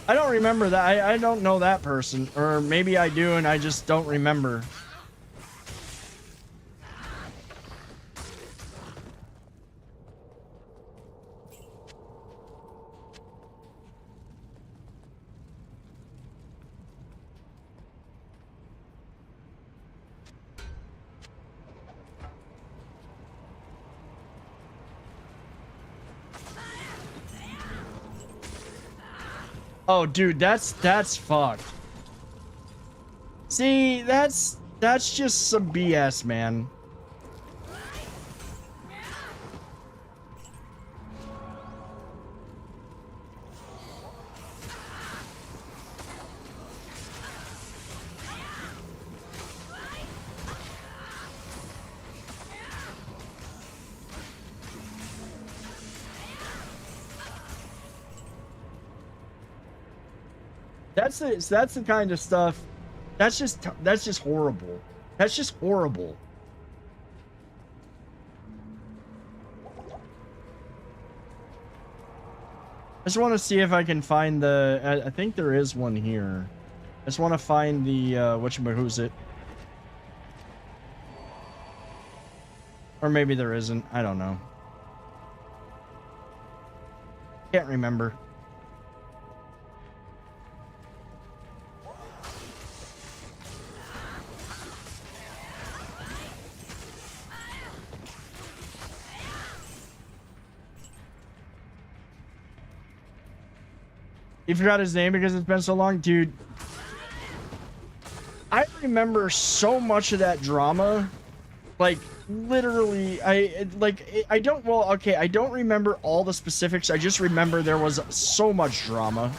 I don't remember that. I don't know that person. Or maybe I do and I just don't remember. Oh, dude, that's fucked. See, that's just some BS, man. That's the kind of stuff. That's just horrible. That's just horrible. I just want to see if I can find the. I think there is one here. I just want to find the who's it? Or maybe there isn't. I don't know. Can't remember. You forgot his name because it's been so long? Dude, I remember so much of that drama. Like, literally, I don't, well, okay, I don't remember all the specifics. I just remember there was so much drama.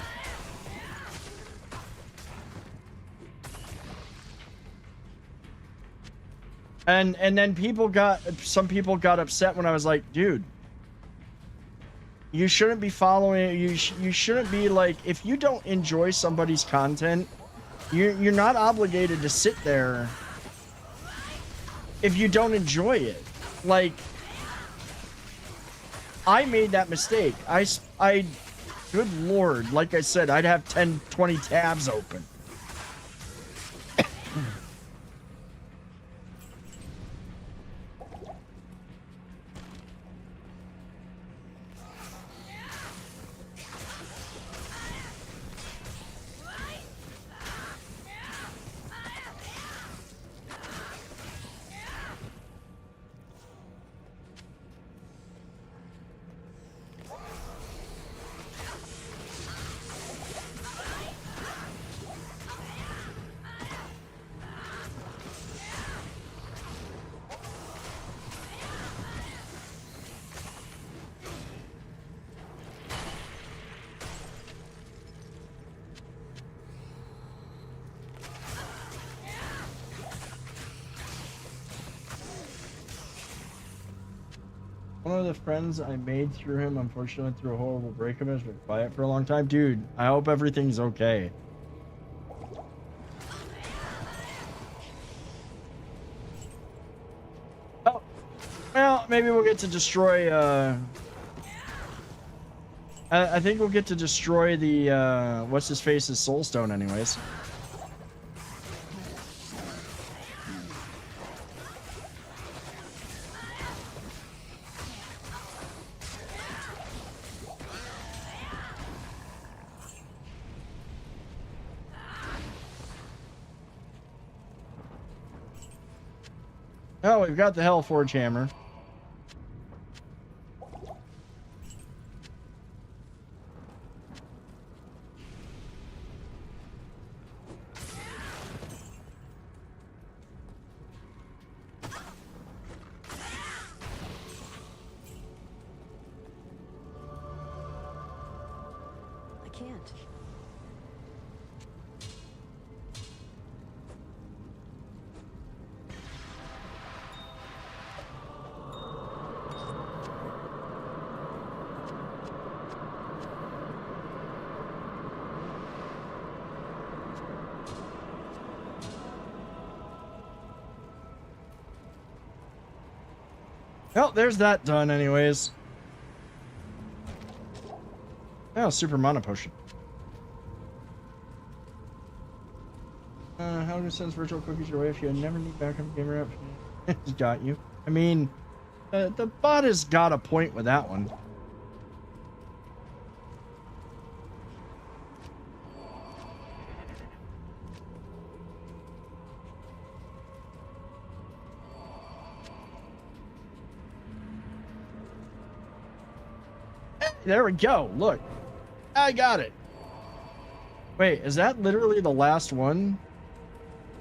And then some people got upset when I was like, dude, you shouldn't be following, you shouldn't be like, if you don't enjoy somebody's content, you're not obligated to sit there if you don't enjoy it. Like, I made that mistake. I good lord, like I said, I'd have 10, 20 tabs open. One of the friends I made through him, unfortunately, through a horrible breakup, has been quiet for a long time. Dude, I hope everything's okay. Oh, well, maybe we'll get to destroy, I think we'll get to destroy the, what's-his-face's soulstone anyways. Oh, we've got the Hellforge hammer. I can't. Well, there's that done anyways. Oh, super mana potion. How do you send virtual cookies your way if you never need backup gamer app? It's got you. I mean, the bot has got a point with that one. There we go. Look, I got it. Wait, is that literally the last one?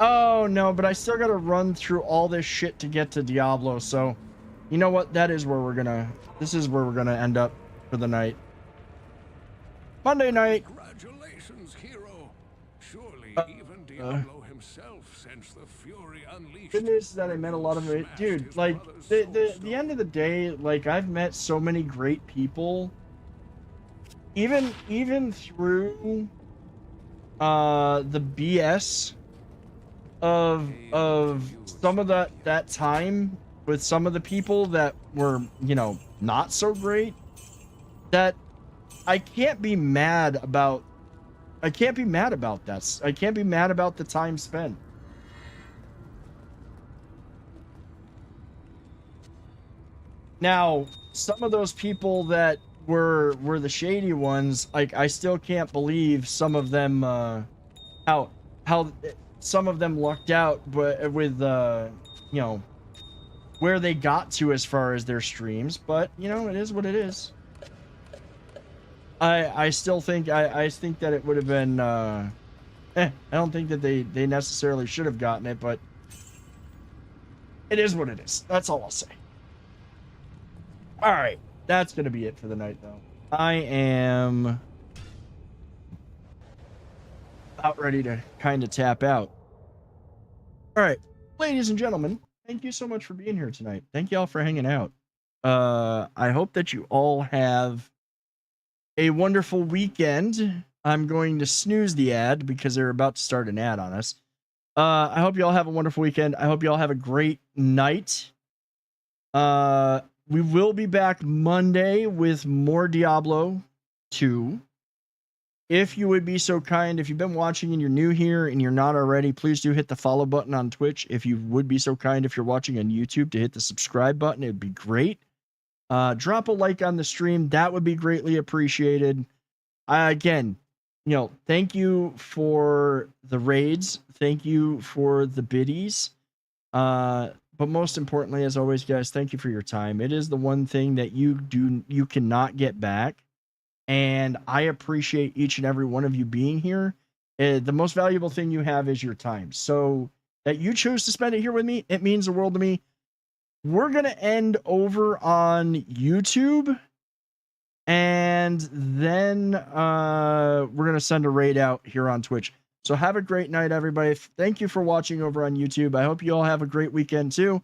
Oh, no, but I still got to run through all this shit to get to Diablo. So, you know what? That is where we're going to... This is where we're going to end up for the night. Monday night. Congratulations, hero. Surely even Diablo himself sensed the fury unleashed. Good news is that I met a lot of it. Dude, like, the end of the day, like, I've met so many great people. Even through the BS of some of that time with some of the people that were, you know, not so great, that I can't be mad about. I can't be mad about that. I can't be mad about the time spent. Now, some of those people that were the shady ones, like, I still can't believe some of them, how some of them lucked out, but with, you know, where they got to as far as their streams, but, you know, it is what it is. I still think I think that it would have been I don't think that they necessarily should have gotten it, but it is what it is. That's all I'll say. All right, that's gonna be it for the night, though. I am about ready to kind of tap out. All right, ladies and gentlemen, thank you so much for being here tonight. Thank you all for hanging out. I hope that you all have a wonderful weekend. I'm going to snooze the ad because they're about to start an ad on us. I hope you all have a wonderful weekend. I hope you all have a great night. We will be back Monday with more Diablo 2. If you would be so kind, if you've been watching and you're new here and you're not already, please do hit the follow button on Twitch. If you would be so kind, if you're watching on YouTube, to hit the subscribe button, it'd be great. Drop a like on the stream. That would be greatly appreciated. Again, thank you for the raids. Thank you for the biddies. But most importantly, as always, guys, thank you for your time. It is the one thing that you cannot get back. And I appreciate each and every one of you being here. The most valuable thing you have is your time. So that you choose to spend it here with me, it means the world to me. We're going to end over on YouTube. And then we're going to send a raid out here on Twitch. So have a great night, everybody. Thank you for watching over on YouTube. I hope you all have a great weekend, too.